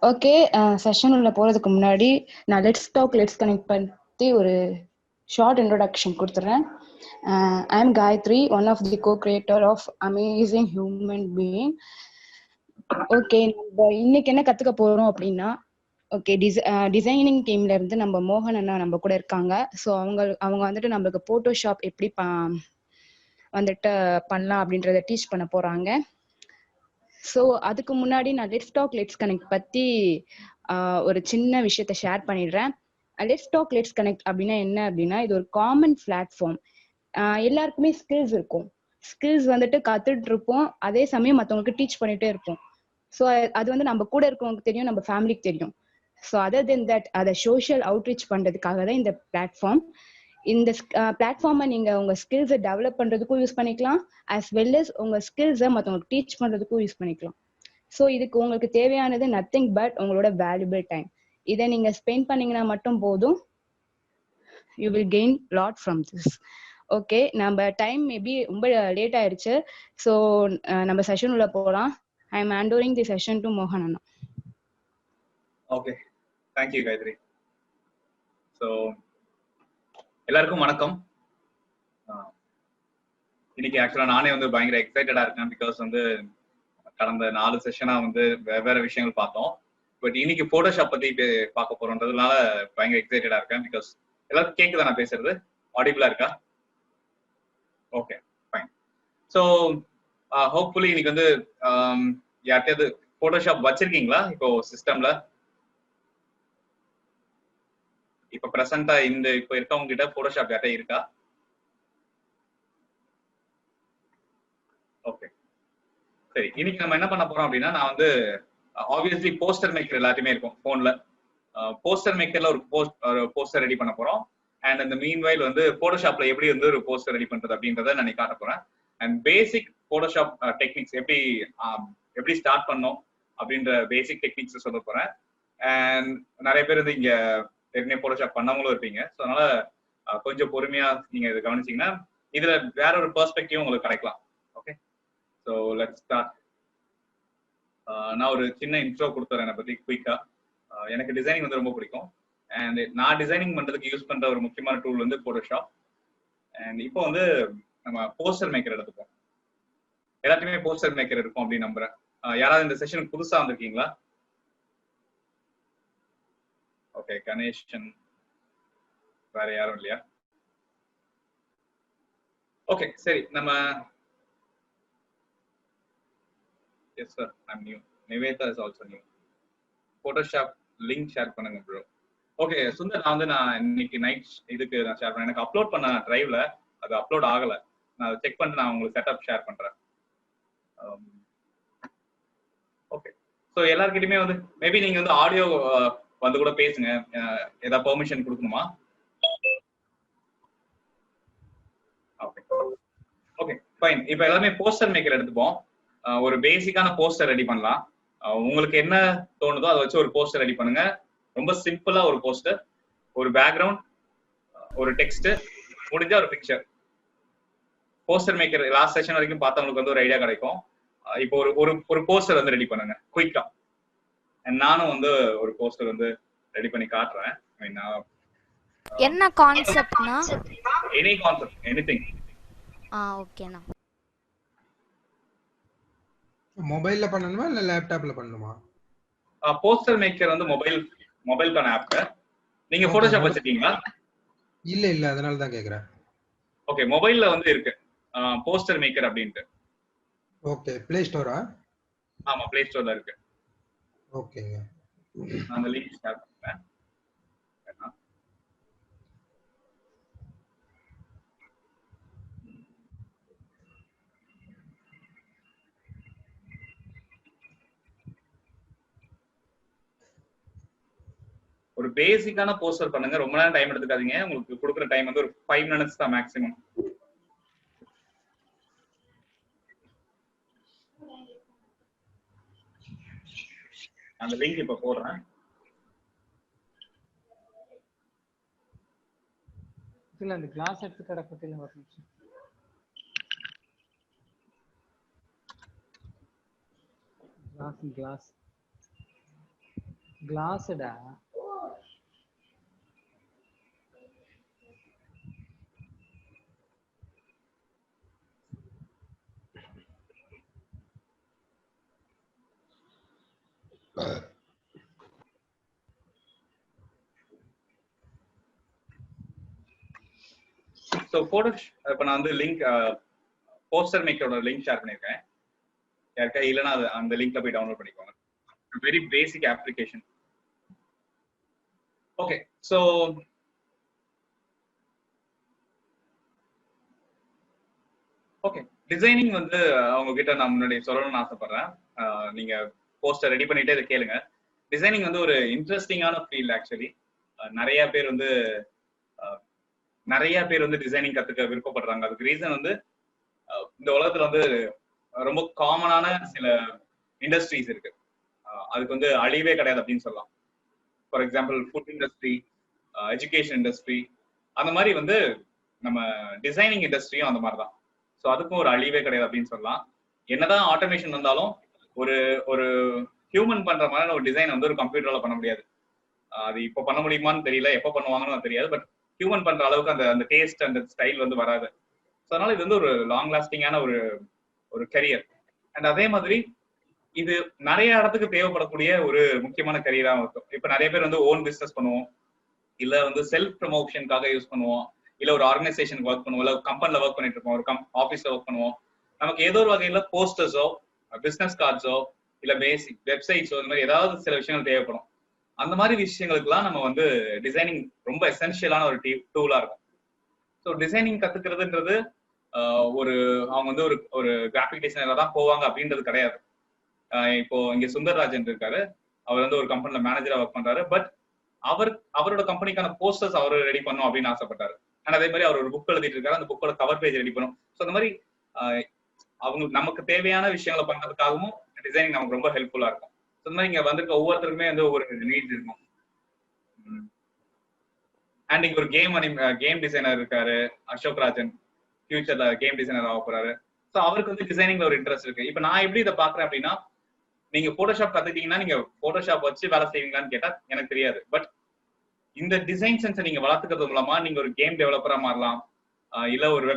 Okay, session உள்ள போறதுக்கு முன்னாடி நான் லெட்ஸ் டாக் லெட்ஸ் கனெக்ட் பற்றி ஒரு ஷார்ட் இன்ட்ரோடக்ஷன் கொடுத்துட்றேன். I am Gayathri, one of the co-creator of amazing human being. Okay, நம்ம இன்னைக்கு என்ன கற்றுக்க போகிறோம் அப்படின்னா, ஓகே டிசைனிங் டீம்ல இருந்து நம்ம மோகன் அண்ணா நம்ம கூட இருக்காங்க. ஸோ அவங்க வந்துட்டு நம்மளுக்கு ஃபோட்டோஷாப் எப்படி வந்துட்டு பண்ணலாம் அப்படின்றத டீச் பண்ண போகிறாங்க. ஸோ அதுக்கு முன்னாடி நான் லெட்ஸ் டாக் லெட்ஸ் கனெக்ட் பற்றி ஒரு சின்ன விஷயத்த ஷேர் பண்ணிடுறேன். லெட்ஸ் டாக் லெட்ஸ் கனெக்ட் அப்படின்னா என்ன அப்படின்னா, இது ஒரு காமன் பிளாட்ஃபார்ம். எல்லாருக்குமே ஸ்கில்ஸ் இருக்கும். ஸ்கில்ஸ் வந்துட்டு கற்றுட்டு இருப்போம், அதே சமயம் மற்றவங்களுக்கு டீச் பண்ணிகிட்டே இருப்போம். ஸோ அது வந்து நம்ம கூட இருக்கவங்களுக்கு தெரியும், நம்ம ஃபேமிலிக்கு தெரியும். ஸோ அதர் தென் தட் அதை சோஷியல் அவுட்ரீச் பண்ணுறதுக்காக தான் இந்த பிளாட்ஃபார்ம். இந்த பிளாட்ஃபார்மை நீங்கள் உங்கள் ஸ்கில்ஸை டெவலப் பண்ணுறதுக்கும் யூஸ் பண்ணிக்கலாம், as well as உங்கள் ஸ்கில்ஸை மற்றவங்களுக்கு டீச் பண்ணுறதுக்கும் யூஸ் பண்ணிக்கலாம். ஸோ இதுக்கு உங்களுக்கு தேவையானது நத்திங் பட் உங்களோட வேல்யூபிள் டைம். இதை நீங்கள் ஸ்பெண்ட் பண்ணீங்கன்னா மட்டும் போதும், you will gain lot from this. Okay, நம்ம டைம் மேபி ரொம்ப லேட் ஆயிடுச்சு. ஸோ நம்ம செஷன் உள்ள போகலாம். I am handing over the session to மோகன் அண்ணா. Okay, thank you Gayathri. ஸோ எல்லாருக்கும் வணக்கம். இன்னைக்கு ஆக்சுவலா நானே வந்து பயங்கர எக்ஸைட்டடா இருக்கேன். பிகாஸ் வந்து கடந்த 4 செஷனா வந்து வெவ்வேறு விஷயங்கள் பார்த்தோம். பட் இன்னைக்கு போட்டோஷாப் பத்தி பார்க்க போறோன்றதுனால பயங்கர எக்ஸைட்டடா இருக்கேன். பிகாஸ் எல்லாருக்கும் கேக்குதா நான் பேசுறது? ஆடிபிளா இருக்கா? Okay, fine. ஸோ ஹோப்ஃபுல்லி இன்னைக்கு வந்து யார்கிட்டயாவது போட்டோஷாப் வச்சிருக்கீங்களா இப்போ சிஸ்டம்ல? இப்ப பிரசன்டா இப்ப இருக்கவங்க கிட்ட போட்டோஷாப் யார்கிட்ட இருக்கா? ஓகே, சரி. இன்னைக்கு நம்ம என்ன பண்ண போறோம் அப்படின்னா, நான் வந்து ஆப்வியஸ்லி போஸ்டர் மேக்கர் எல்லாத்தையுமே இருக்கும் போன்ல. போஸ்டர் மேக்கர்ல ஒரு போஸ்டர் ரெடி பண்ண போறோம். அண்ட் இந்த மீன்வைல் வந்து போட்டோஷாப்ல எப்படி வந்து ஒரு போஸ்டர் ரெடி பண்றது அப்படின்றத நான் காட்ட போறேன். அண்ட் பேசிக் போட்டோஷாப் டெக்னிக்ஸ் எப்படி ஸ்டார்ட் பண்ணோம் அப்படின்ற பேசிக் டெக்னிக்ஸ் சொல்ல போறேன். அண்ட் நிறைய பேர் வந்து இங்க ஏற்கனவே போட்டோஷாப் பண்ணவங்களும் இருப்பீங்க. ஸோ அதனால கொஞ்சம் பொறுமையா நீங்க இதை கவனிச்சீங்கன்னா இதுல வேற ஒரு பெர்ஸ்பெக்டிவ் உங்களுக்கு கிடைக்கலாம். Okay, so let's start. நான் ஒரு சின்ன இன்ட்ரோ கொடுத்துறேன் என்னை பத்தி குயிக்கா. எனக்கு டிசைனிங் வந்து ரொம்ப பிடிக்கும். அண்ட் நான் டிசைனிங் பண்றதுக்கு யூஸ் பண்ற ஒரு முக்கியமான டூல் வந்து போட்டோஷாப். அண்ட் இப்போ வந்து நம்ம போஸ்டர் மேக்கர் எடுத்துப்போம். எல்லாத்தையுமே போஸ்டர் மேக்கர் இருக்கும் அப்படின்னு நம்புறேன். யாராவது இந்த செஷனுக்கு புதுசா வந்திருக்கீங்களா? ஓகே, கணேஷன் வேற யாரும் இல்லையா? ஓகே, சரி. நம்ம yes sir, I'm new. Nivetha is also new. Photoshop link share பண்ணுங்க ப்ரோ. ஓகே சுந்தர், நான் இன்னைக்கு நைட் இதுக்கு நான் ஷேர் பண்ணேன். எனக்கு அப்லோட் பண்ண டிரைவ்ல அது அப்லோட் ஆகல. நான் அதை செக் பண்ணிட்டு நான் உங்களுக்கு செட்டப் ஷேர் பண்றேன். ஓகே, ஸோ எல்லாருக்கிட்டையுமே வந்து மேபி நீங்க வந்து ஆடியோ வந்து கூட பேசுங்க. ஏதாவது பெர்மிஷன் கொடுக்கணுமா? Okay okay fine. இப்போ எல்லாமே போஸ்டர் மேக்கர் எடுத்துப்போம். ஒரு பேசிக்கான போஸ்டர் ரெடி பண்ணலாம். உங்களுக்கு என்ன தோணுதோ அதை வச்சு ஒரு போஸ்டர் ரெடி பண்ணுங்க. ரொம்ப சிம்பிளா ஒரு போஸ்டர், ஒரு பேக்ரவுண்ட், ஒரு டெக்ஸ்ட், முடிஞ்சா ஒரு picture. Poster maker last session வரைக்கும் பார்த்தவங்களுக்கு வந்து ஒரு ஐடியா கிடைக்கும். இப்போ ஒரு போஸ்டர் வந்து ரெடி பண்ணுங்க குயிக்கா. நானும் வந்து ஒரு போஸ்டர் வந்து ரெடி பண்ணி காட்டுறேன். என்ன கான்செப்ட்னா? Any concept, anything. ஓகேண்ணா. மொபைல்ல பண்ணணுமா இல்ல லேப்டாப்ல பண்ணணுமா? போஸ்டர் மேக்கர் வந்து மொபைல்கான ஆப். நீங்க போட்டோஷாப் வச்சிருக்கீங்களா? இல்ல அதனால தான் கேக்குறேன். ஓகே, மொபைல்ல வந்து இருக்கு போஸ்டர் மேக்கர் அப்படின்ட்டு. ஓகே, பிளே ஸ்டோரா? ஆமா, பிளே ஸ்டோர்ல இருக்கு. ஓகேங்க, நான் அந்த லிங்க் ஷேர் பண்றேன். ஒரு பேசிக்கான போஸ்டர் பண்ணுங்க. ரொம்ப நேரம் டைம் எடுத்துக்காதீங்க. உங்களுக்கு கொடுக்குற டைம் வந்து ஒரு 5 minutes தான் மேக்ஸிமம். அந்த லிங்க் இப்ப போடுறேன். இல்ல அந்த கிளாஸ் எடுத்து கடப்பட்டில ஒரு நிமிஷம். கிளாஸ் கிளாஸ்டா ஸோ போட்டோ இப்போ நான் வந்து லிங்க் போஸ்டர் மேக்கரோட லிங்க் ஷேர் பண்ணியிருக்கேன். யாருக்கா இல்லைன்னா அது அந்த லிங்க்ல போய் டவுன்லோட் பண்ணிக்கோங்க. Very basic application. Okay, so okay, designing வந்து அவங்க கிட்ட நான் முன்னாடி சொல்லணும்னு ஆசைப்படுறேன். நீங்க போஸ்டர் ரெடி பண்ணிட்டே இதை கேளுங்க. டிசைனிங் வந்து ஒரு இன்ட்ரெஸ்டிங்கான ஃபீல்ட் ஆக்சுவலி. நிறைய பேர் வந்து டிசைனிங் கத்துக்க விருப்பப்படுறாங்க. அதுக்கு ரீசன் வந்து இந்த உலகத்துல வந்து ரொம்ப காமனான சில இண்டஸ்ட்ரீஸ் இருக்கு. அதுக்கு வந்து அழிவே கிடையாது அப்படின்னு சொல்லலாம். For example food industry, education industry, அந்த மாதிரி வந்து நம்ம டிசைனிங் இண்டஸ்ட்ரியும் அந்த மாதிரி தான். ஸோ அதுக்கும் ஒரு அழிவே கிடையாது அப்படின்னு சொல்லலாம். என்னதான் ஆட்டோமேஷன் வந்தாலும் ஒரு ஒரு ஹியூமன் பண்ற மாதிரி ஒரு டிசைன் வந்து ஒரு கம்ப்யூட்டரால பண்ண முடியாது. அது இப்போ பண்ண முடியுமான்னு தெரியல, எப்போ பண்ணுவாங்கன்னு தெரியாது. பட் ஹியூமன் பண்ற அளவுக்கு அந்த டேஸ்ட் அந்த ஸ்டைல் வந்து வராது. ஸோ அதனால இது வந்து ஒரு லாங் லாஸ்டிங்கான ஒரு கரியர். அண்ட் அதே மாதிரி இது நிறைய இடத்துக்கு தேவைப்படக்கூடிய ஒரு முக்கியமான கரியராகவும் இருக்கும். இப்போ நிறைய பேர் வந்து ஓன் பிசினஸ் பண்ணுவோம், இல்ல வந்து செல்ஃப் ப்ரமோஷனுக்காக யூஸ் பண்ணுவோம், இல்ல ஒரு ஆர்கனைசேஷனுக்கு ஒர்க் பண்ணுவோம், இல்ல கம்பெனில ஒர்க் பண்ணிட்டு இருப்போம், ஒரு ஆஃபீஸ்ல ஒர்க் பண்ணுவோம். நமக்கு ஏதோ ஒரு வகையில போஸ்டர்ஸோ, பிசினஸ் கார்ட்ஸோ, இல்ல பேசிக் வெப்சைட்ஸோ, இந்த மாதிரி ஏதாவது சில விஷயங்கள் தேவைப்படும். அந்த மாதிரி விஷயங்களுக்குலாம் நம்ம வந்து டிசைனிங் ரொம்ப எசென்ஷியலான ஒரு டூலா இருக்கும். ஸோ டிசைனிங் கத்துக்கிறதுன்றது அவங்க வந்து ஒரு கிராஃபிக் டிசைனரா தான் போவாங்க அப்படின்றது கிடையாது. இப்போ இங்க சுந்தர்ராஜன் இருக்காரு, அவர் வந்து ஒரு கம்பெனில மேனேஜரா ஒர்க் பண்றாரு. பட் அவரோட கம்பெனிக்கான போஸ்டர்ஸ் அவர் ரெடி பண்ணும் அப்படின்னு ஆசைப்பட்டாரு. அண்ட் அதே மாதிரி அவர் ஒரு புக் எழுதிட்டு இருக்காரு, அந்த புக்கோட கவர் பேஜ் ரெடி பண்ணும். ஸோ அந்த மாதிரி அவங்களுக்கு நமக்கு தேவையான விஷயங்களை பண்றதுக்காகவும் டிசைனிங் நமக்கு ரொம்ப ஹெல்ப்ஃபுல்லா இருக்கும். ஸோ இந்த மாதிரி இங்க வந்திருக்க ஒவ்வொருத்தருக்குமே வந்து ஒவ்வொரு நீட்ஸ் இருக்கும். அண்ட் இங்க ஒரு கேம் டிசைனர் இருக்காரு, அசோக் ராஜன், ஃபியூச்சர்ல கேம் டிசைனர் ஆக போறாரு. ஸோ அவருக்கு வந்து டிசைனிங்ல ஒரு இன்ட்ரெஸ்ட் இருக்கு. இப்போ நான் எப்படி இதை பாக்குறேன் அப்படின்னா, நீங்க போட்டோஷாப் கத்துக்கிட்டீங்கன்னா நீங்க போட்டோஷாப் வச்சு வேலை செய்வீங்களான்னு கேட்டா எனக்கு தெரியாது. பட் இந்த டிசைன் சென்ஸை நீங்க வளர்த்துக்கிறது மூலமா நீங்க ஒரு கேம் டெவலப்பரா மாறலாம், இல்ல ஒரு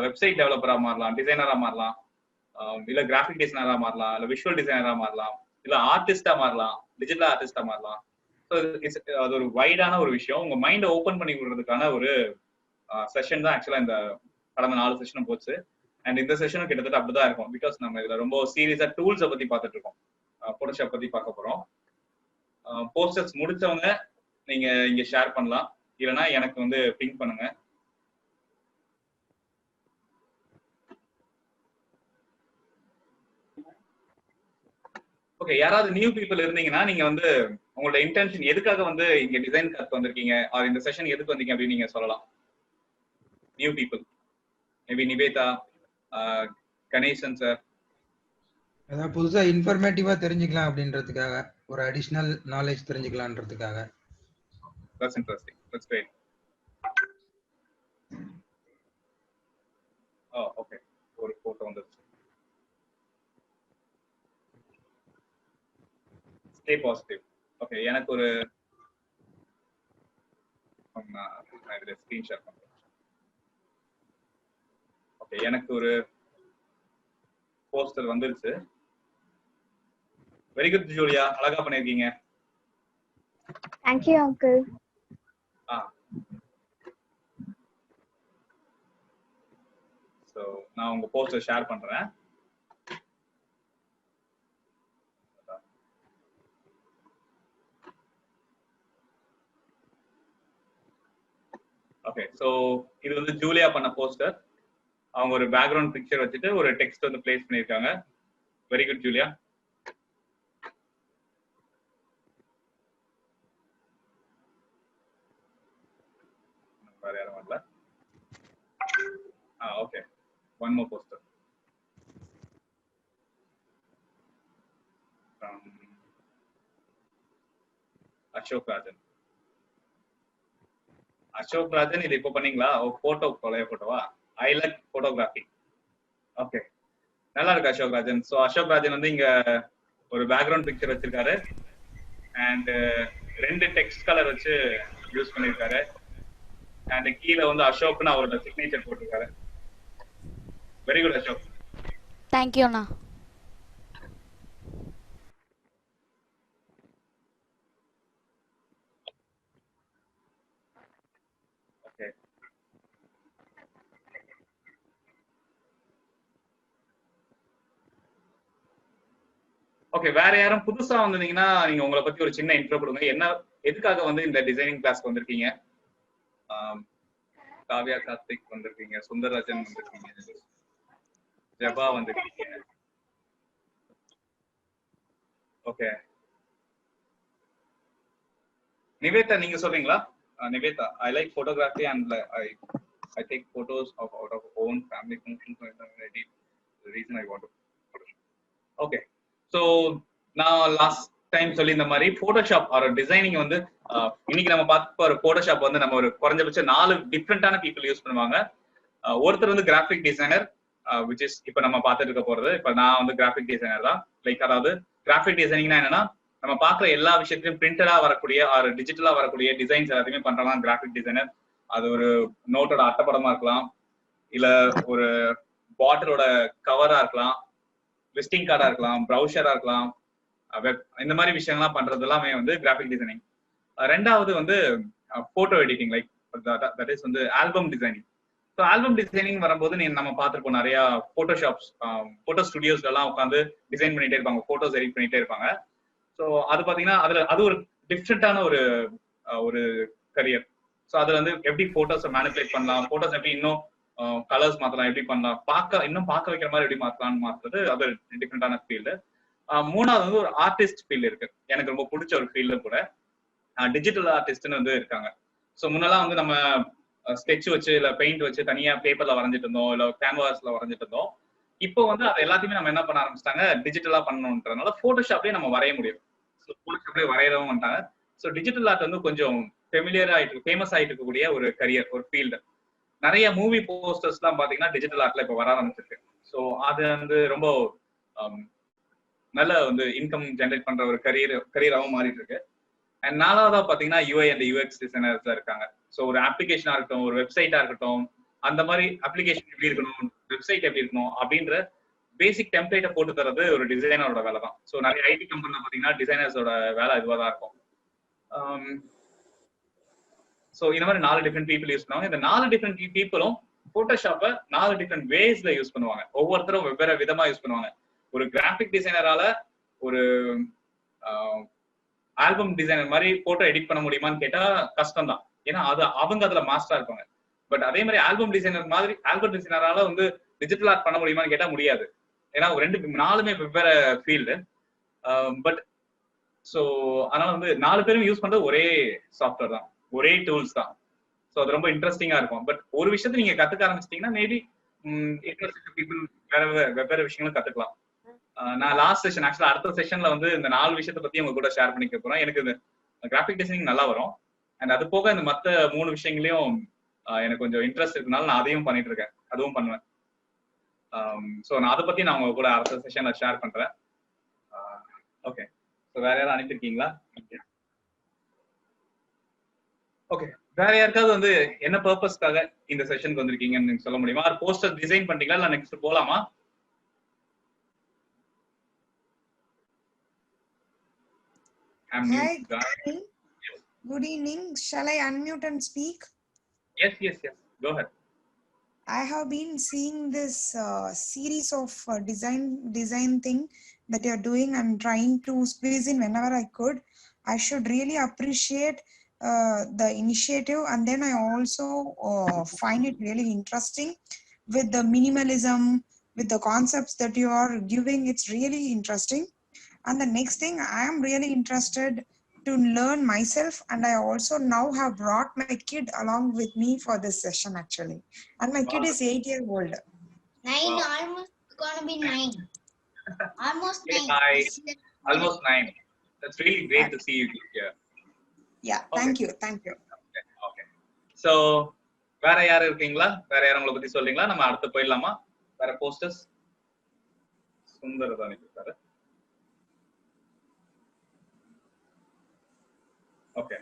வெப்சைட் டெவலப்பரா மாறலாம், டிசைனரா மாறலாம், இல்ல கிராஃபிக் டிசைனரா மாறலாம், இல்ல விஷுவல் டிசைனரா மாறலாம், இல்ல ஆர்டிஸ்டா மாறலாம், டிஜிட்டல் ஆர்டிஸ்டா மாறலாம். அது ஒரு வைடான ஒரு விஷயம். உங்க மைண்டை ஓபன் பண்ணி விடுறதுக்கான ஒரு செஷன் தான் ஆக்சுவலா இந்த கடந்த 4 செஷனும் போச்சு. அண்ட் இந்த செஷனும் கிட்டத்தட்ட அப்படிதான் இருக்கும். பிகாஸ் நம்ம இதுல ரொம்ப சீரியஸா டூல்ஸை பத்தி பார்த்துட்டு இருக்கோம். போட்டோஷாப் பத்தி பார்க்க போறோம். போஸ்டர்ஸ் முடிச்சவங்க நீங்க இங்க ஷேர் பண்ணலாம், இல்லைன்னா எனக்கு வந்து பிங் பண்ணுங்க. ஓகே, யாராவது நியூ பீப்புள் இருந்தீங்கன்னா நீங்க வந்து உங்களோட இன்டென்ஷன் எதுக்காக வந்து இங்க டிசைன் கத்து வந்திருக்கீங்க, ஆர் இந்த செஷன் எதுக்கு வந்தீங்க அப்படின்னு நீங்க சொல்லலாம். New people, maybe Nivetha, Ganesan sir. அதான் புதுசா இன்ஃபர்மேட்டிவா தெரிஞ்சுக்கலாம் அப்படின்றதுக்காக, ஒரு அடிஷனல் நாலேஜ் தெரிஞ்சுக்கலாம்ன்றதுக்காக. That's interesting. That's great. Oh, okay. ஒரு போட்டோ வந்துருச்சு. Stay positive. Okay, எனக்கு ஒரு நான் இதுல ஸ்கிரீன் ஷேர் பண்றேன். ஓகே, எனக்கு ஒரு போஸ்டர் வந்துருச்சு. வெரி குட் ஜூலியா, அழகா பண்ணிருக்கீங்க. Thank you, uncle. So நான் உங்க போஸ்டர் ஷேர் பண்றேன். ஓகே, சோ இது வந்து ஜூலியா பண்ண போஸ்டர். அவங்க ஒரு பேக்ரவுண்ட் பிக்சர் வச்சுட்டு ஒரு டெக்ஸ்ட் வந்து பிளேஸ் பண்ணிருக்காங்க. Very good Julia. வேற யாரும் வரல. Okay, one more poster. Ashok Rajan. Ashok Rajan, இது இப்போ பண்ணீங்களா? போட்டோ பழைய போட்டோவா? I like photography. ஓகே, நல்லா இருக்கு அசோக் ராஜன். ஸோ அசோக் ராஜன் வந்து இங்க ஒரு பேக்ரவுண்ட் பிக்சர் வச்சிருக்காரு. அண்ட் 2 டெக்ஸ்ட் கலர் வச்சு யூஸ் பண்ணியிருக்காரு. அண்ட் கீழே வந்து அசோக்னு அவரோட சிக்னேச்சர் போட்டிருக்காரு. Very good Ashok. தேங்க்யூ அண்ணா. Okay, okay. வேற யாரும் புதுசா வந்திருந்தீங்கன்னா நீங்க உங்களை பத்தி ஒரு சின்ன இன்ட்ரோ கொடுங்க. என்ன, எதுக்காக வந்து இந்த டிசைனிங் கிளாஸ்க்கு வந்திருக்கீங்க? காவ்யா கார்த்திக் வந்திருக்கீங்க, சுந்தரராஜன் வந்திருக்கீங்க, ஜபா வந்திருக்கீங்க. ஓகே, நிவேதா நீங்க சொல்றீங்களா? Nivetha, I like photography and I take photos out of own family functions. The reason I want to. Okay, so நான் லாஸ்ட் டைம் சொல்லி இந்த மாதிரி போட்டோஷாப் ஒரு டிசைனிங் வந்து இன்னைக்கு நம்ம பார்க்க ஒரு போட்டோஷாப் வந்து நம்ம ஒரு குறைஞ்சபட்சம் 4 டிஃப்ரெண்டான பீப்புள் யூஸ் பண்ணுவாங்க. ஒருத்தர் வந்து கிராஃபிக் டிசைனர், விச் இஸ் இப்ப நம்ம பார்த்துட்டு இருக்க போறது. இப்ப நான் வந்து கிராஃபிக் டிசைனர் தான். லைக் அதாவது கிராஃபிக் டிசைனிங்னா என்னன்னா நம்ம பாக்குற எல்லா விஷயத்தையும் பிரிண்டடா வரக்கூடிய ஒரு டிஜிட்டலா வரக்கூடிய டிசைன்ஸ் எல்லாத்தையுமே பண்றலாம் கிராஃபிக் டிசைனர். அது ஒரு நோட்டோட அட்டைப்படமா இருக்கலாம், இல்ல ஒரு பாட்டிலோட கவரா இருக்கலாம், விசிட்டிங் கார்டா இருக்கலாம், ப்ரௌசரா இருக்கலாம், வெப், இந்த மாதிரி விஷயங்கள்லாம் பண்றது எல்லாமே வந்து கிராஃபிக் டிசைனிங். ரெண்டாவது வந்து photo editing, like that is வந்து album designing. So album designing வரும்போது நம்ம பார்த்துருப்போம் நிறைய போட்டோஷாப்ஸ், போட்டோ ஸ்டுடியோஸ்ல எல்லாம் உட்காந்து டிசைன் பண்ணிட்டே இருப்பாங்க, போட்டோஸ் எடிட் பண்ணிட்டே இருப்பாங்க. ஸோ அது பார்த்தீங்கன்னா அது ஒரு டிஃப்ரெண்டான ஒரு கரியர். ஸோ அதுல வந்து எப்படி போட்டோஸை மேனிபுலேட் பண்ணலாம், போட்டோஸ் எப்படி இன்னும் கலர்ஸ் மாத்தலாம், எப்படி பண்ணலாம், இன்னும் பார்க்க வைக்கிற மாதிரி எப்படி மாத்தலாம்னு மாத்துறது அது ஒரு டிஃப்ரெண்டான ஃபீல்டு. மூணாவது வந்து ஒரு ஆர்டிஸ்ட் ஃபீல்டு இருக்கு, எனக்கு ரொம்ப பிடிச்ச ஒரு ஃபீல்டு கூட, டிஜிட்டல் ஆர்டிஸ்ட்னு வந்து இருக்காங்க. ஸோ முன்னெல்லாம் வந்து நம்ம ஸ்கெட்ச் வச்சு இல்ல பெயிண்ட் வச்சு தனியா பேப்பர்ல வரைஞ்சிட்டு இருந்தோம், இல்ல கேன்வாஸ்ல வரைஞ்சிட்டு இருந்தோம். இப்போ வந்து அது எல்லாத்தையுமே நம்ம என்ன பண்ண ஆரம்பிச்சிட்டாங்க, டிஜிட்டலா பண்ணணுன்றதுனால போட்டோஷாப்லயே நம்ம வரைய முடியும். ஸோ போட்டோஷாப்லயே வரையறவும் வந்துட்டாங்க. ஸோ டிஜிட்டல் ஆர்ட் வந்து கொஞ்சம் ஃபெமிலியர் ஆயிட்டு, ஃபேமஸ் ஆயிட்டு இருக்கக்கூடிய ஒரு கரியர், ஒரு ஃபீல்டு. நிறைய மூவி போஸ்டர்ஸ் எல்லாம் பாத்தீங்கன்னா டிஜிட்டல் ஆர்ட்ல இப்ப வர ஆரம்பிச்சிருக்கு. ஸோ அது வந்து ரொம்ப நல்ல வந்து இன்கம் ஜென்ரேட் பண்ற ஒரு கரியராகவும் மாறிட்டு இருக்கு. அண்ட் நாலாவதா பாத்தீங்கன்னா யூஐ அண்ட் யூஎக்ஸ் டிசைனர்ஸ் இருக்காங்க. ஸோ ஒரு அப்ளிகேஷனா இருக்கட்டும், ஒரு வெப்சைட்டா இருக்கட்டும், அந்த மாதிரி அப்ளிகேஷன் எப்படி இருக்கணும், வெப்சைட் எப்படி இருக்கணும் அப்படின்ற பேசிக் டெம்ப்ளேட்டை போட்டு தரது ஒரு டிசைனரோட வேலை தான். ஸோ நிறைய ஐடி கம்பெனில பாத்தீங்கன்னா டிசைனர்ஸோட வேலை இதுவாக தான் இருக்கும். ஸோ இந்த மாதிரி 4 டிஃப்ரெண்ட் பீப்புள் யூஸ் பண்ணுவாங்க. இந்த 4 டிஃப்ரெண்ட் பீப்புளும் போட்டோஷாப்பை 4 டிஃப்ரெண்ட் வேஸ்ல யூஸ் பண்ணுவாங்க. ஒவ்வொருத்தரும் வெவ்வேறு விதமா யூஸ் பண்ணுவாங்க. ஒரு கிராஃபிக் டிசைனரால ஒரு ஆல்பம் டிசைனர் மாதிரி போட்டோ எடிட் பண்ண முடியுமான்னு கேட்டா கஷ்டம் தான், ஏன்னா அது அவங்க அதுல மாஸ்டரா இருப்பாங்க. பட் அதே மாதிரி ஆல்பம் டிசைனரால வந்து டிஜிட்டல் ஆர்ட் பண்ண முடியுமான்னு கேட்டா முடியாது, ஏன்னா 4மே வெவ்வேறு ஃபீல்டு. பட் ஸோ அதனால வந்து 4 பேரும் யூஸ் பண்றது ஒரே சாஃப்ட்வேர் தான், ஒரே டூல்ஸ் தான். ஸோ அது ரொம்ப இன்ட்ரெஸ்டிங்கா இருக்கும். பட் ஒரு விஷயத்தை நீங்க கத்துக்க ஆரம்பிச்சிட்டீங்கன்னா மேபி இன்ட்ரெஸ்ட் பீப்புள் வெவ்வேறு விஷயங்களும் கத்துக்கலாம். நான் லாஸ்ட் செஷன், ஆக்சுவலா அடுத்த செஷன்ல வந்து இந்த 4 விஷயத்தை பத்தி உங்க கூட ஷேர் பண்ணிக்க போறேன். எனக்கு இந்த கிராஃபிக் டிசைனிங் நல்லா வரும், அண்ட் அது போக இந்த மற்ற 3 விஷயங்களையும் எனக்கு கொஞ்சம் இன்ட்ரெஸ்ட் இருக்கனால நான் அதையும் பண்ணிட்டு இருக்கேன், அதுவும் பண்ணுவேன். ஸோ நான் அதை பத்தி நான் உங்க கூட அடுத்த செஷன்ல ஷேர் பண்றேன். ஓகே, ஸோ வேற யாரும் அனுப்பியிருக்கீங்களா? ஓகே, வேற யாருக்காவது வந்து என்ன பர்பஸ்க்காக இந்த செஷனுக்கு வந்திருக்கீங்கன்னு சொல்ல முடியுமா? போஸ்டர் டிசைன் பண்ணீங்களா, இல்ல நெக்ஸ்ட் போலாமா? Hi, good evening. Shall I unmute and speak? Yes. Go ahead. I have been seeing this series of design thing that you're doing and trying to squeeze in whenever I could. I should really appreciate the initiative, and then I also find it really interesting with the minimalism, with the concepts that you are giving. It's really interesting. And the next thing, I am really interested to learn myself, and I also now have brought my kid along with me for this session actually. And my kid is 8 years old. 9, almost gonna be 9. Almost 9. Almost 9. That's really great to see you here. Yeah, thank you. Okay. So வேற யாரும் இருக்கீங்களா? வேற யாரும் உங்களை பத்தி சொல்றீங்களா? நம்ம அடுத்து போயிடலாமா? வேற போஸ்டர்ஸ் சுந்தரதானி இருக்காரு. ஓகே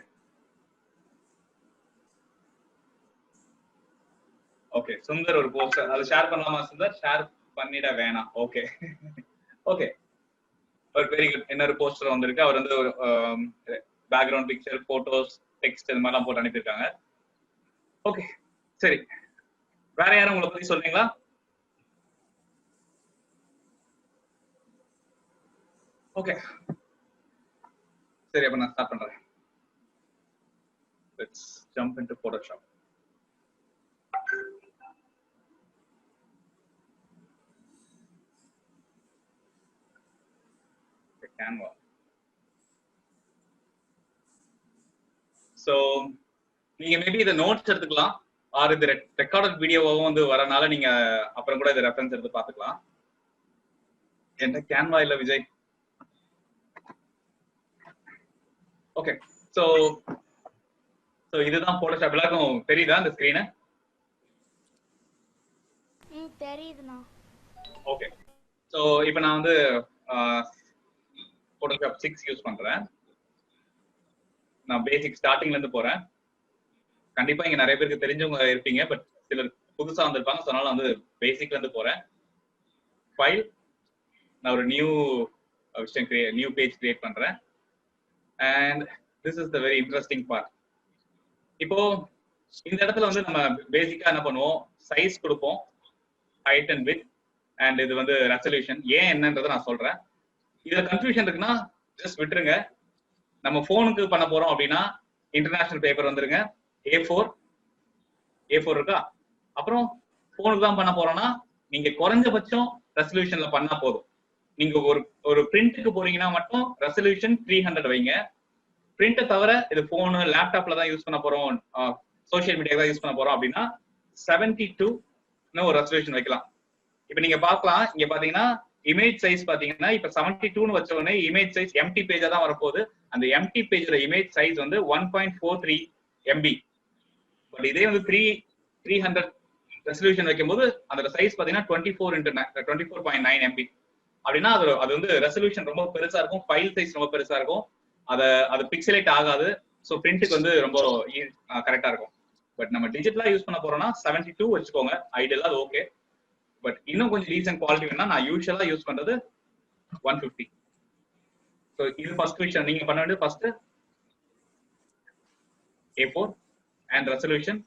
ஓகே சுந்தர் ஒரு போஸ்டர் அது ஷேர் பண்ணலாமா சுந்தர்? ஷேர் பண்ணிட வேணாம். Okay okay very good. இன்னொரு போஸ்டர் வந்திருக்கு. அவர் வந்து ஒரு பேக்ரவுண்ட் பிக்சர், போட்டோஸ், டெக்ஸ்ட் இது மாதிரிலாம் போட்டு அனுப்பியிருக்காங்க. ஓகே சரி, வேற யாரும் உங்களை பத்தி சொல்றீங்களா? ஓகே சரி, அப்ப நான் ஸ்டார்ட் பண்றேன். Let's jump into Photoshop. Canva. So நீங்க மேபி இத நோட்ஸ் எடுத்துக்கலாம், ஆர் இது ரெக்கார்டட் வீடியோவாவும் வந்து வரனால நீங்க அப்புறம் கூட இத ரெஃபரன்ஸ் எடுத்து பாத்துக்கலாம். என்ன கேன்வா இல்ல விஜய்? ஓகே சோ இதுதான் Photoshop. எல்லாருக்கும் தெரியுதா இந்த ஸ்கிரீன்? தெரியுதுண்ணா. ஓகே சோ இப்போ நான் வந்து Photoshop 6 யூஸ் பண்றேன். நான் பேசிக் ஸ்டார்டிங்ல இருந்து போறேன். கண்டிப்பா இங்க நிறைய பேருக்கு தெரிஞ்சவங்க இருப்பீங்க, பட் சிலர் புதுசா வந்திருப்பாங்க. ஸோ அதனால வந்து பேசிக்ல இருந்து போறேன். ஃபைல், நான் ஒரு நியூ பேஜ் கிரியேட் பண்றேன். And this is the very interesting part. இப்போ இந்த இடத்துல வந்து நம்ம பேசிக்கா என்ன பண்ணுவோம், சைஸ் கொடுப்போம், ஹைட் அண்ட் விட்த், அண்ட் இது வந்து ரெசல்யூஷன். ஏன் என்னன்றதை நான் சொல்றேன். இதுல கன்ஃபியூஷன் இருக்குன்னா ஜஸ்ட் விட்டுருங்க. நம்ம போனுக்கு பண்ண போறோம் அப்படின்னா இன்டர்நேஷனல் பேப்பர் வந்துருங்க, A4 இருக்கா. அப்புறம் போனுக்கு தான் பண்ண போறோம்னா நீங்க குறைஞ்சபட்சம் ரெசல்யூஷன்ல பண்ணா போதும். நீங்க ஒரு பிரிண்ட்டுக்கு போறீங்கன்னா மட்டும் ரெசல்யூஷன் 300 வைங்க. பிரிண்ட்டை தவிர இது போனு, லேப்டாப்ல தான் யூஸ் பண்ண போறோம், சோசியல் மீடியா தான் யூஸ் பண்ண போறோம் அப்படின்னா 72 ஒரு ரெசல்யூஷன் வைக்கலாம். இப்ப நீங்க பார்க்கலாம், இங்க பாத்தீங்கன்னா இமேஜ் சைஸ் பாத்தீங்கன்னா இப்ப 72 வச்ச உடனே இமேஜ் சைஸ் எம்டி பேஜா தான் வரப்போகுது. அந்த எம்டி பேஜோட இமேஜ் சைஸ் வந்து 1.43 MB. பட் இதே வந்து 300 ரெசல்யூஷன் வைக்கும்போது அந்த சைஸ் பாத்தீங்கன்னா 24.9 MB. அப்படின்னா அது வந்து ரெசல்யூஷன் ரொம்ப பெருசா இருக்கும், ஃபைல் சைஸ் ரொம்ப பெருசா இருக்கும், அது பிக்சலேட் ஆகாது. ஸோ பிரிண்ட்டுக்கு வந்து ரொம்ப கரெக்டா இருக்கும். பட் நம்ம டிஜிட்டலா யூஸ் பண்ண போறோம்னா 72 வச்சுக்கோங்க, ஐடியலா அது ஓகே. பட் இன்னும் கொஞ்சம் டீசன்ட் குவாலிட்டி வேணா நான் யூஷுவலா யூஸ் பண்றது 150. ஸோ இது ஃபர்ஸ்ட் விஷயம் நீங்க பண்ண வேண்டியது. First A4 and resolution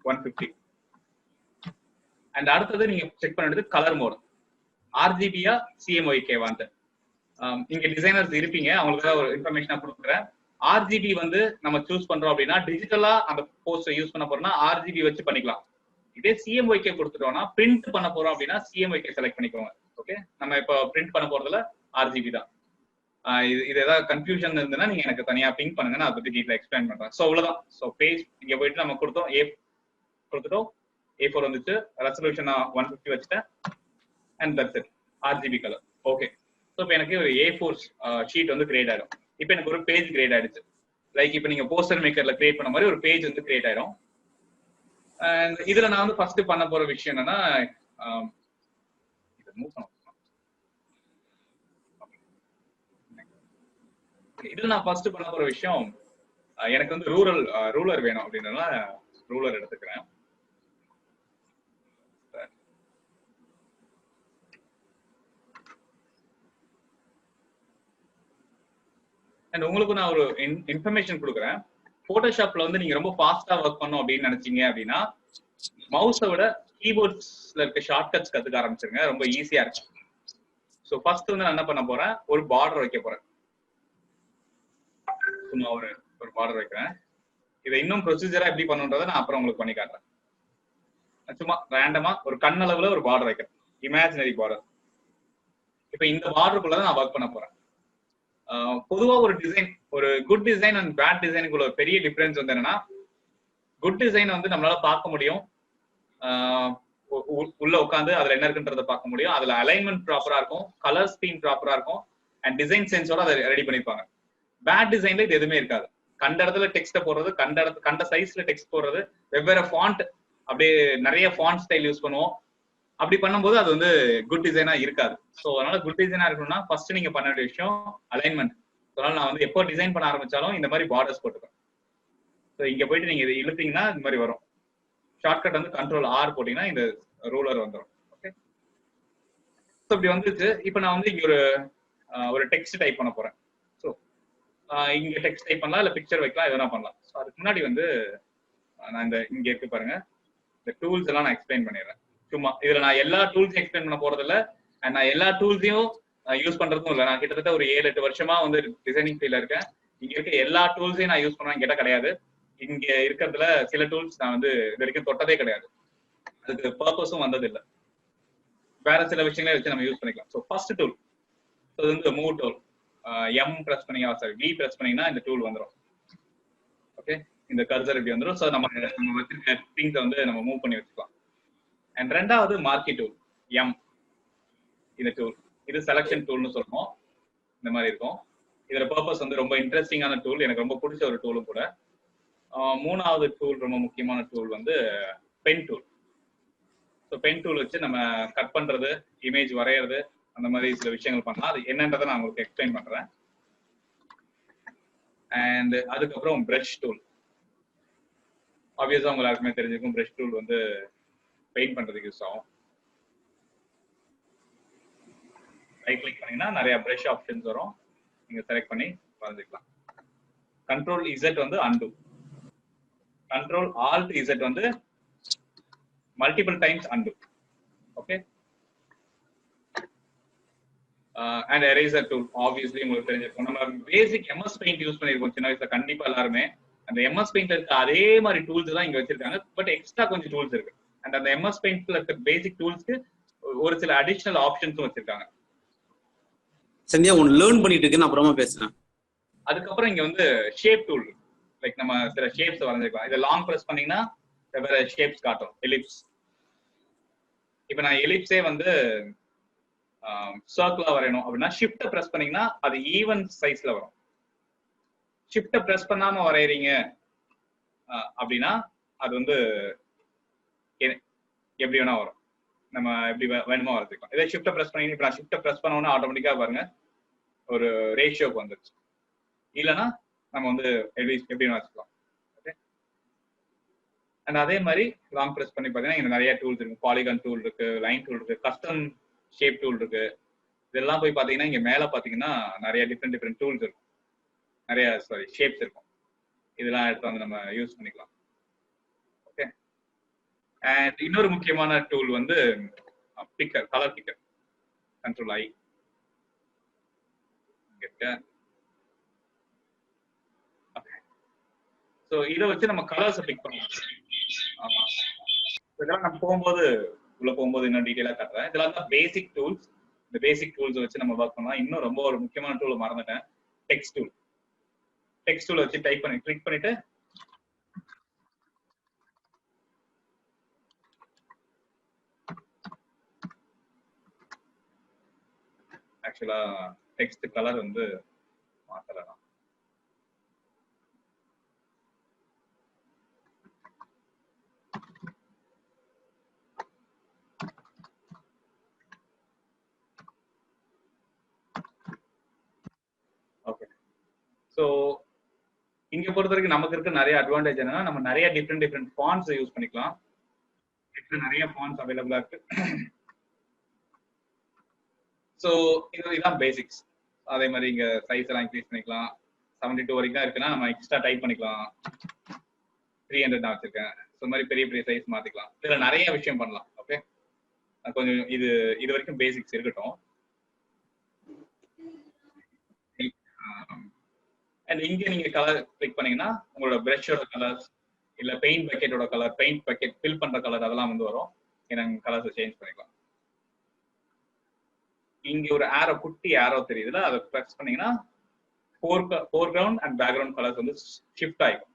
150. And அடுத்தது நீங்க செக் பண்ண வேண்டியது கலர் மோட், RGBயா CMYKவான்ட்டு. இங்க டிசைனர்ஸ் இருப்பீங்க, அவங்களுக்கு ஒரு இன்ஃபர்மேஷனா கொடுக்குறேன். RGB வந்து நம்ம சூஸ் பண்றோம் அப்படின்னா டிஜிட்டலா அந்த போஸ்டர் யூஸ் பண்ண போறோம்னா RGB வச்சு பண்ணிக்கலாம். இதே CMYK கொடுத்துட்டோம்னா பிரிண்ட் பண்ண போறோம் அப்படின்னா CMYK செலக்ட் பண்ணிக்கோங்க. ஓகே, நம்ம இப்போ பிரிண்ட் பண்ண போறதுல RGB தான். இது ஏதாவது கன்ஃபியூஷன் இருந்ததுன்னா நீங்க எனக்கு தனியா பிங்க் பண்ணுங்க, நான் அதை பத்தி டீட்டெயில் எக்ஸ்பிளைன் பண்றேன். ஸோ அவ்வளவுதான். ஸோ பேஜ் இங்க போயிட்டு நம்ம கொடுத்துட்டோம், A4 வந்துச்சு, ரெசல்யூஷன் 150 வச்சுட்டேன், and that's it, RGB colour. Okay, so இப்போ எனக்கு ஒரு A4 ஷீட் வந்து கிரியேட் ஆயிடும். இப்போ எனக்கு ஒரு பேஜ் கிரியேட் ஆயிடுச்சு. லைக் இப்போ நீங்க போஸ்டர் மேக்கர்ல கிரியேட் பண்ண மாதிரி ஒரு பேஜ் வந்து கிரியேட் ஆயிடும். அண்ட் இதுல நான் வந்து ஃபர்ஸ்ட் பண்ண போற விஷயம் என்னன்னா, இதுல நான் ஃபர்ஸ்ட் பண்ண போற விஷயம், எனக்கு வந்து ரூலர் வேணும் அப்படின்னா ரூலர் எடுத்துக்கிறேன். அண்ட் உங்களுக்கு நான் ஒரு இன்ஃபர்மேஷன் கொடுக்குறேன். போட்டோஷாப்ல வந்து நீங்க ரொம்ப ஃபாஸ்டா ஒர்க் பண்ணும் அப்படின்னு நினைச்சீங்க அப்படின்னா மவுஸை விட கீபோர்ட்ஸ்ல இருக்க ஷார்ட்கட்ஸ் கத்துக்க ஆரம்பிச்சிருங்க, ரொம்ப ஈஸியா இருக்கு. ஸோ ஃபர்ஸ்ட் வந்து நான் என்ன பண்ண போறேன், ஒரு பார்டர் வைக்க போறேன். சும்மா ஒரு பார்டர் வைக்கிறேன். இதை இன்னும் ப்ரொசீஜரா எப்படி பண்ணுன்றதை நான் அப்புறம் உங்களுக்கு பண்ணி காட்டுறேன். சும்மா ரேண்டமா ஒரு கண்ணளவுல ஒரு பார்டர் வைக்கிறேன், இமேஜினரி பார்டர். இப்ப இந்த பார்டருக்குள்ளதான் நான் ஒர்க் பண்ண போறேன். பொதுவா ஒரு டிசைன், ஒரு குட் டிசைன் அண்ட் பேட் டிசைனுக்குள்ள ஒரு பெரிய டிஃபரன்ஸ் வந்து என்னன்னா, குட் டிசைன் வந்து நம்மளால பார்க்க முடியும், உள்ள உட்காந்து அதுல என்ன இருக்குன்றத பார்க்க முடியும், அதுல அலைன்மெண்ட் ப்ராப்பரா இருக்கும், கலர் ஸ்கீம் ப்ராப்பரா இருக்கும், அண்ட் டிசைன் சென்ஸோட அதை ரெடி பண்ணிருப்பாங்க. பேட் டிசைன்ல இது எதுவுமே இருக்காது. கண்ட இடத்துல டெக்ஸ்ட போடுறது, கண்ட சைஸ்ல டெக்ஸ்ட் போடுறது, வெவ்வேறு ஃபாண்ட், அப்படியே நிறைய ஃபாண்ட் ஸ்டைல் யூஸ் பண்ணுவோம். அப்படி பண்ணும்போது அது வந்து குட் டிசைனா இருக்காது. ஸோ அதனால குட் டிசைனா இருக்கணும்னா ஃபர்ஸ்ட் நீங்க பண்ண வேண்டிய விஷயம் அலைன்மெண்ட். அதனால நான் வந்து எப்போ டிசைன் பண்ண ஆரம்பிச்சாலும் இந்த மாதிரி பார்டர்ஸ் போட்டுப்பேன். ஸோ இங்க போயிட்டு நீங்க இதை இழுத்தீங்கன்னா இந்த மாதிரி வரும். ஷார்ட்கட் வந்து கண்ட்ரோல் ஆர் போட்டீங்கன்னா இந்த ரூலர் வந்துடும். ஓகே, ஸோ இப்படி வந்துச்சு. இப்போ நான் வந்து இங்க ஒரு டெக்ஸ்ட் டைப் பண்ண போறேன். ஸோ இங்க டெக்ஸ்ட் டைப் பண்ணலாம், இல்லை பிக்சர் வைக்கலாம், எதனா பண்ணலாம். ஸோ அதுக்கு முன்னாடி வந்து நான் இங்க இருக்கு பாருங்க, இந்த டூல்ஸ் எல்லாம் நான் எக்ஸ்பிளைன் பண்ணிடுறேன். சும்மா இதுல நான் எல்லா டூல்ஸையும் எக்ஸ்பிளைன் பண்ண போறது இல்லை, அண்ட் நான் எல்லா டூல்ஸையும் யூஸ் பண்றதும் இல்லை. நான் கிட்டத்தட்ட ஒரு 7-8 வருஷமா வந்து டிசைனிங் ஃபீல்ட்ல இருக்கேன். இங்க இருக்க எல்லா டூல்ஸையும் நான் யூஸ் பண்ணுவேன் கேட்டா கிடையாது. இங்க இருக்கிறதுல சில டூல்ஸ் நான் வந்து இது வரைக்கும் தொட்டதே கிடையாது, அதுக்கு பர்பஸும் வந்தது இல்லை. வேற சில விஷயங்களே வச்சு நம்ம யூஸ் பண்ணிக்கலாம். ஸோ ஃபர்ஸ்ட் டூல் இது வந்து மூவ் டூல். எம் பிரஸ் பண்ணீங்க, சாரி வி பிரஸ் பண்ணீங்கன்னா இந்த டூல் வந்துடும். ஓகே, இந்த கர்சர் இப்படி வந்துடும். ஸோ நம்ம வச்சிருக்க திங்ஸை வந்து நம்ம மூவ் பண்ணி வச்சுக்கலாம். அண்ட் ரெண்டாவது மார்க்கி டூல், எம். இந்த டூல் இது செலக்ஷன் டூல்னு சொல்லுவோம். இந்த மாதிரி இருக்கும். இதோட பர்பஸ் வந்து ரொம்ப இன்ட்ரெஸ்டிங்கான டூல், எனக்கு ரொம்ப பிடிச்ச ஒரு டூலும் கூட. மூணாவது டூல், ரொம்ப முக்கியமான டூல் வந்து pen tool. So pen tool வச்சு நம்ம கட் பண்றது, இமேஜ் வரைகிறது, அந்த மாதிரி சில விஷயங்கள் பண்ணலாம். அது என்னன்றதை நான் உங்களுக்கு எக்ஸ்பிளைன் பண்றேன். அண்ட் அதுக்கப்புறம் பிரஷ் டூல். ஆப்வியஸா உங்களுக்கு எல்லாருக்குமே தெரிஞ்சிருக்கும், பிரஷ் டூல் வந்து பெயிண்ட் பண்றதுக்கு யூஸ் ஆகும். ரைட் கிளிக் பண்ணீங்கன்னா நிறைய பிரஷ் ஆப்ஷன்ஸ் வரும், நீங்க செலக்ட் பண்ணி வரைஞ்சிக்கலாம். கண்ட்ரோல் இசட் வந்து அன்டு, கண்ட்ரோல் ஆல்ட் இசட் வந்து multiple times and. Okay, and eraser tool obviously உங்களுக்கு தெரிஞ்சிருக்கும். நம்ம பேசிக் எம்எஸ் பெயிண்ட் யூஸ் பண்ணிருக்கோம் சின்ன வயசுல கண்டிப்பா எல்லாருமே. அந்த எம்எஸ் பெயிண்ட்ல இருக்க அதே மாதிரி டூல்ஸ் தான் இங்க வச்சிருக்காங்க, பட் எக்ஸ்ட்ரா கொஞ்சம் டூல்ஸ் இருக்கு. அண்ட் அந்த எம்எஸ் பெயிண்ட்ல இருக்க பேசிக் டூல்ஸ்க்கு ஒரு சில அடிஷனல் ஆப்ஷன்ஸும் வச்சிருக்காங்க. சந்தியா ஒன்னு லேர்ன் பண்ணிட்டு இருக்கேன், நான் அப்புறமா பேசுறேன். அதுக்கப்புறம் இங்க வந்து ஷேப் டூல், லைக் நம்ம சில ஷேப்ஸ் வரைஞ்சிருக்கலாம். இதை லாங் பிரஸ் பண்ணீங்கன்னா வேற ஷேப்ஸ் காட்டும். எலிப்ஸ், இப்ப நான் எலிப்ஸே வந்து சர்க்கிளா வரையணும் அப்படின்னா ஷிஃப்ட் பிரஸ் பண்ணீங்கன்னா அது ஈவன் சைஸ்ல வரும். ஷிஃப்ட் பிரஸ் பண்ணாம வரையறீங்க அப்படின்னா அது வந்து எப்படி வேணா வரும், நம்ம எப்படி வேணுமோ வரைஞ்சிக்கலாம். இதே ஷிஃப்ட் பிரஸ் பண்ணீங்க, இப்ப நான் ஷிஃப்ட் பிரஸ் பண்ணோம்னா ஆட்டோமேட்டிக்கா பாருங்க ஒரு ரேஷியோக்கு வந்துருச்சு. இல்லைன்னா நம்ம வந்து எப்படி வச்சுக்கலாம். ஓகே, அண்ட் அதே மாதிரி லாங் பிரஸ் பண்ணி பார்த்தீங்கன்னா இங்க நிறைய டூல்ஸ் இருக்கு. பாலிகான் டூல் இருக்கு, லைன் டூல் இருக்கு, கஸ்டம் ஷேப் டூல் இருக்கு. இதெல்லாம் போய் பாத்தீங்கன்னா இங்க மேல பாத்தீங்கன்னா நிறைய டிஃப்ரெண்ட் டூல்ஸ் இருக்கும், நிறைய ஷேப்ஸ் இருக்கும். இதெல்லாம் எடுத்து வந்து நம்ம யூஸ் பண்ணிக்கலாம். ஓகே, அண்ட் இன்னொரு முக்கியமான டூல் வந்து பிக்கர், கலர் பிக்கர். கண்ட்ரோல் ஐ இருக்கு. ஓகே, ஸோ இதை வச்சு நம்ம கலர்ஸ் பிக் பண்ணலாம். இதெல்லாம் நம்ம உள்ள போகும்போது இன்னும் டீட்டெயிலா காட்டுறேன். இதெல்லாம் தான் பேசிக் டூல்ஸ். இந்த பேசிக் டூல்ஸ் வச்சு நம்ம ஒர்க் பண்ணலாம். இன்னும் ரொம்ப ஒரு முக்கியமான டூல் மறந்துட்டேன், டெக்ஸ்ட் டூல். டெக்ஸ்ட் டூல் வச்சு டைப் பண்ணி கிளிக் பண்ணிட்டு ஆக்சுவலா டெக்ஸ்ட் கலர் வந்து மாத்தலாம். ஓகே, ஸோ இங்க பொறுத்த வரைக்கும் நமக்கு இருக்க நிறைய அட்வான்டேஜ் என்னன்னா நம்ம நிறைய டிஃப்ரெண்ட் ஃபாண்ட்ஸ் யூஸ் பண்ணிக்கலாம். நிறைய ஃபாண்ட்ஸ் அவைலபிளா இருக்கு. ஸோ இதுதான் பேசிக்ஸ். அதே மாதிரி இங்க சைஸ் எல்லாம் இன்க்ரீஸ் பண்ணிக்கலாம். 72 வரைக்கும் தான் இருக்குன்னா நம்ம எக்ஸ்ட்ரா டைப் பண்ணிக்கலாம். 300 நான் வச்சிருக்கேன். ஸோ மாதிரி பெரிய சைஸ் மாத்திக்கலாம். இதுல நிறைய விஷயம் பண்ணலாம். ஓகே, கொஞ்சம் இது வரைக்கும் பேசிக்ஸ் இருக்கட்டும். அண்ட் இங்க நீங்க கலர் கிளிக் பண்ணீங்கன்னா உங்களோட பிரஷோட கலர்ஸ் இல்ல பெயிண்ட் பக்கெட்டோட கலர், பெயிண்ட் பக்கெட் ஃபில் பண்ற கலர் அதெல்லாம் வந்து வரும். எனக்கு கலர்ஸ் சேஞ்ச் பண்ணிக்கலாம். இங்க ஒரு ஆரோ, குட்டி ஆரோ தெரியுதுல, அதை பிரஸ் பண்ணீங்கன்னா ஃபோர்கிரவுண்ட் அண்ட் பேக்ரவுண்ட் கலர்ஸ் வந்து ஷிஃப்ட் ஆகும்.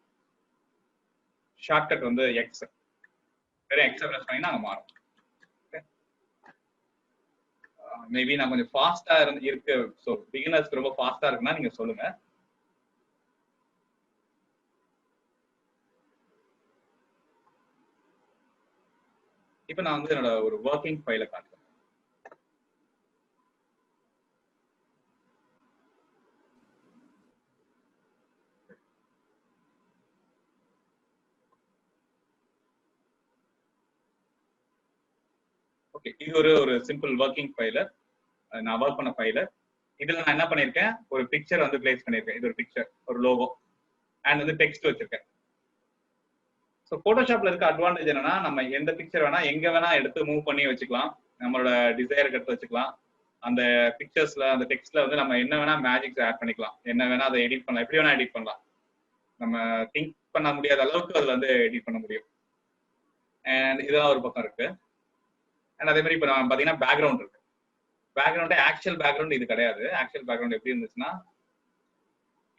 ஷார்ட்கட் வந்து எக்ஸ், வெறும் எக்ஸை பிரஸ் பண்ணீங்கன்னா அங்க மாறும். மேபி நான் கொஞ்சம் ஃபாஸ்டா இருக்கு, ஸோ பிகினர்ஸ்க்கு ரொம்ப ஃபாஸ்டா இருக்குன்னா நீங்க சொல்லுங்க. இப்ப நான் வந்து என்னோட ஒரு ஒர்க்கிங் ஃபைலை காட்டுறேன். ஓகே, இது ஒரு சிம்பிள் ஒர்க்கிங் ஃபைலர், நான் ஒர்க் பண்ண ஃபைலர். இதுல நான் என்ன பண்ணிருக்கேன், ஒரு பிக்சர் வந்து பிளேஸ் பண்ணிருக்கேன். இது ஒரு பிக்சர், ஒரு லோகோ அண்ட் வந்து டெக்ஸ்ட் வச்சிருக்கேன். ஸோ போட்டோஷாப்ல இருக்க அட்வான்டேஜ் என்னன்னா, நம்ம எந்த பிக்சர் வேணா எங்க வேணா எடுத்து மூவ் பண்ணி வச்சுக்கலாம், நம்மளோட டிசைருக்கு எடுத்து வச்சுக்கலாம். அந்த பிக்சர்ஸ்ல அந்த டெக்ஸ்ட்ல வந்து நம்ம என்ன வேணா மேஜிக்ஸ் ஆட் பண்ணிக்கலாம், என்ன வேணா அதை எடிட் பண்ணலாம், எப்படி வேணா எடிட் பண்ணலாம். நம்ம திங்க் பண்ண முடியாத அளவுக்கு அதுல வந்து எடிட் பண்ண முடியும். அண்ட் இதெல்லாம் ஒரு பக்கம் இருக்கு. அண்ட் அதே மாதிரி இப்போ நான் பாத்தீங்கன்னா பேக்ரவுண்ட் இருக்கு. பேக்ரவுண்டே ஆக்சுவல் பேக்ரவுண்ட் இது கிடையாது. ஆக்சுவல் பேக்ரவுண்ட் எப்படி இருந்துச்சுன்னா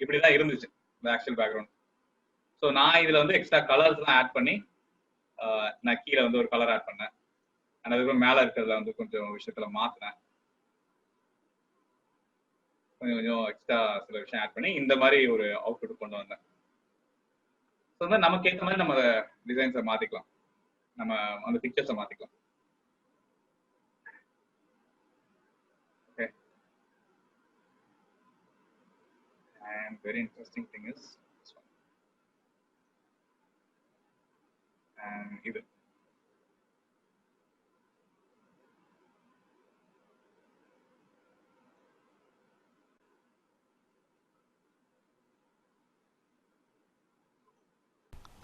இப்படிதான் இருந்துச்சு இந்த ஆக்சுவல் பேக்ரவுண்ட். ஸோ நான் இதுல வந்து எக்ஸ்ட்ரா கலர்ஸ்லாம் ஆட் பண்ணி நான் கீழே வந்து ஒரு கலர் ஆட் பண்ணேன். அண்ட் அதுக்கப்புறம் மேல இருக்கிறதுல வந்து கொஞ்சம் விஷயத்துல மாத்தினேன், கொஞ்சம் எக்ஸ்ட்ரா சில விஷயம் ஆட் பண்ணி இந்த மாதிரி ஒரு அவுட்புட் கொண்டு வந்தேன். ஸோ வந்து நமக்கு ஏற்ற மாதிரி நம்ம டிசைன்ஸை மாத்திக்கலாம், நம்ம அந்த பிக்சர்ஸை மாத்திக்கலாம். Okay. And very interesting thing is this one. And இது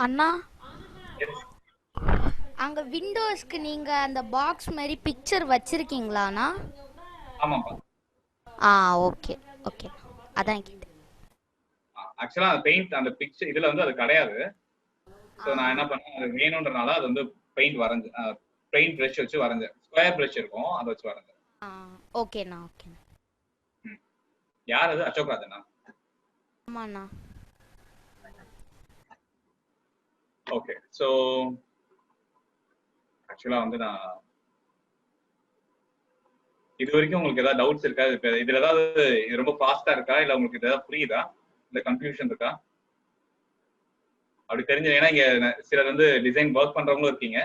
அண்ணா, அங்க விண்டோஸ்க்கு நீங்க அந்த பாக்ஸ் மாதிரி பிக்சர் வச்சிருக்கீங்களாண்ணா? ஆமாப்பா. ஓகே ஓகே, அதான் கேட்டேன். ஆக்சுவலா அந்த பெயிண்ட் அந்த பிக்சர் இதுல வந்து அது கிடையாது. ஸோ நான் என்ன பண்ணேன், அது வேணும்ன்றனால அது வந்து பெயிண்ட் வரைஞ்சு பெயிண்ட் ப்ரஷ் வச்சு வரைஞ்சேன். ஸ்கொயர் ப்ரஷ் இருக்கும், அதை வச்சு வரைஞ்சேன். ஓகேண்ணா ஓகேண்ணா. யார் அது? அசோக் ராஜனா? ஆமாண்ணா. ஓகே, ஸோ ஆக்சுவலா வந்து நான் இது வரைக்கும் உங்களுக்கு ஏதாவது டவுட்ஸ் இருக்கா? இதுல ஏதாவது ரொம்ப ஃபாஸ்டா இருக்கா, இல்ல உங்களுக்கு ஏதாவது புரியுதா, இல்ல கன்ஃபியூஷன் இருக்கா? அப்படி தெரிஞ்சு, ஏன்னா இங்க சிலர் வந்து டிசைன் ஒர்க் பண்றவங்களும் இருக்கீங்க,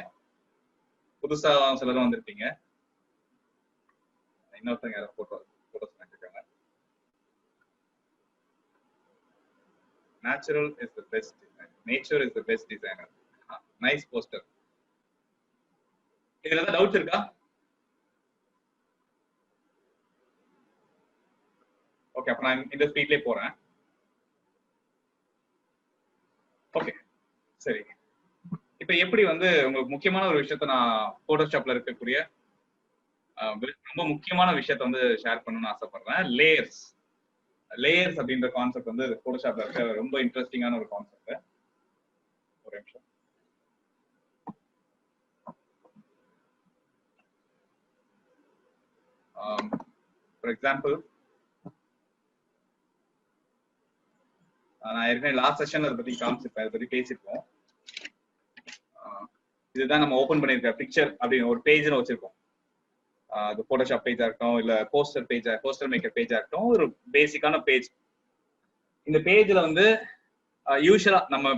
புதுசா சிலரும் வந்திருக்கீங்க, இன்னொருத்தங்க யாரோ போட்டோஸ் பண்ணிருக்காங்க. Natural is the best designer, nature is the best designer. Nice poster. இதுல ஏதாவது டவுட்ஸ் இருக்கா? ஓகே, அப்ப நான் இந்த ஸ்பீட்லயே போறேன். ஓகே, சரி. இப்ப எப்படி வந்து உங்களுக்கு முக்கியமான ஒரு விஷயத்த நான் போட்டோஷாப்ல இருக்கக்கூடிய ரொம்ப முக்கியமான விஷயத்த வந்து ஷேர் பண்ணணும்னு ஆசைப்படுறேன். லேயர்ஸ் அப்படின்ற கான்செப்ட் வந்து போட்டோஷாப்ல இருக்க ரொம்ப இன்ட்ரெஸ்டிங்கான ஒரு கான்செப்ட். ஒரு நிமிஷம். ஃபார் எக்ஸாம்பிள், நான் ஏற்கனவே லாஸ்ட் செஷன்ல அதை பத்தி காமிச்சிருப்பேன், அதை பத்தி பேசியிருக்கோம். இதுதான் நம்ம ஓபன் பண்ணிருக்க பிக்சர் அப்படின்னு ஒரு பேஜ்னு வச்சிருக்கோம். அது போட்டோஷாப் பேஜா இருக்கட்டும், இல்ல போஸ்டர் மேக்கர் பேஜா இருக்கட்டும், ஒரு பேசிக்கான பேஜ். இந்த பேஜ்ல வந்து யூஸ்வலா நம்ம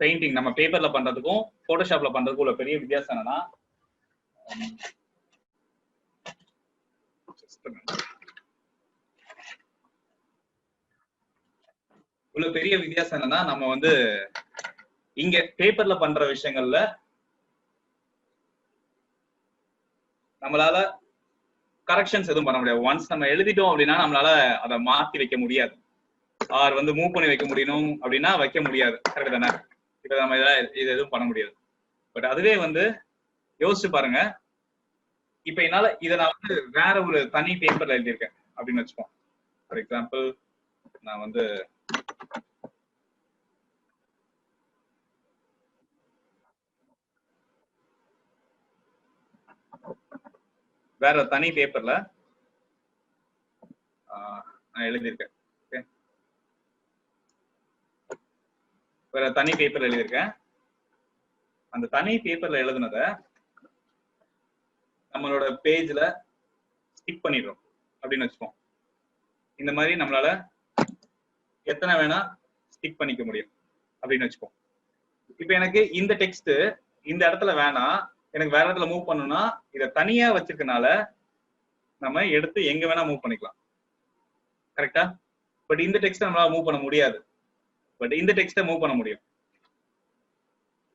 பெயிண்டிங் நம்ம பேப்பர்ல பண்றதுக்கும் போட்டோஷாப்ல பண்றதுக்கும் உள்ள பெரிய வித்தியாசம் என்னன்னா, நம்ம வந்து இங்க பேப்பர்ல பண்ற விஷயங்கள்ல நம்மளால கரெக்ஷன்ஸ் எதுவும் பண்ண முடியாது. ஒன்ஸ் நம்ம எழுதிட்டோம் அப்படின்னா நம்மளால அதை மாத்தி வைக்க முடியாது, ஆர் வந்து மூவ் பண்ணி வைக்க முடியணும் அப்படின்னா வைக்க முடியாது. கரெக்ட் தானே? இப்ப நம்ம இது எதுவும் பண்ண முடியாது. பட் அதுவே வந்து யோசிச்சு பாருங்க, இப்ப என்னால இதை நான் வந்து வேற ஒரு தனி பேப்பர்ல எழுதியிருக்கேன் அப்படின்னு வச்சுப்போம். ஃபார் எக்ஸாம்பிள், நான் வந்து வேற தனி பேப்பர்ல நான் எழுதியிருக்கேன். ஓகே, வேற தனி பேப்பர்ல எழுதியிருக்கேன். அந்த தனி பேப்பர்ல எழுதுனத நம்மளோட பேஜ்ல ஸ்டிக் பண்ணிடுறோம் அப்படின்னு வச்சுப்போம். இந்த மாதிரி நம்மளால எத்தனை வேணா ஸ்டிக் பண்ணிக்க முடியும் அப்படின்னு வச்சுப்போம். இப்ப எனக்கு இந்த டெக்ஸ்ட் இந்த இடத்துல வேணாம், எனக்கு வேற இடத்துல மூவ் பண்ணணும்னா இதை தனியா வச்சிருக்கனால நம்ம எடுத்து எங்க வேணா மூவ் பண்ணிக்கலாம். கரெக்டா? பட் இந்த டெக்ஸ்ட் நம்மளால மூவ் பண்ண முடியாது. பட் இந்த டெக்ஸ்ட மூவ் பண்ண முடியும்.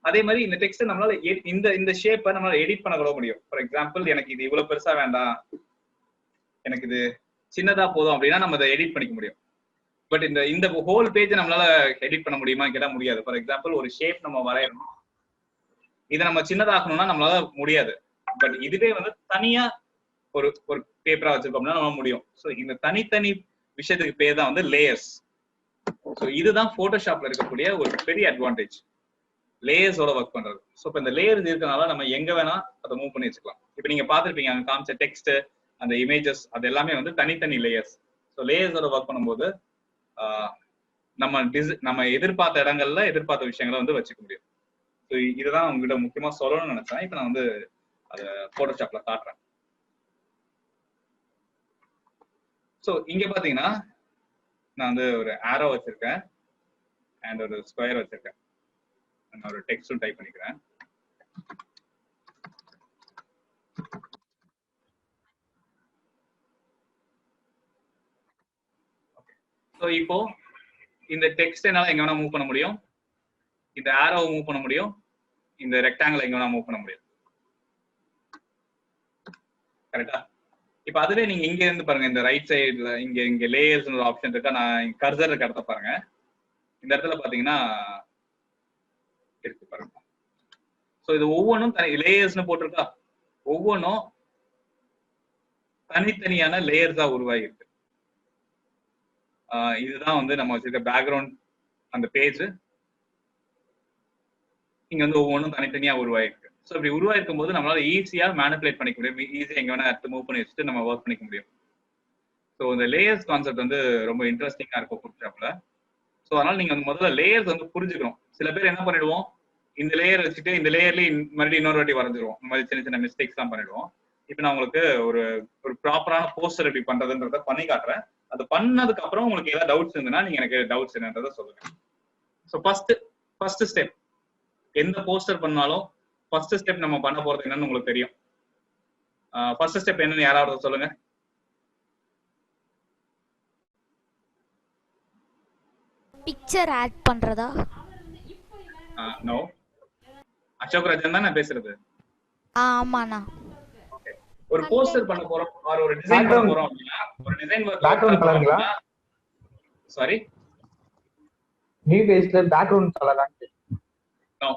அதே மாதிரி இந்த டெக்ஸ்ட் நம்மளால இந்த ஷேப்பை நம்மளால எடிட் பண்ண கூட முடியும். ஃபார் எக்ஸாம்பிள் எனக்கு இது இவ்வளவு பெருசா வேண்டாம், எனக்கு இது சின்னதா போதும் அப்படின்னா நம்ம அதை எடிட் பண்ணிக்க முடியும். பட் இந்த ஹோல் பேஜ் நம்மளால எடிட் பண்ண முடியுமா கேட்டா முடியாது. ஃபார் எக்ஸாம்பிள் ஒரு ஷேப் நம்ம வரையணும், இதை நம்ம சின்னதாக்கணும்னா நம்மளால முடியாது. பட் இதுவே வந்து தனியா ஒரு பேப்பரா வச்சிருக்கோம்னா நம்ம முடியும். ஸோ இந்த தனித்தனி விஷயத்துக்கு பேர் தான் வந்து லேயர்ஸ். ஸோ இதுதான் போட்டோஷாப்ல இருக்கக்கூடிய ஒரு பெரிய அட்வான்டேஜ், லேயர்ஸோட ஒர்க் பண்றது. ஸோ இப்போ இந்த லேயர்ஸ் இருக்கனால நம்ம எங்க வேணா அதை மூவ் பண்ணி வச்சுக்கலாம். இப்போ நீங்க பாத்துருப்பீங்க அங்க காமிச்ச டெக்ஸ்ட், அந்த இமேஜஸ், அது எல்லாமே வந்து தனித்தனி லேயர்ஸ். ஸோ லேயர்ஸோட ஒர்க் பண்ணும்போது நம்ம எதிர்பார்த்த இடங்கள்ல எதிர்பார்த்த விஷயங்களை வந்து வச்சுக்க முடியும். ஸோ இதுதான் உங்ககிட்ட முக்கியமா சொல்லணும்னு நினைச்சேன். இப்போ நான் வந்து அதை போட்டோஷாப்ல காட்டுறேன். ஸோ இங்க பாத்தீங்கன்னா நான் வந்து ஒரு ஆரோ வச்சிருக்கேன் அண்ட் ஒரு ஸ்கொயர் வச்சிருக்கேன். நான் ஒரு டெக்ஸ்டும் டைப் பண்ணிக்கிறேன். ஸோ இப்போ இந்த டெக்ஸ்ட் என்னால எங்க வேணா மூவ் பண்ண முடியும், இந்த ஆரோவை மூவ் பண்ண முடியும், இந்த ரெக்டாங்கிள் எங்க வேணா மூவ் பண்ண முடியும். கரெக்டா? இப்ப அதுவே நீங்க இங்க இருந்து பாருங்க, இந்த ரைட் சைடுல இங்க லேயர்ஸ் ஒரு ஆப்ஷன் இருக்கா, நான் கர்சர் இருக்க இடத்த பாருங்க. இந்த இடத்துல பாத்தீங்கன்னா இருக்கு பாருங்க. ஸோ இது ஒவ்வொன்றும் லேயர்ஸ்னு போட்டிருக்கா, ஒவ்வொன்றும் தனித்தனியான லேயர்ஸா உருவாகி இருக்கு. இதுதான் வந்து நம்ம வச்சிருக்க பேக்ரவுண்ட், அந்த பேஜ் இங்க வந்து ஒவ்வொன்றும் தனித்தனியா உருவாயிருக்கு. ஸோ இப்படி உருவாயிருக்கும் போது நம்மளால ஈஸியா மேனிபுலேட் பண்ணிக்க முடியும், ஈஸியா எங்க வேணா எடுத்து மூவ் பண்ணி வச்சுட்டு நம்ம ஒர்க் பண்ணிக்க முடியும். ஸோ இந்த லேயர்ஸ் கான்செப்ட் வந்து ரொம்ப இன்ட்ரெஸ்டிங்கா இருக்கும் போட்டோஷாப்ல. ஸோ அதனால நீங்க வந்து முதல்ல லேயர்ஸ் வந்து புரிஞ்சுக்கணும். சில பேர் என்ன பண்ணிடுவோம், இந்த லேயர் வச்சுட்டு இந்த லேயர்லயே மறுபடியும் இன்னொரு வாட்டி வரைஞ்சிருவோம். இந்த மாதிரி சின்ன சின்ன மிஸ்டேக்ஸ் தான் பண்ணிடுவோம். இப்போ நான் உங்களுக்கு ஒரு ப்ராப்பரான போஸ்டர் எப்படி பண்றதுன்றத பண்ணி காட்டுறேன். அது பண்ணதுக்கு அப்புறம் உங்களுக்கு ஏதாவது டவுட்ஸ் இருந்ததுன்னா நீங்க எனக்கு டவுட்ஸ் என்னன்றதை சொல்லுங்க. ஸோ ஃபர்ஸ்ட் ஸ்டெப், எந்த போஸ்டர் பண்ணாலும் ஃபர்ஸ்ட் ஸ்டெப் நம்ம பண்ண போறது என்னன்னு உங்களுக்கு தெரியும். ஃபர்ஸ்ட் ஸ்டெப் என்னன்னு யாராவது சொல்லுங்க. பிக்சர் ஆட் பண்றதா? நோ, அசோக் ராஜன் தான் நான் பேசுறது. ஆமாண்ணா. ஒரு போஸ்டர் பண்ண போறோம் ஆர் ஒரு டிசைன் பண்ண போறோம் அப்படின்னா ஒரு டிசைன் பேக்ரவுண்ட் கலருங்களா? சாரி, நியூ பேஜ்ல பேக்ரவுண்ட் கலரா? நோ.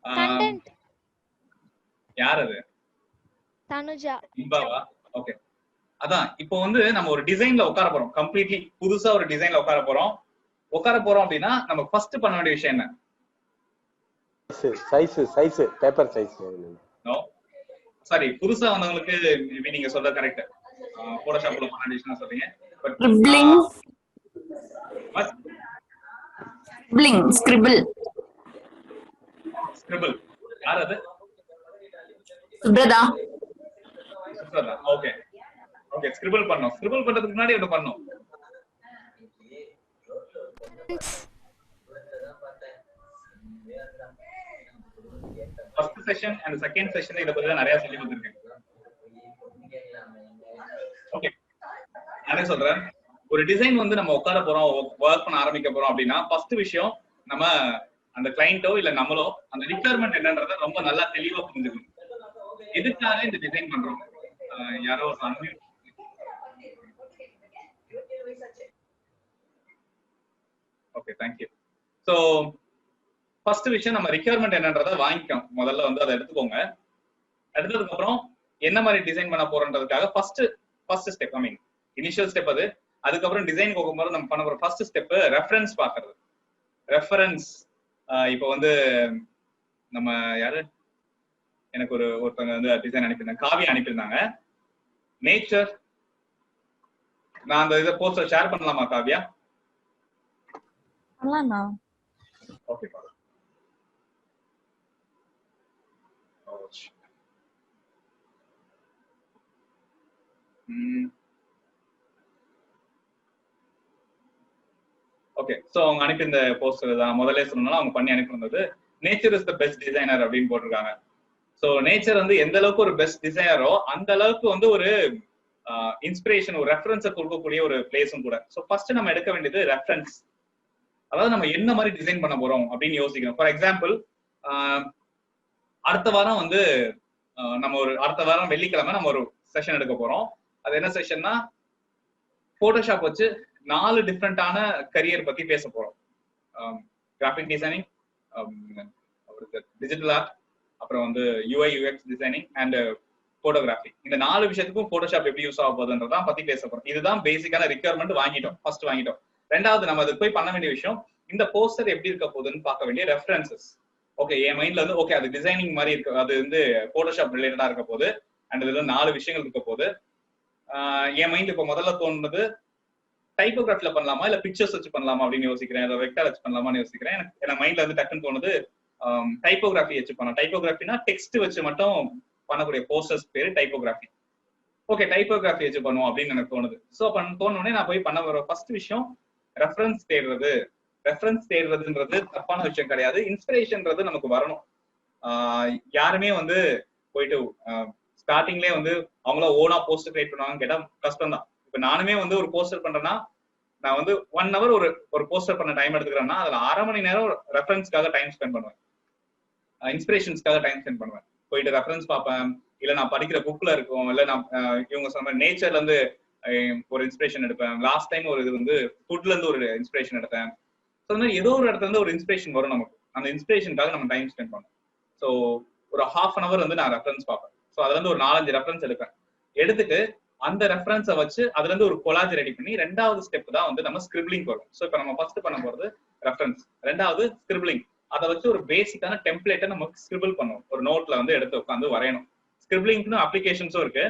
கண்டென்ட். யார் அது? தனுஜா. இம்பாவா? ஓகே. அதான் இப்போ வந்து நம்ம ஒரு டிசைன்ல உட்கார போறோம், கம்ப்ளீட்லி புதுசா ஒரு டிசைன்ல உட்கார போறோம் அப்படின்னா நம்ம ஃபர்ஸ்ட் பண்ண வேண்டிய விஷயம் என்ன? Size paper size. No, sorry, புதுசா வந்தவங்களுக்கு மேபி நீங்க சொல்றது கரெக்ட். போட்டோஷாப்ல பண்ண வேண்டிய சொல்றீங்க. பட் ஸ்கிரிபிள் யார் அது? சுப்ரதா. ஓகே ஓகே, ஸ்கிரிபிள் பண்ணோம். ஸ்கிரிபிள் பண்றதுக்கு முன்னாடி என்ன பண்ணோம்? First session and second session இத பத்தி நிறைய சொல்லி கொடுத்திருக்கேன். ஓகே, நான் சொல்றேன், ஒரு டிசைன் வந்து நம்ம உட்கார போறோம், ஒர்க் பண்ண ஆரம்பிக்க போறோம் அப்படின்னா ஃபர்ஸ்ட் விஷயம் நம்ம அந்த கிளையண்டோ இல்ல நம்மளோ அந்த ரிக்வயர்மெண்ட் என்னன்றத ரொம்ப நல்லா தெளிவா புரிஞ்சுக்கணும். எதுக்காக இந்த டிசைன் பண்றோம்? யாரோ unmute. Okay, thank you. So first விஷயம் நம்ம ரிக்வயர்மெண்ட் என்னன்றதை வாங்கிக்கணும். முதல்ல வந்து அதை எடுத்துக்கோங்க. எடுத்ததுக்கு அப்புறம் என்ன மாதிரி டிசைன் பண்ண போறோன்றதுக்காக ஃபர்ஸ்ட் ஸ்டெப், ஐ மீன் இனிஷியல் ஸ்டெப் அது. அதுக்கப்புறம் டிசைன் போகும்போது நம்ம பண்ண போற ஃபர்ஸ்ட் ஸ்டெப் ரெஃபரன்ஸ் பாக்குறது. ரெஃபரன்ஸ் இப்போ வந்து நம்ம யாரு, எனக்கு ஒருத்தவங்க வந்து டிசைன் அனுப்பியிருந்தாங்க, காவியா அனுப்பியிருந்தாங்க. நேச்சர், நான் அந்த இதை போஸ்டர் ஷேர் பண்ணலாமா காவியா? ஓகே. ஓகே, சோ அவங்க அனுப்பியிருந்த போஸ்டர் தான் முதல்ல சொன்னாலும் அவங்க பண்ணி அனுப்பியிருந்தது. Nature is the best designer அப்படின்னு போட்டிருக்காங்க. சோ நேச்சர் வந்து எந்த அளவுக்கு ஒரு பெஸ்ட் டிசைனரோ அந்த அளவுக்கு வந்து ஒரு இன்ஸ்பிரேஷன், ஒரு ரெஃபரன்ஸை கொடுக்கக்கூடிய ஒரு பிளேஸும் கூட. ஸோ ஃபர்ஸ்ட் நம்ம எடுக்க வேண்டியது ரெஃபரன்ஸ். அதாவது நம்ம என்ன மாதிரி டிசைன் பண்ண போறோம் அப்படின்னு யோசிக்கணும். ஃபார் எக்ஸாம்பிள், அடுத்த வாரம் வந்து நம்ம அடுத்த வாரம் வெள்ளிக்கிழமை நம்ம ஒரு செஷன் எடுக்க போறோம். அது என்ன செஷன்னா, போட்டோஷாப் வச்சு 4 டிஃப்ரெண்டான கரியர் பத்தி பேச போறோம். கிராஃபிக் டிசைனிங், டிஜிட்டல் ஆர்ட், அப்புறம் வந்து UI UX designing and photography. இந்த 4 விஷயத்துக்கும் போட்டோஷாப் எப்படி யூஸ் ஆக போகுதுன்றதான் பத்தி பேச போறோம். இதுதான் பேசிக்கான ரிக்யர்மெண்ட் ஃபர்ஸ்ட் வாங்கிட்டோம். ரெண்டாவது நம்ம அதுக்கு போய் பண்ண வேண்டிய விஷயம், இந்த போஸ்டர் எப்படி இருக்க போகுதுன்னு பார்க்க வேண்டிய ரெஃபரன்சஸ். ஓகே, என் மைண்ட்ல வந்து ஓகே அது டிசைனிங் மாதிரி இருக்கு, அது வந்து போட்டோஷாப் ரிலேட்டடா இருக்க போகுது அண்ட் இதுல 4 விஷயங்கள் இருக்க போகுது. என் மைண்ட் இப்போ முதல்ல தோணுது டைப்போகிராஃபில பண்ணலாமா இல்ல பிக்சர்ஸ் வச்சு பண்ணலாமா அப்படின்னு யோசிக்கிறேன், இல்லை வெக்டர் வச்சு பண்ணலாமான்னு யோசிக்கிறேன். எனக்கு மைண்ட்ல வந்து டக்குன்னு தோணுது டைப்போகிராஃபி வச்சு பண்ணலாம். டைப்போகிராஃபினா டெக்ஸ்ட் வச்சு மட்டும் பண்ணக்கூடிய போஸ்டர்ஸ் பேரு டைப்போகிராஃபி. ஓகே, டைப்போகிராஃபி வச்சு பண்ணுவோம் அப்படின்னு எனக்கு தோணுது. ஸோ தோணுனே நான் போய் பண்ண வர ஃபர்ஸ்ட் விஷயம் ரெஃபரன்ஸ் தேடுறது. ரெஃபரன்ஸ் தேடுறதுன்றது தப்பான விஷயம் கிடையாது, இன்ஸ்பிரேஷன்ன்றது நமக்கு வரணும். யாருமே வந்து போயிட்டு ஸ்டார்டிங்லேயே வந்து அவங்கள ஓனா போஸ்டர் கிரியேட் பண்ணுவாங்கன்னு கேட்டா கஷ்டம் தான். இப்ப நானுமே வந்து ஒரு போஸ்டர் பண்றேன்னா நான் வந்து 1 hour ஒரு போஸ்டர் பண்ண டைம் எடுத்துக்கிறேன்னா அதுல 1/2 மணி நேரம் ரெஃபரன்ஸ்க்காக டைம் ஸ்பெண்ட் பண்ணுவேன், இன்ஸ்பிரேஷன்ஸ்க்காக டைம் ஸ்பெண்ட் பண்ணுவேன். போயிட்டு ரெஃபரன்ஸ் பார்ப்பேன், இல்ல நான் படிக்கிற புக்ல இருக்கும், இல்ல நான் இவங்க சொன்ன நேச்சர்ல இருந்து ஒரு இன்ஸ்பிரேஷன் எடுப்பேன். லாஸ்ட் டைம் ஒரு இது வந்து ஃபுட்ல இருந்து ஒரு இன்ஸ்பிரேஷன் எடுத்தேன். ஸோ அந்த மாதிரி ஏதோ ஒரு இடத்துல இருந்து ஒரு இன்ஸ்பிரேஷன் வரும் நமக்கு, அந்த இன்ஸ்பிரேஷனுக்காக நம்ம டைம் ஸ்பெண்ட் பண்ணுவோம். ஸோ ஒரு 1/2 hour வந்து நான் ரெஃபரன்ஸ் பார்ப்பேன். ஸோ அதுல இருந்து ஒரு 4-5 ரெஃபரன்ஸ் எடுப்பேன். எடுத்துட்டு அந்த ரெஃபரன்ஸை வச்சு அதுல இருந்து ஒரு கொலாஜ் ரெடி பண்ணி ரெண்டாவது ஸ்டெப் தான் வந்து நம்ம ஸ்கிரிப்லிங் வரும். ஸோ இப்போ நம்ம ஃபர்ஸ்ட் பண்ண போறது ரெஃபரன்ஸ், ரெண்டாவது ஸ்கிரிப்லிங். அதை வச்சு ஒரு பேசிக்கான டெம்ப்ளேட்டை நம்ம ஸ்கிரிபிள் பண்ணுவோம், ஒரு நோட்ல வந்து எடுத்து உட்காந்து வரையணும். ஸ்கிரிப்லிங்னு அப்ளிகேஷன்ஸும் இருக்கு,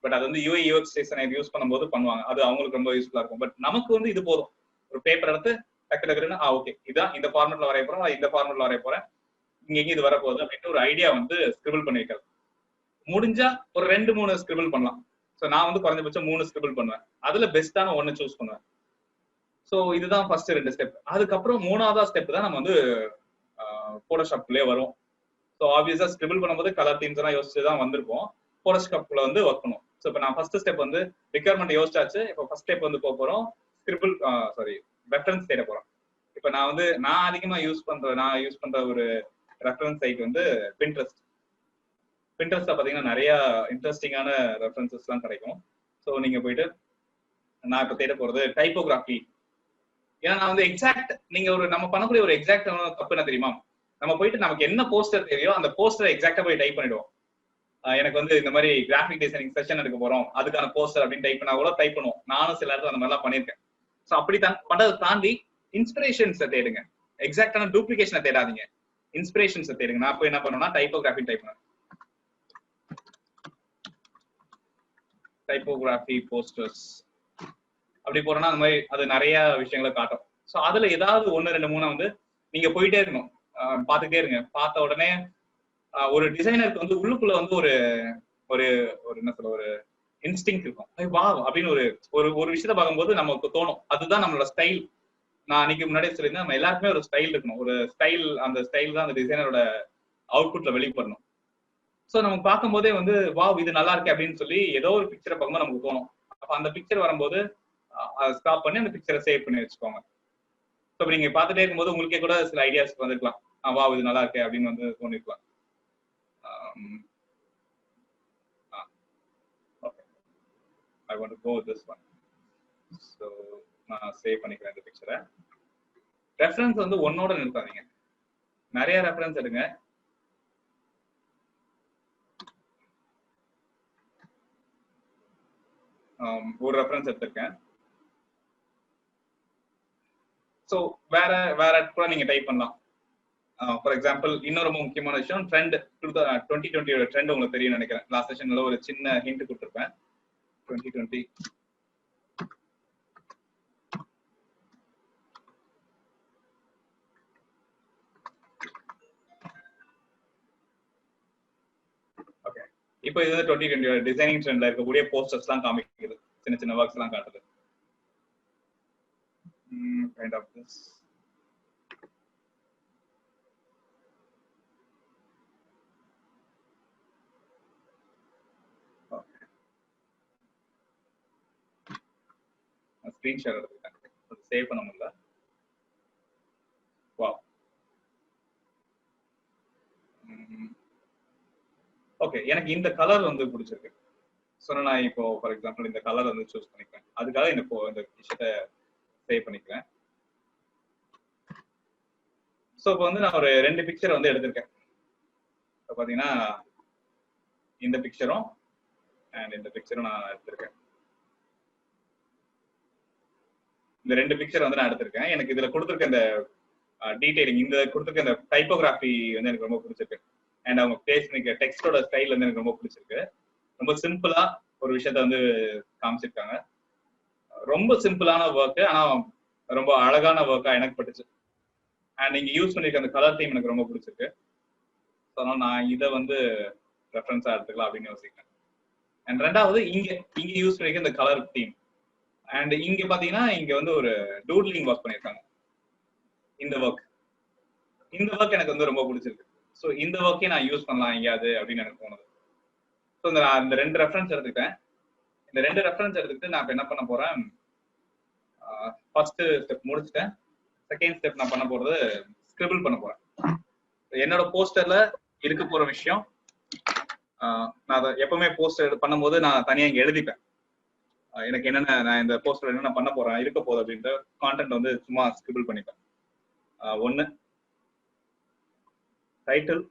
பட் அது வந்து UI UX டிசைனர் யூஸ் பண்ணும்போது பண்ணுவாங்க, அது அவங்களுக்கு ரொம்ப யூஸ்ஃபுல்லா இருக்கும். பட் நமக்கு வந்து இது போதும், ஒரு பேப்பர் எடுத்து டக்கு டக்குன்னு ஓகே இதான் இந்த ஃபார்மெட்ல வரைய போறோம், இந்த ஃபார்மெட்ல வரைய போறேன், இங்க இது வரப்போகுது அப்படின்ட்டு ஒரு ஐடியா வந்து ஸ்கிரிபிள் பண்ணி வைக்கிறது. முடிஞ்சா ஒரு 2-3 ஸ்கிரிபிள் பண்ணலாம். ஸோ நான் வந்து குறைஞ்சபட்சம் 3 ஸ்கிரிபிள் பண்ணுவேன், அதுல பெஸ்டான 1 சூஸ் பண்ணுவேன். ஸோ இதுதான் ஃபர்ஸ்ட் 2 ஸ்டெப். அதுக்கப்புறம் 3வது ஸ்டெப் தான் நம்ம வந்து போட்டோஷாப்குள்ளே வரும். ஸோ ஆப்வியஸா ஸ்கிரிபிள் பண்ணும்போது கலர் தீம்ஸ் எல்லாம் யோசிச்சு தான் வந்திருப்போம், போட்டோஷாப்குள்ள வந்து ஒர்க் பண்ணுவோம். ஸோ இப்போ நான் ஃபர்ஸ்ட் ஸ்டெப் வந்து ரிக்யர்மெண்ட் யோசிச்சாச்சு. இப்போ ஃபர்ஸ்ட் ஸ்டெப் வந்து போக போறோம் ஸ்கிரிபிள் ரெஃபரன்ஸ் தேட போறோம். இப்போ நான் அதிகமா யூஸ் பண்ற ஒரு ரெஃபரன்ஸ் சைட் வந்து பின்ட்ரெஸ்ட். பின்ட்ரெஸ்ட்ல பாத்தீங்கன்னா நிறைய இன்ட்ரெஸ்டிங்கான ரெஃபரன்சஸ் எல்லாம் கிடைக்கும். ஸோ நீங்க போயிட்டு நான் இப்போ தேட போறது டைப்போகிராஃபி. ஏன்னா நான் வந்து எக்ஸாக்ட் நம்ம பண்ணக்கூடிய ஒரு எக்ஸாக்ட் தப்பு என்ன தெரியுமா, நம்ம போயிட்டு நமக்கு என்ன போஸ்டர் தெரியும் அந்த போஸ்டரை எக்ஸாக்டா போய் டைப் பண்ணிடுவோம். எனக்கு வந்து இந்த மாதிரி கிராஃபிக் டிசைனிங் செஷன் எடுக்க போறோம் அதுக்கான போஸ்டர் அப்படின்னு டைப் பண்ணா கூட டைப் பண்ணுவோம். நானும் சில இடத்துல அந்த மாதிரிலாம் பண்ணியிருக்கேன். ஸோ அப்படி பண்றதை தாண்டி இன்ஸ்பிரேஷன்ஸை தேடுங்க, எக்ஸாக்டான டூப்ளிகேஷனை தேடாதீங்க, இன்ஸ்பிரேஷன்ஸை தேடுங்க. நான் போய் என்ன பண்ணுவேன்னா டைப்போகிராஃபி டைப் பண்ணுவேன், டைப்போகிராஃபி போஸ்டர்ஸ் அப்படி போறோம்னா அந்த மாதிரி அது நிறைய விஷயங்களை காட்டும். ஸோ அதுல ஏதாவது 1, 2, 3 வந்து நீங்க போயிட்டே இருக்கணும், பார்த்துட்டே இருங்க. பார்த்த உடனே ஒரு டிசைனருக்கு வந்து உள்ளுக்குள்ள வந்து ஒரு ஒரு என்ன சொல்ல ஒரு இன்ஸ்டிங் இருக்கும், வா அப்படின்னு ஒரு விஷயத்த பார்க்கும்போது நமக்கு தோணும் அதுதான் நம்மளோட ஸ்டைல். நான் அன்னைக்கு முன்னாடியே சொல்லியிருந்தேன், நம்ம எல்லாருக்குமே ஒரு ஸ்டைல் இருக்கணும், ஒரு ஸ்டைல். அந்த ஸ்டைல் தான் அந்த டிசைனரோட அவுட்புட்ல வெளிப்படணும். ஸோ நம்ம பார்க்கும் போதே வந்து வா இது நல்லா இருக்கு அப்படின்னு சொல்லி ஏதோ ஒரு பிக்சரை பார்க்கும்போது நமக்கு தோணும். அப்ப அந்த பிக்சர் வரும்போது அதை ஸ்டாப் பண்ணி அந்த பிக்சரை சேவ் பண்ணி வச்சுக்கோங்க. ஸோ நீங்க பார்த்துட்டே இருக்கும்போது உங்களுக்கே கூட சில ஐடியாஸ் வந்துருக்கலாம், வா இது நல்லா இருக்கு அப்படின்னு வந்து தோணிருக்கலாம். Okay, I want to go with this one. So நான் சேவ் பண்ணிக்கிறேன் இந்த பிக்சரை. ரெஃபரன்ஸ் வந்து ஒன்னோட நிறுத்தாதீங்க, நிறைய ரெஃபரன்ஸ் எடுங்க. ஒரு ரெஃபரன்ஸ் எடுத்திருக்கேன். ஸோ வேற கூட நீங்க டைப் பண்ணலாம். ஃபார் எக்ஸாம்பிள் இன்னொரு ரொம்ப முக்கியமான விஷயம், ட்ரெண்ட் 2020 ட்ரெண்ட் உங்களுக்கு தெரியும் நினைக்கிறேன். லாஸ்ட் செஷன்ல ஒரு சின்ன ஹிண்ட் கொடுத்துருப்பேன். 2020 ஓகே, இப்போ இது வந்து 2020 டிசைனிங் ட்ரெண்ட்ல இருக்கக்கூடிய போஸ்டர்ஸ் எல்லாம் காமிக்குது, சின்ன சின்ன ஒர்க்ஸ் எல்லாம் காட்டுது. Kind of this. Screen share எடுத்துக்கிட்டேன், சேவ் பண்ண முடியல. வா ஓகே, எனக்கு இந்த கலர் வந்து பிடிச்சிருக்கு. ஸோ நான் இப்போ ஃபார் எக்ஸாம்பிள் இந்த கலர் வந்து சூஸ் பண்ணிக்கிறேன். அதுக்காக இந்த விஷயத்தை சேவ் பண்ணிக்கிறேன். ஸோ இப்போ வந்து நான் ஒரு 2 பிக்சர் வந்து எடுத்திருக்கேன். இப்போ பார்த்தீங்கன்னா இந்த பிக்சரும் அண்ட் இந்த பிக்சரும் நான் எடுத்திருக்கேன். இந்த 2 பிக்சர் வந்து நான் எடுத்திருக்கேன். எனக்கு இதுல கொடுத்துருக்க இந்த டீடைலிங், இந்த கொடுத்துருக்க இந்த டைப்போகிராஃபி வந்து எனக்கு ரொம்ப பிடிச்சிருக்கு. அண்ட் அவங்க பேசின டெக்ஸ்டோட ஸ்டைல் வந்து எனக்கு ரொம்ப பிடிச்சிருக்கு. ரொம்ப சிம்பிளா ஒரு விஷயத்த வந்து காமிச்சிருக்காங்க. ரொம்ப சிம்பிளான ஒர்க், ஆனா ரொம்ப அழகான ஒர்க்கா எனக்கு பட்டுச்சு. அண்ட் நீங்க யூஸ் பண்ணிருக்க அந்த கலர் தீம் எனக்கு ரொம்ப பிடிச்சிருக்கு. ஸோ அதனால நான் இதை வந்து ரெஃபரன்ஸா எடுத்துக்கலாம் அப்படின்னு யோசிக்கிறேன். அண்ட் ரெண்டாவது இங்க யூஸ் பண்ணிருக்க இந்த கலர் தீம். அண்ட் இங்க பாத்தீங்கன்னா இங்க வந்து ஒரு டூட்லிங் ஒர்க் பண்ணிருக்காங்க. இந்த ஒர்க் எனக்கு வந்து ரொம்ப பிடிச்சிருக்கு. ஸோ இந்த ஒர்க்கே நான் யூஸ் பண்ணலாம் எங்கேயாவது அப்படின்னு எனக்கு தோணுது. ஸோ நான் இந்த 2 ரெஃபரன்ஸ் எடுத்துக்கிட்டேன். இந்த 2 ரெஃபரன்ஸ் எடுத்துக்கிட்டு நான் என்ன பண்ண போறேன், ஃபர்ஸ்ட் ஸ்டெப் முடிச்சுட்டேன். செகண்ட் ஸ்டெப் நான் பண்ண போறது ஸ்கிரிபிள் பண்ண போறேன். என்னோட போஸ்டர்ல இருக்க போற விஷயம், நான் அதை எப்பவுமே போஸ்டர் பண்ணும்போது நான் தனியா இங்க எழுதிப்பேன். எனக்கு என்னென்ன நான் இந்த போஸ்டர் என்னென்ன பண்ண போறேன் இருக்க போகுது அப்படின்ற கான்டென்ட் வந்து சும்மா ஸ்கிரிபிள் பண்ணிப்பேன். 1 டைட்டில்,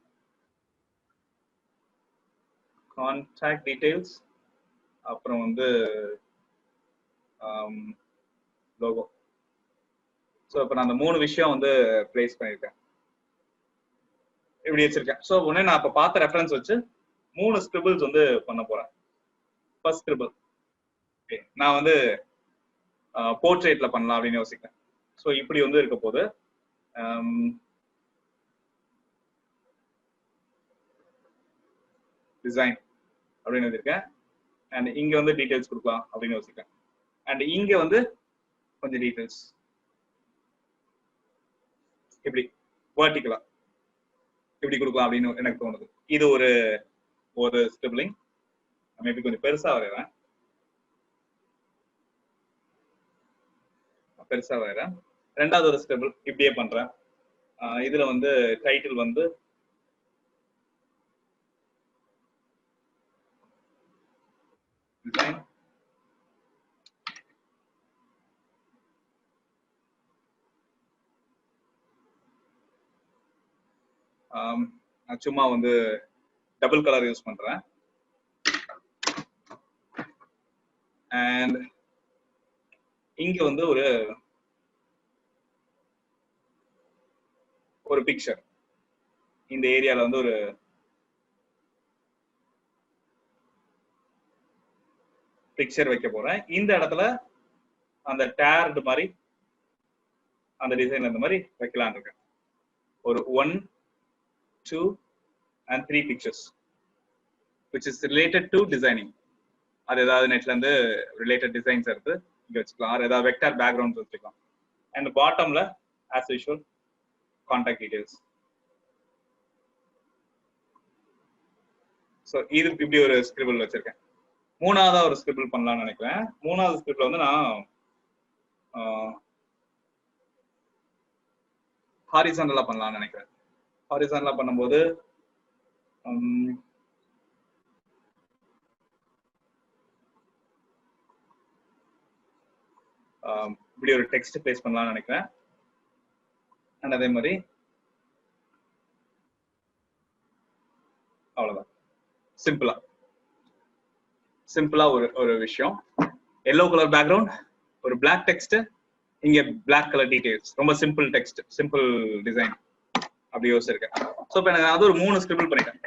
கான்டாக்ட் டீடைல்ஸ், அப்புறம் வந்து லோகோ. ஸோ இப்போ நான் அந்த 3 விஷயம் வந்து பிளேஸ் பண்ணியிருக்கேன், இப்படி வச்சிருக்கேன். ஸோ உடனே நான் இப்போ பார்த்த ரெஃபரன்ஸ் வச்சு 3 ஸ்கிரிபிள்ஸ் வந்து பண்ண போறேன். ஃபர்ஸ்ட் ஸ்கிரிபிள் நான் வந்து போர்ட்ரேட்ல பண்ணலாம் அப்படின்னு யோசிக்கிறேன். ஸோ இப்படி வந்து இருக்க போது டிசைன் அப்படின்னு வச்சிருக்கேன். அண்ட் இங்க வந்து டீடைல்ஸ் கொடுக்கலாம் அப்படின்னு யோசிக்கிறேன். அண்ட் இங்க வந்து கொஞ்சம் டீடைல்ஸ் இப்படி வெர்டிகலா இப்படி கொடுக்கலாம் அப்படின்னு எனக்கு தோணுது. இது ஒரு ஸ்கிரிபிளிங். மேபி கொஞ்சம் பெருசா வரையறேன். ரெண்டாவது ஒரு ஸ்கிரிபிள் இப்படியே பண்றேன். இதுல வந்து டைட்டில் வந்து டிசைன், சும்மா வந்து டபுள் கலர் யூஸ் பண்றேன். அண்ட் இங்க வந்து ஒரு பிக்சர், இந்த ஏரியால வந்து ஒரு பிக்சர் வைக்க போறேன். இந்த இடத்துல அந்த டேர்டு மாதிரி அந்த டிசைன் அந்த மாதிரி வைக்கலாம்னு இருக்கேன். ஒரு 1, 2 and 3 pictures which is related to designing. அது ஏதாவது நெட்ல இருந்து ரிலேட்டட் டிசைன்ஸ் எடுத்து இங்க வச்சுக்கலாம். அது ஏதாவது வெக்டார் பேக்ரவுண்ட்ஸ் வச்சுக்கலாம். அண்ட் பாட்டம்ல as usual contact details. So இது இப்படி ஒரு ஸ்கிரிபிள் வச்சிருக்கேன். மூணாவதா ஒரு ஸ்கிரிபிள் பண்ணலாம்னு நினைக்கிறேன். மூணாவது ஸ்கிரிபிள் வந்து நான் ஹாரிசான்டலா பண்ணலாம்னு நினைக்கிறேன். ஹாரிசான்டலா பண்ணும்போது இப்படி ஒரு டெக்ஸ்ட் பிளேஸ் பண்ணலாம்னு நினைக்கிறேன். அண்ட் அதே மாதிரி அவ்வளவுதான். சிம்பிளா ஒரு விஷயம். எல்லோ கலர் பேக்ரவுண்ட், ஒரு பிளாக் டெக்ஸ்ட், இங்க பிளாக் கலர் டீடைல்ஸ். ரொம்ப சிம்பிள் டெக்ஸ்ட், சிம்பிள் டிசைன் அப்படி யோசிச்சிருக்கேன். ஸோ இப்போ எனக்கு அது ஒரு 3 ஸ்கிரிபிள் பண்ணிட்டேன்.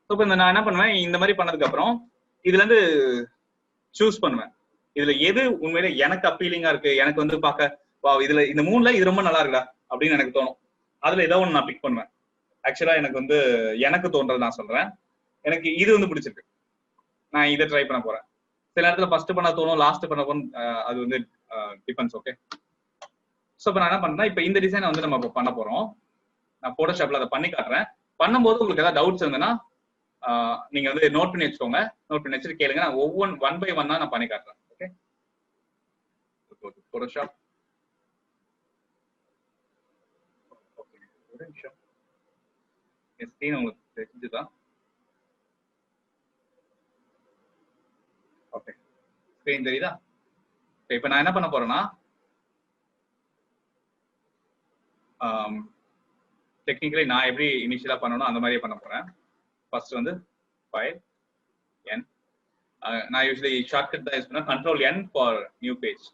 ஸோ இப்போ நான் என்ன பண்ணுவேன், இந்த மாதிரி பண்ணதுக்கு அப்புறம் இதுல இருந்து சூஸ் பண்ணுவேன். இதுல எது உண்மையில எனக்கு அப்பீலிங்கா இருக்கு, எனக்கு வந்து பார்க்க வா இதுல இந்த 3ல இது ரொம்ப நல்லா இருக்குடா அப்படின்னு எனக்கு தோணும். அதுல ஏதோ ஒன்று நான் பிக் பண்ணுவேன். ஆக்சுவலா எனக்கு தோன்றது நான் சொல்றேன். எனக்கு இது வந்து பிடிச்சிருக்கு, நான் இதை ட்ரை பண்ண போறேன். சில இடத்துல ஃபர்ஸ்ட் பண்ண தோணும், லாஸ்ட் பண்ண தோணும். அது வந்து டிபெண்ட்ஸ். ஓகே. ஸோ இப்போ நான் என்ன பண்றேன், இப்போ இந்த டிசைனை வந்து நம்ம இப்போ பண்ண போறோம். நான் போட்டோஷாப்ல அதை பண்ணி காட்டுறேன். பண்ணும்போது உங்களுக்கு ஏதாவது டவுட்ஸ் இருந்ததுன்னா நீங்க வந்து நோட் பண்ணி வச்சுக்கோங்க. நோட் பண்ணி வச்சுட்டு கேளுங்க. நான் ஒவ்வொரு 1 by 1 நான் பண்ணி காட்டுறேன். ஓகே. போட்டோஷாப் ஒரு நிமிஷம். ஸ்கிரீன் உங்களுக்கு தெரிஞ்சுதான். ஓகே, ஸ்கிரீன் தெரியுதா? இப்போ நான் என்ன பண்ண போறேன்னா டெக்னிக்கலி நான் எப்படி இனிஷியலா பண்ணணும் அந்த மாதிரியே பண்ண போறேன். ஃபர்ஸ்ட் வந்து ஃபைல் என், நான் யூஸ்வலி ஷார்ட்கட் தான் யூஸ் பண்ணுவேன், control N for new page.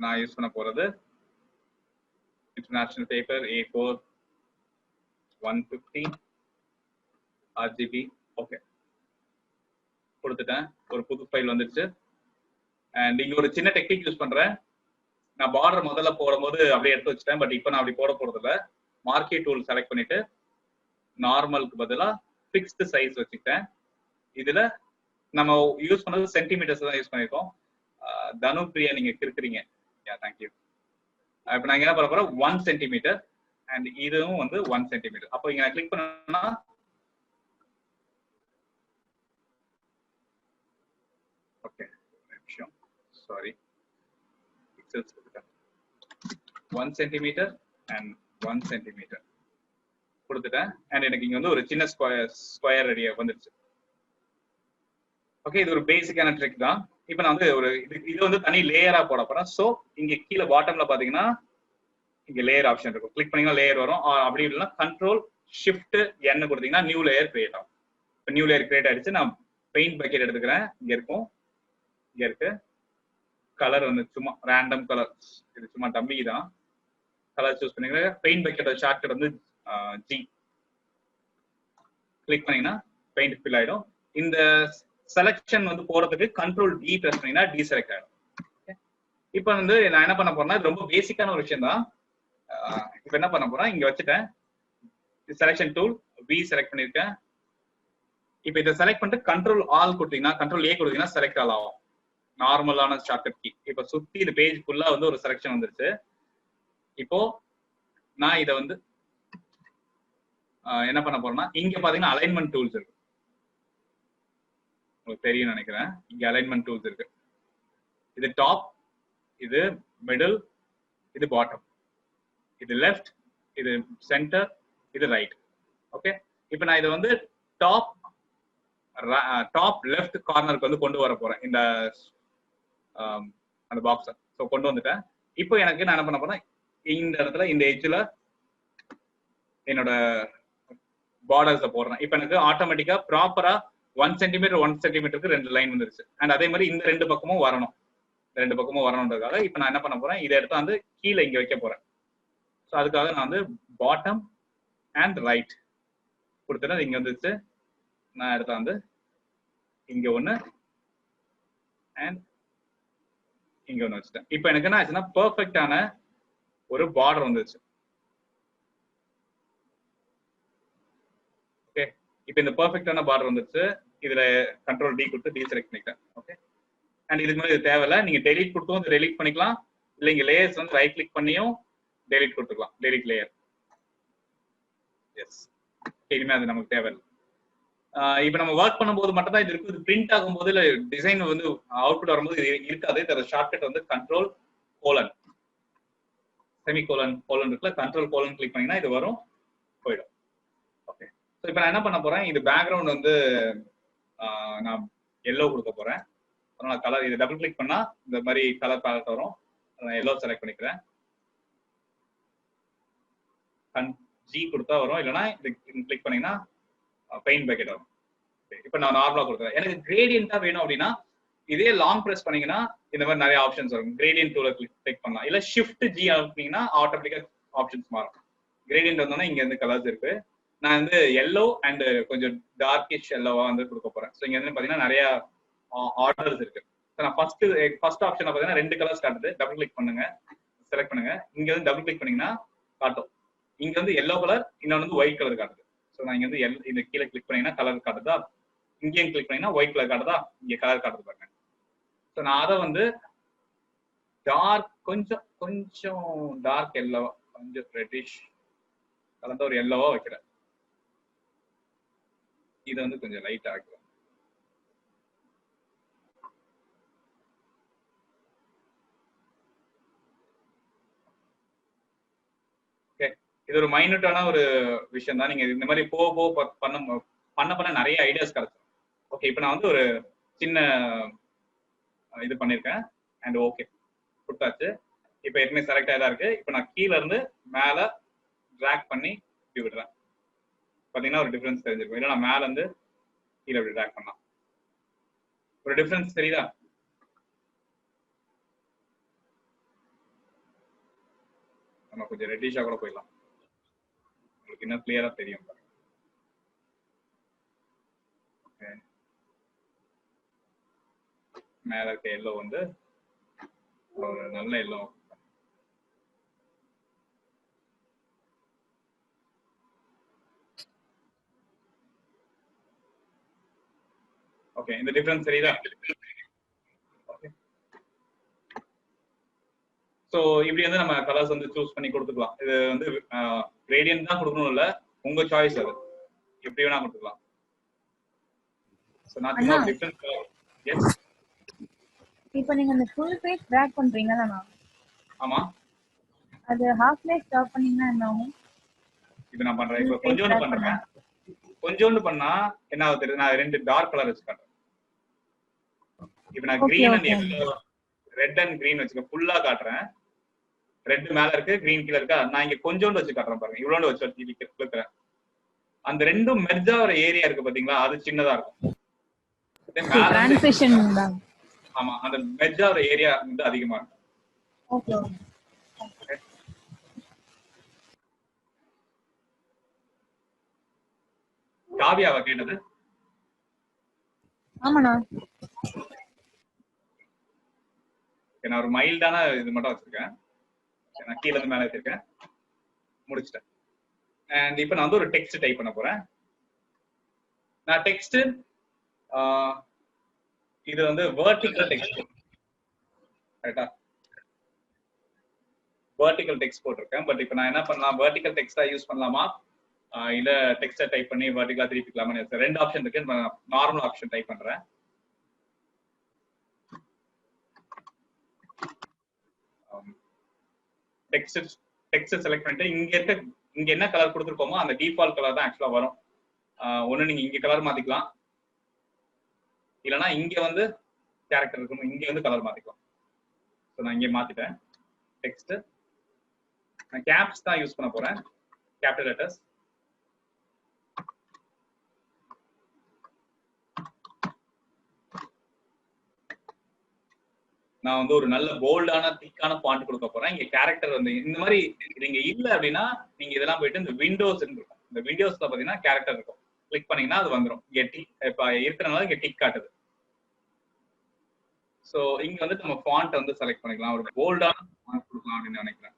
நான் யூஸ் பண்ண போறது international paper A4 150 RGB. Okay, கொடுத்துட்டேன். ஒரு புது ஃபைல் வந்துருச்சு. அண்ட் இங்க ஒரு சின்ன டெக்னிக் யூஸ் பண்றேன். நான் பார்டர் முதல்ல போடும்போது அப்படியே எடுத்து வச்சுட்டேன், பட் இப்போ நான் அப்படி போட போறது இல்லை. மார்க்கி டூல் செலக்ட் பண்ணிட்டு நார்மலுக்கு பதிலாக ஃபிக்ஸ்டு சைஸ் வச்சுக்கிட்டேன். இதுல நம்ம யூஸ் பண்ணது சென்டிமீட்டர்ஸ் தான் யூஸ் பண்ணியிருக்கோம். தனு பிரியா நீங்க இருக்கிறீங்க, தேங்க்யூ. இப்போ நான் என்ன பண்ண போறேன் 1 சென்டிமீட்டர் அண்ட் இதுவும் வந்து 1 சென்டிமீட்டர். அப்போ இங்க நான் கிளிக் பண்ணா ஓகே, நிமிஷம், sorry, pixels 1 centimetre and 1 centimetre கொடுத்துட்டேன். அண்ட் எனக்கு இங்க வந்து ஒரு சின்ன ஸ்கொயர் ரெடியா வந்துருச்சு. ஓகே, இது ஒரு பேசிக்கான ட்ரிக் தான். இப்போ நான் வந்து ஒரு இது வந்து தனி லேயரா போட போறேன். ஸோ இங்க கீழே பாட்டம்ல பாத்தீங்கன்னா இங்க லேயர் ஆப்ஷன் இருக்கும். கிளிக் பண்ணீங்கன்னா லேயர் வரும். அப்படி இல்லைன்னா கண்ட்ரோல் ஷிஃப்ட் N கொடுத்தீங்கன்னா நியூ லேயர் கிரியேட் ஆகும். இப்போ நியூ லேயர் கிரியேட் ஆயிடுச்சு. நான் பெயிண்ட் பக்கெட் எடுத்துக்கிறேன். இங்க இருக்கும், இங்க இருக்கு. கலர் வந்து சும்மா ரேண்டம் கலர், இது சும்மா டம்மி தான். கலர் சூஸ் பண்ணீங்கன்னா பெயிண்ட் பக்கெட்டோட ஷார்ட்கட் வந்து G. கிளிக் பண்ணீங்கன்னா பெயிண்ட் ஃபில் ஆயிடும். இந்த செலக்ஷன் வந்து போறதுக்கு கண்ட்ரோல் D பிரஸ் பண்ணீங்கன்னா டீசெலக்ட் ஆயிடும். இப்போ வந்து நான் என்ன பண்ண போறேன்னா ரொம்ப பேசிக்கான ஒரு விஷயம் தான். இப்போ என்ன பண்ண போறேன், இங்க வச்சுட்டேன். செலக்ஷன் டூல் V செலக்ட் பண்ணிருக்கேன். இப்போ இதை செலக்ட் பண்ணிட்டு கண்ட்ரோல் ஆல் கொடுத்தீங்கன்னா, கண்ட்ரோல் A கொடுத்தீங்கன்னா செலக்ட் ஆல் ஆகும். நார்மலான ஷார்ட்கட் கீ. இப்போ சுத்தி இந்த பேஜ் ஃபுல்லா வந்து ஒரு செலக்ஷன் வந்துருச்சு. இப்போ நான் இதை வந்து என்ன பண்ண போறேன்னா இங்க பாத்தீங்கன்னா அலைன்மெண்ட் டூல்ஸ் இருக்கு, உங்களுக்கு தெரியும் நினைக்கிறேன். இங்க அலைன்மெண்ட் டூல்ஸ் இருக்கு. இது டாப், இது மிடில், இது பாட்டம், இது லெஃப்ட், இது சென்டர், இது ரைட். ஓகே, இப்போ நான் இதை வந்து டாப் லெஃப்ட் கார்னருக்கு வந்து கொண்டு வர போறேன் இந்த அந்த பாக்ஸை. ஸோ கொண்டு வந்துட்டேன். இப்போ எனக்கு நான் என்ன பண்ண போறேன், இந்த இடத்துல இந்த எட்ஜில் என்னோட பார்டர்ஸை போடுறேன். இப்போ எனக்கு ஆட்டோமேட்டிக்கா ப்ராப்பரா 1 சென்டிமீட்டர் 1 சென்டிமீட்டருக்கு 2 லைன் வந்துருச்சு. அண்ட் அதே மாதிரி இந்த 2 பக்கமும் வரணும், 2 பக்கமும் வரணுன்றதுக்காக இப்போ நான் என்ன பண்ண போறேன், இதை எடுத்து வந்து கீழே இங்க வைக்க போறேன். ஸோ அதுக்காக நான் வந்து பாட்டம் அண்ட் ரைட் கொடுத்தேன். இங்க வந்துருச்சு. நான் எடுத்த வந்து இங்க ஒண்ணு அண்ட் இங்க ஒண்ணு வச்சுட்டேன். இப்போ எனக்கு என்ன ஆச்சுன்னா பெர்ஃபெக்டான ஒரு பார்டர் வந்துருச்சு. ஓகே, இப்போ இந்த பெர்ஃபெக்டான பார்டர் வந்துருச்சு. இதுல கண்ட்ரோல் D கொடுத்து டீசெலக்ட் பண்ணிட்டேன். ஓகே, அண்ட் இதுக்கு மேலே இது தேவையில்லை. நீங்க டெலீட் கொடுத்தும் டெலீட் பண்ணிக்கலாம், இல்லை இங்க லேயர்ஸ் வந்து ரைட் கிளிக் பண்ணியும் டெலீட் கொடுத்துக்கலாம். Delete layer, yes. இனிமே அது நமக்கு தேவையில்லை. இப்போ நம்ம ஒர்க் பண்ணும்போது மட்டும் தான் இது இருக்கு. இது பிரிண்ட் ஆகும்போது இல்லை டிசைன் வந்து அவுட்புட் வரும்போது இது இருக்காது. இதோட ஷார்ட்கட் வந்து கண்ட்ரோல் கோலன் செமிகோலன் கோலன் இருக்குல்ல, கண்ட்ரோல் கோலன் கிளிக் பண்ணீங்கன்னா இது வரும், போயிடும். ஓகே, ஸோ இப்போ நான் என்ன பண்ண போறேன், இது பேக்ரவுண்ட் வந்து நான் எல்லோ கொடுக்க போறேன். அதனால கலர் இது டபுள் கிளிக் பண்ணா இந்த மாதிரி கலர் பேலட் வரும். நான் எல்லோ செலக்ட் பண்ணிக்கிறேன். G கொடுத்தா வரும், இல்லைன்னா இது கிளிக் பண்ணீங்கன்னா பெயிண்ட் பக்கெட் வரும். இப்போ நான் நார்மலா கொடுக்குறேன். எனக்கு கிரேடியன்ட்டா வேணும் அப்படின்னா இதே லாங் பிரஸ் பண்ணீங்கன்னா இந்த மாதிரி நிறைய ஆப்ஷன்ஸ் வரும். கிரேடியன்ட் டூல கிளிக் பண்ணலாம், இல்ல ஷிஃப்ட் G அழுத்தினீங்கன்னா ஆட்டோமேட்டிக்கா ஆப்ஷன்ஸ் மாறும். கிரேடியன்ட் வந்தோம்னா இங்க இருந்து கலர்ஸ் இருக்கு. நான் வந்து எல்லோ அண்ட் கொஞ்சம் டார்க்கிஷ் எல்லோவா வந்து கொடுக்க போறேன். ஸோ இங்க வந்து பாத்தீங்கன்னா நிறைய ஆர்டர்ஸ் இருக்கு. நான் ஃபர்ஸ்ட் ஆப்ஷன் பாத்தீங்கன்னா 2 கலர்ஸ் காட்டுது. டபுள் கிளிக் பண்ணுங்க, செலக்ட் பண்ணுங்க. இங்க வந்து டபுள் கிளிக் பண்ணீங்கன்னா காட்டும். இங்க வந்து எல்லோ கலர், இன்னொன்று வந்து ஒயிட் கலர் காட்டுது. ஸோ நான் இங்க வந்து இந்த கீழே கிளிக் பண்ணீங்கன்னா கலர் காட்டுதா, இங்கேயும் கிளிக் பண்ணீங்கன்னா ஒயிட் கலர் காட்டுதா, இங்க கலர் காட்டுது பாருங்க. ஸோ நான் அதை வந்து டார்க் கொஞ்சம் டார்க் எல்லோ, கொஞ்சம் ரெட்டிஷ் கலந்த ஒரு எல்லோவா வைக்கிறேன். இதை வந்து கொஞ்சம் லைட் ஆக்குறேன். ஓகே, இது ஒரு மைனூட்டான ஒரு விஷயம் தான். நீங்க இந்த மாதிரி போக பண்ண பண்ண நிறைய ஐடியாஸ் கிடைச்சிடும். ஓகே, இப்போ நான் வந்து ஒரு சின்ன இது பண்ணியிருக்கேன் அண்ட் ஓகே கொடுத்தாச்சு. இப்போ ஏற்கனவே செலக்ட் ஆகிதான் இருக்கு. இப்போ நான் கீழே இருந்து மேலே ட்ராக் பண்ணி இப்படி விடுறேன். பார்த்தீங்கன்னா ஒரு டிஃப்ரென்ஸ் தெரிஞ்சிருக்கும். இல்லை நான் மேலே இருந்து கீழே இப்படி ட்ராக் பண்ணலாம், ஒரு டிஃப்ரென்ஸ் தெரியுதா? நம்ம கொஞ்சம் ரெட்டிஷா கூட போயிடலாம், உங்களுக்கு இன்னும் கிளியரா தெரியும். மேல இருக்க எல்லோ வந்து ஒரு நல்ல எல்லோ. ஓகே, இந்த டிஃபரன்ஸ் தெரியுதா? ஓகே, ஸோ இப்படி வந்து நம்ம கலர்ஸ் வந்து சூஸ் பண்ணி கொடுத்துக்கலாம். இது வந்து கிரேடியன்ட் தான் கொடுக்கணும் இல்ல, உங்க சாய்ஸ், அது எப்படி வேணா கொடுத்துக்கலாம். ஸோ நான் டிஃபரன்ஸ். எஸ், இப்போ நீங்க அந்த ஃபுல் பேஜ் ட்ராக் பண்றீங்கல மேம்? ஆமா. அது ஹாஃப்ல ஸ்டாப் பண்ணீங்கன்னா என்ன ஆகும்? இப்போ நான் பண்றேன், இப்போ கொஞ்சோண்டு பண்றேன். கொஞ்சோண்டு பண்ணா என்ன ஆகுது தெரியுது? நான் 2 டார்க் கலர் வச்சு காட்டுறேன். இப்போ நான் green and yellow, red and green வச்சுக்க ஃபுல்லா காட்டுறேன். ரெட் மேல இருக்கு, கிரீன் கீழ இருக்கா. நான் இங்க கொஞ்சோண்டு வச்சு காட்டுறேன் பாருங்க, இவ்வளோண்டு வச்சு கிளிக்கிறேன். அந்த ரெண்டும் மெர்ஜ் ஆகிற ஏரியா இருக்கு பாத்தீங்களா, அது சின்னதா இருக்கும். ட்ரான்சிஷன் தான். ஆமா, அந்த மெர்ஜ் ஆகிற ஏரியா வந்து அதிகமா இருக்கும். ஓகே. காவியாவா கேட்டது? ஆமாண்ணா. நான் ஒரு மைல்டான இது மட்டும் வச்சிருக்கேன். நான் கீழே இருந்து மேலே வச்சிருக்கேன், முடிச்சிட்டேன். அண்ட் இப்போ நான் வந்து ஒரு டெக்ஸ்ட் டைப் பண்ண போறேன். நான் டெக்ஸ்ட் இது வந்து வெர்டிகல் டெக்ஸ்ட், ரைட்டா? வெர்டிகல் டெக்ஸ்ட் போட்டிருக்கேன். பட் இப்போ நான் என்ன பண்ணலாம், வெர்டிகல் டெக்ஸ்டா யூஸ் பண்ணலாமா இல்ல டெக்ஸ்டை டைப் பண்ணி வெர்டிகலா திருப்பிக்கலாமா? 2 ஆப்ஷன் இருக்கு. நான் நார்மல் ஆப்ஷன் டைப் பண்றேன். டெக்ஸ்ட் செலக்ட் பண்ணிட்டு இங்க என்ன கலர் கொடுத்துருக்கோமோ அந்த டிஃபால்ட் கலர் தான் ஆக்சுவலா வரும். ஒண்ணு நீங்க இங்க கலர் மாத்திக்கலாம், இல்லைன்னா இங்க வந்து கேரக்டர் இருக்கணும், இங்க வந்து கலர் மாத்திக்கலாம். ஸோ நான் இங்கே மாத்திட்டேன். டெக்ஸ்ட் நான் கேப்ஸ் தான் யூஸ் பண்ண போறேன், கேபிட்டல் லெட்டர்ஸ். நான் வந்து ஒரு நல்ல போல்டான திக்கான ஃபாண்ட் கொடுக்க போறேன். இங்க கேரக்டர் வந்து இந்த மாதிரி நீங்க இல்ல அப்படின்னா நீங்க இதெல்லாம் போயிட்டு இந்த விண்டோஸ் இருக்கும், இந்த விண்டோஸ்ல பாத்தீங்கன்னா கேரக்டர் இருக்கும், கிளிக் பண்ணீங்கன்னா அது வந்துடும். இங்க இப்ப இருக்கிறனால இங்க டிக் காட்டுது. ஸோ இங்க வந்து நம்ம ஃபாண்ட் வந்து செலக்ட் பண்ணிக்கலாம், ஒரு போல்டான ஃபாண்ட் கொடுக்கலாம் அப்படின்னு நினைக்கிறேன்.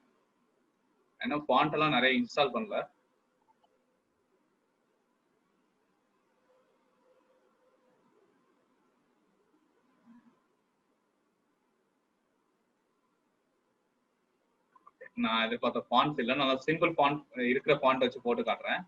ஏன்னா ஃபாண்ட் எல்லாம் நிறைய இன்ஸ்டால் பண்ணல. நான் எதிர்பார்த்த ஃபாண்ட்ஸ் இல்லை, நல்லா சிம்பிள் ஃபாண்ட் இருக்கிற ஃபாண்ட் வச்சு போட்டு காட்டுறேன்.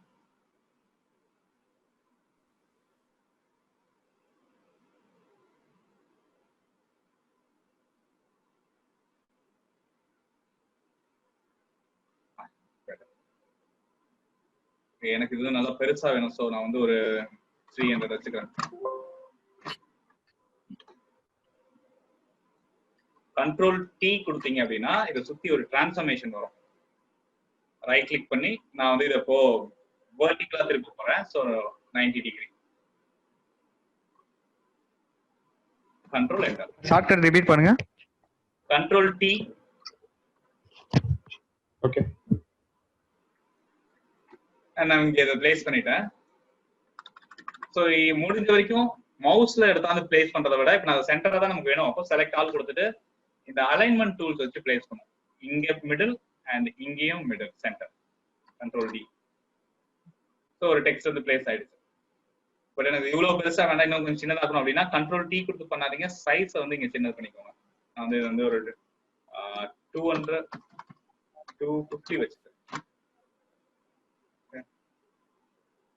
எனக்கு இது நல்லா பெருசா வேணும், ஸோ நான் வந்து ஒரு 300 வச்சுக்கிறேன். கண்ட்ரோல் T கொடுத்தீங்க அப்படின்னா இதை சுத்தி ஒரு டிரான்ஸ்ஃபர்மேஷன் வரும். ரைட் கிளிக் பண்ணி நான் வந்து இதை இப்போ வெர்டிகலா திருப்பி போறேன். So 90 degree. Control enter. Shortcut repeat பண்ணுங்க. Control T. ஓகே. நான் இங்க இதை பிளேஸ் பண்ணிட்டேன். ஸோ முடிஞ்ச வரைக்கும் மவுஸ்ல எடுத்தாந்து பிளேஸ் பண்றதை விட இப்போ நான் சென்டரா தான் நமக்கு வேணும். அப்போ செலக்ட் ஆல் கொடுத்துட்டு இந்த அலைன்மெண்ட் டூல்ஸ் வச்சு பிளேஸ் பண்ணும். இங்க மிடில் அண்ட் இங்கேயும் middle, centre. Control D. So ஒரு டெக்ஸ்ட் வந்து பிளேஸ் ஆயிடுச்சு. பட் எனக்கு இவ்வளவு பெருசா வேண்டாம், இன்னும் கொஞ்சம் சின்னதாக்கணும் அப்படின்னா கண்ட்ரோல் T கொடுத்து பண்ணாதீங்க, சைஸை வந்து இங்க சின்னது பண்ணிக்கோங்க. நான் வந்து இது வந்து ஒரு 200 250 வச்சுட்டேன்.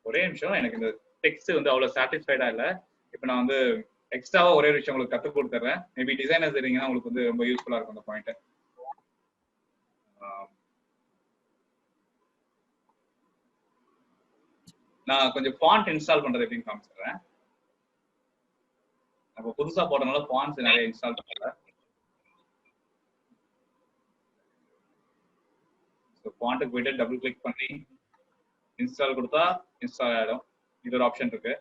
ஒரே நிமிஷம், எனக்கு இந்த டெக்ஸ்ட் வந்து அவ்வளவு சாட்டிஸ்ஃபைடா இல்லை. இப்போ நான் வந்து எக்ஸ்ட்ராவா ஒரே விஷயம் உங்களுக்கு கற்றுக் கொடுத்துறேன். மேபி டிசைனர்ஸ் இருந்தீங்கன்னா உங்களுக்கு வந்து ரொம்ப யூஸ்ஃபுல்லா இருக்கும் அந்த பாயிண்ட். நான் கொஞ்சம் ஃபாண்ட் இன்ஸ்டால் பண்றது எப்படின்னு காமிச்சிடுறேன். நம்ம புதுசா போடுறதுனால ஃபாண்ட்ஸ் நிறைய இன்ஸ்டால் பண்ணல. ஸோ ஃபாண்ட்டுக்கு போயிட்டு டபுள் கிளிக் பண்ணி இன்ஸ்டால் கொடுத்தா இன்ஸ்டால் ஆகிடும். இது ஒரு ஆப்ஷன் இருக்கு.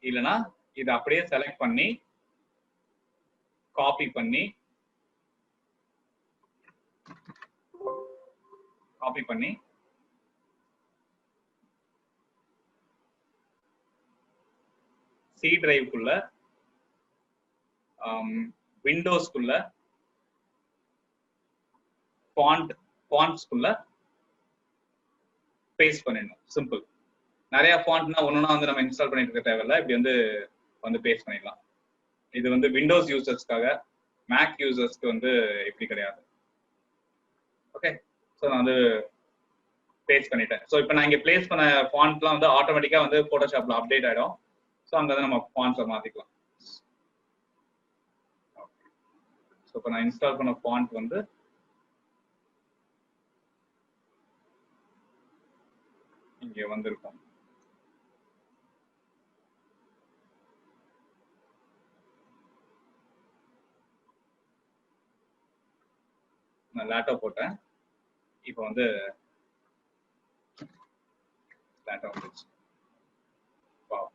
இல்லைன்னா இதை அப்படியே செலக்ட் பண்ணி காப்பி பண்ணி சி டிரைவ்க்குள்ள விண்டோஸ்க்குள்ள ஃபாண்ட்ஸ்க்குள்ள பேஸ்ட் பண்ணிடணும். சிம்பிள். நிறைய ஃபாண்ட்னா ஒண்ணுனா வந்து நம்ம இன்ஸ்டால் பண்ணிட்டு இருக்க தேவையில்ல. இப்படி வந்து பேஸ்ட் பண்ணிடலாம். இது வந்து விண்டோஸ் யூசர்ஸ்க்காக, மேக் யூசர்ஸ்க்கு வந்து இப்படி கிடையாது. ஓகே, ஸோ நான் வந்து பேஸ்ட் பண்ணிட்டேன். ஸோ இப்போ நான் இங்கே பிளேஸ் பண்ண ஃபாண்ட்லாம் வந்து ஆட்டோமேட்டிக்கா வந்து போட்டோஷாப்ல அப்டேட் ஆயிடும். ஸோ அங்கே வந்து நம்ம ஃபாண்ட்ஸை மாத்திக்கலாம். ஸோ இப்போ நான் இன்ஸ்டால் பண்ண ஃபாண்ட் வந்து இங்கே வந்திருக்கும். நான் லேட்டோ போட்டேன். இப்போ வந்து லேட்டோ வந்துச்சு. Wow.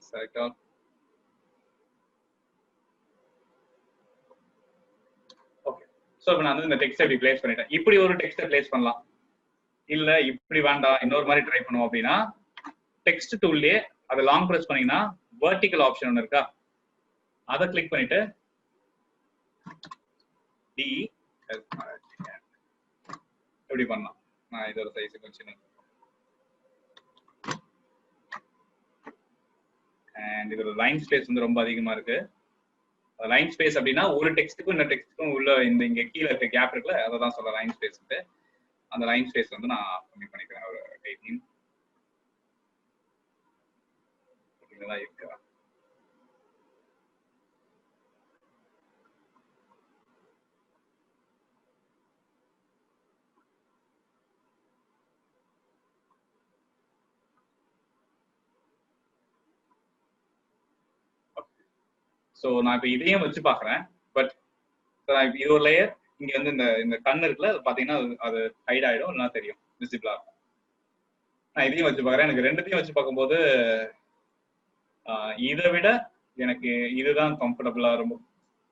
Select all. Okay, so இப்போ நான் வந்து இந்த டெக்ஸ்ட் இப்படி பிளேஸ் பண்ணிட்டேன். இப்படி ஒரு டெக்ஸ்ட்டை பிளேஸ் பண்ணலாம். இல்ல இப்படி வேண்டாம், இன்னொரு மாதிரி ட்ரை பண்ணுவோம் அப்படின்னா டெக்ஸ்ட் டூல்லே அதை லாங் பிரஸ் பண்ணீங்கன்னா வெர்டிகல் ஆப்ஷன் ஒன்று இருக்கா, அதை கிளிக் பண்ணிட்டு எப்படி பண்ணலாம். நான் இதோட சைஸ் கொஞ்சம் அண்ட் இதோட லைன் ஸ்பேஸ் வந்து ரொம்ப அதிகமா இருக்கு. லைன் ஸ்பேஸ் அப்படின்னா ஒரு டெக்ஸ்ட்டுக்கும் இந்த டெக்ஸ்ட்டுக்கும் உள்ள இந்த இங்க கீழே இருக்க கேப் இருக்குல்ல, அதை தான் சொல்ல லைன் ஸ்பேஸ். அந்த லைன் ஸ்பேஸ் வந்து நான் கம்மி பண்ணிக்கிறேன். ஒரு 18 இருக்கா. ஸோ நான் இப்போ இதையும் வச்சு பார்க்குறேன். பட் இது ஒரு லேயர். இங்க வந்து இந்த கண் இருக்குல்ல, அது பார்த்தீங்கன்னா அது ஹைட் ஆகிடும், இல்லைன்னா தெரியும், விசிபிளா இருக்கும். நான் இதையும் வச்சு பார்க்குறேன். எனக்கு ரெண்டுத்தையும் வச்சு பார்க்கும்போது இதை விட எனக்கு இதுதான் கம்ஃபர்டபுளா, ரொம்ப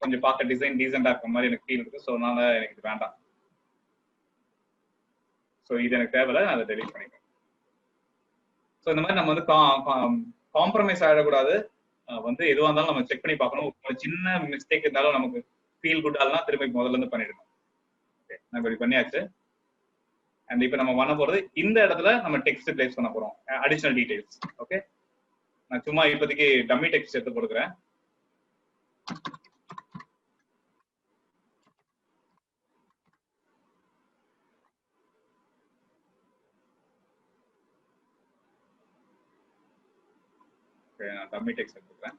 கொஞ்சம் பார்க்க டிசைன் டீசெண்டா இருக்க மாதிரி எனக்கு ஃபீல் இருக்கு. ஸோ அதனால எனக்கு இது வேண்டாம். ஸோ இது எனக்கு தேவையில்லை, நான் அதை டெலீட் பண்ணிக்கிறேன். ஸோ இந்த மாதிரி நம்ம வந்து காம்ப்ரமைஸ் ஆகிடக்கூடாது. வந்து எதுவாக இருந்தாலும் நம்ம செக் பண்ணி பார்க்கணும். ஒரு சின்ன மிஸ்டேக் இருந்தாலும் நமக்கு ஃபீல் குட் ஆகலாம், திரும்பி முதல்ல இருந்து பண்ணிடணும். ஓகே, நான் இப்படி பண்ணியாச்சு. அண்ட் இப்போ நம்ம பண்ண போறது இந்த இடத்துல நம்ம டெக்ஸ்ட் பிளேஸ் பண்ண போறோம், அடிஷனல் டீடைல்ஸ். ஓகே, நான் சும்மா இப்போதைக்கு டம்மி டெக்ஸ்ட் எடுத்து கொடுக்குறேன். ஓகே, நான் டம்மி டெக்ஸ்ட் எடுத்துக்கிறேன்.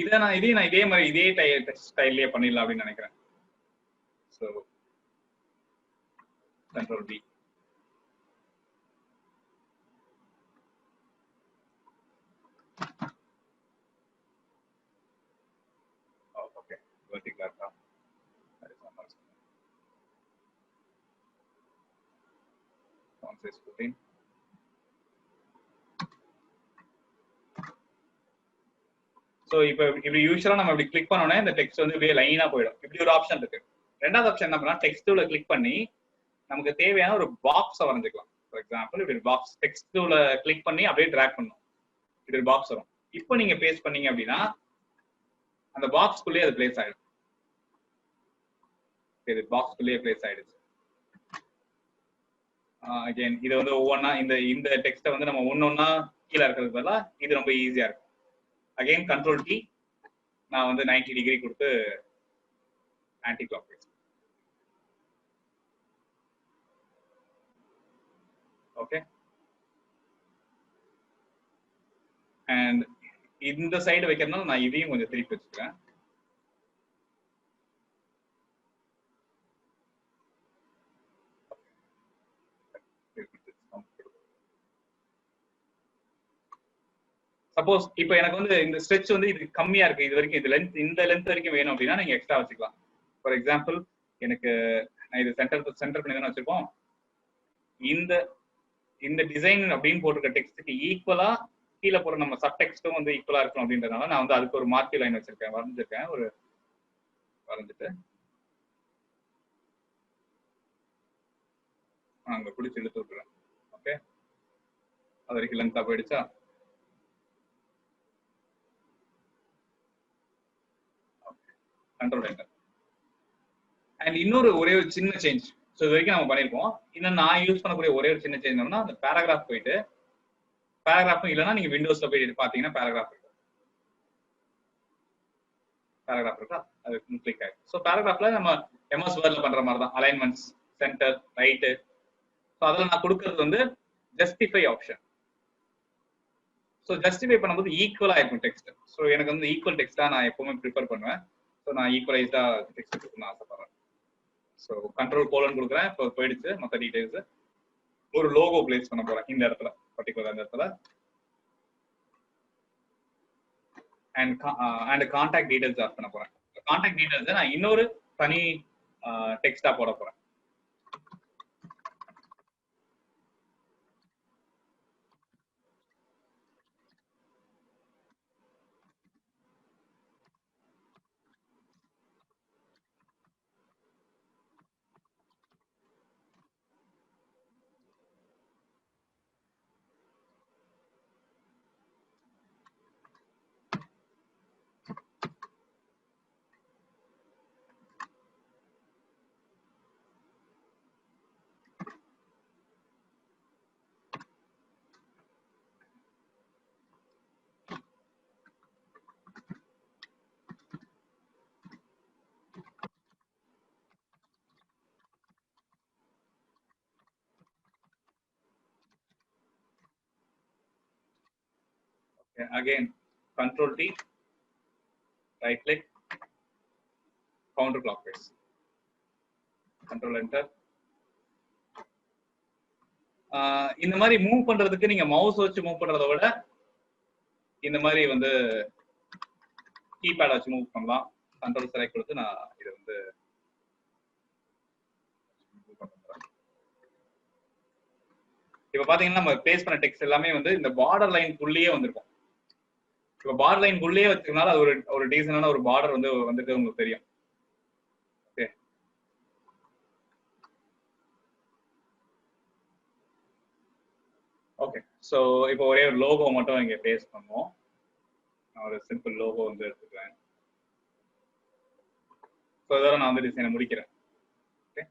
இதையும் நான் இதே மாதிரி இதே ஸ்டைல்லே பண்ணிடலாம் அப்படின்னு நினைக்கிறேன். So control P. ஓகே, வெர்டிகலா இருக்கா? font size 14. ஸோ இப்போ இப்படி யூஸ்வலா நம்ம இப்படி கிளிக் பண்ணோன்னே இந்த டெக்ஸ்ட் வந்து இப்படியே லைனா போயிடும். இப்படி ஒரு ஆப்ஷன் இருக்கு. ரெண்டாவது ஆப்ஷன் என்ன பண்ணா, டெக்ஸ்ட் டூல கிளிக் பண்ணி நமக்கு தேவையான ஒரு பாக்ஸை வரைஞ்சிக்கலாம். ஃபார் எக்ஸாம்பிள் இப்படி பாக்ஸ் டெக்ஸ்ட் டூல கிளிக் பண்ணி அப்படியே டிராக் பண்ணணும், இப்படி ஒரு பாக்ஸ் வரும். இப்போ நீங்க பேஸ்ட் பண்ணீங்க அப்படின்னா அந்த பாக்ஸ்க்குள்ளேயே அது பிளேஸ் ஆயிடும். ஓகே இது பாக்ஸ்க்குள்ளேயே பிளேஸ் ஆயிடுச்சு. அகைன் இது வந்து ஒவ்வொன்றா இந்த டெக்ஸ்ட்டை வந்து நம்ம ஒன்னொன்னா கீழே இருக்கிறதுக்கு பதிலாக இது ரொம்ப ஈஸியா இருக்கும். அகைன் கண்ட்ரோல் டி, நான் வந்து 90 டிகிரி கொடுத்து anticlockwise. Okay, and இந்த சைடு வைக்கிறதுனால நான் இதையும் கொஞ்சம் திருப்பி வச்சுக்கிறேன். சப்போஸ் இப்போ எனக்கு வந்து இந்த ஸ்ட்ரெச் வந்து இது கம்மியா இருக்கு, இது வரைக்கும் இந்த லென்த் வரைக்கும் வேணும் அப்படின்னா நீங்க எக்ஸ்ட்ரா வச்சுக்கலாம். ஃபார் எக்ஸாம்பிள் எனக்கு நான் இது சென்டர் பண்ணி தானே வச்சிருக்கோம். இந்த டிசைன் அப்படின்னு போட்டிருக்க டெக்ஸ்ட்டுக்கு ஈக்குவலா கீழே போற நம்ம சப் டெக்ஸ்ட்டும் வந்து ஈக்குவலா இருக்கும் அப்படின்றதுனால நான் வந்து அதுக்கு ஒரு மார்க்கி லைன் வரைஞ்சிருக்கேன். வரைஞ்சிட்டு அங்க பிடிச்சி இழுத்து விட்டுறேன். ஓகே, அது வரைக்கும் லென்த்தா போயிடுச்சா? Control enter. அண்ட் இன்னொரு ஒரே ஒரு சின்ன சேஞ்ச், ஸோ இது வரைக்கும் நம்ம பண்ணியிருக்கோம். இன்னும் நான் யூஸ் பண்ணக்கூடிய ஒரே ஒரு சின்ன சேஞ்ச் என்னன்னா, அந்த பேராகிராஃப் போயிட்டு பேராகிராஃபும் இல்லைன்னா நீங்க விண்டோஸ்ல போயிட்டு பார்த்தீங்கன்னா பேராகிராஃப் இருக்கா, அது கிளிக் ஆயிடும். ஸோ பேராகிராஃப்ல நம்ம எம்எஸ் வேர்ட்ல பண்ற மாதிரி தான் அலைன்மெண்ட்ஸ், சென்டர், ரைட்டு. ஸோ அதில் நான் கொடுக்கறது வந்து ஜஸ்டிஃபை ஆப்ஷன். ஸோ ஜஸ்டிஃபை பண்ணும்போது ஈக்குவலா இருக்கும் டெக்ஸ்ட். ஸோ எனக்கு வந்து ஈக்குவல் டெக்ஸ்டா நான் எப்பவுமே ப்ரிஃபர் பண்ணுவேன். ஸோ நான் ஈக்குவலைஸ்டா டெக்ஸ்ட் கொடுக்கணும்னு ஆசைப்படுறேன். ஸோ கண்ட்ரோல் கோலன் கொடுக்குறேன். இப்போ போயிடுச்சு மற்ற டீடைல்ஸ். ஒரு லோகோ பிளேஸ் பண்ண போறேன் இந்த இடத்துல, பர்டிகுலர் இந்த இடத்துல. அண்ட் கான்டாக்ட் டீடைல்ஸ் ஆட் பண்ண போறேன். கான்டாக்ட் டீடைல்ஸ் நான் இன்னொரு தனி டெக்ஸ்டா போட போறேன். Again, Control T, right click, counterclockwise, Control Enter. இந்த மாதிரி மூவ் பண்றதுக்கு நீங்க மவுஸ் வச்சு மூவ் பண்றதை விட இந்த மாதிரி வந்து கீபேட் வச்சு மூவ் பண்ணலாம். கண்ட்ரோல் செலக்ட் கொடுத்து நான் இது வந்து இப்ப பாத்தீங்கன்னா நம்ம பேஸ்ட் பண்ண டெக்ஸ்ட் எல்லாமே வந்து இந்த பார்டர் லைன் குள்ளேயே வந்திருக்கும். இப்போ பார்டர் லைன் உள்ளே வச்சிருக்கனால அது ஒரு டீசனான ஒரு பார்டர் வந்து வந்துட்டு உங்களுக்கு தெரியும். Okay, okay. ஸோ இப்போ ஒரே ஒரு லோகோ மட்டும் இங்கே பேஸ்ட் பண்ணுவோம். நான் ஒரு சிம்பிள் லோகோ வந்து எடுத்துக்கிறேன். ஸோ இதோட நான் வந்து டிசைனை முடிக்கிறேன். ஓகே,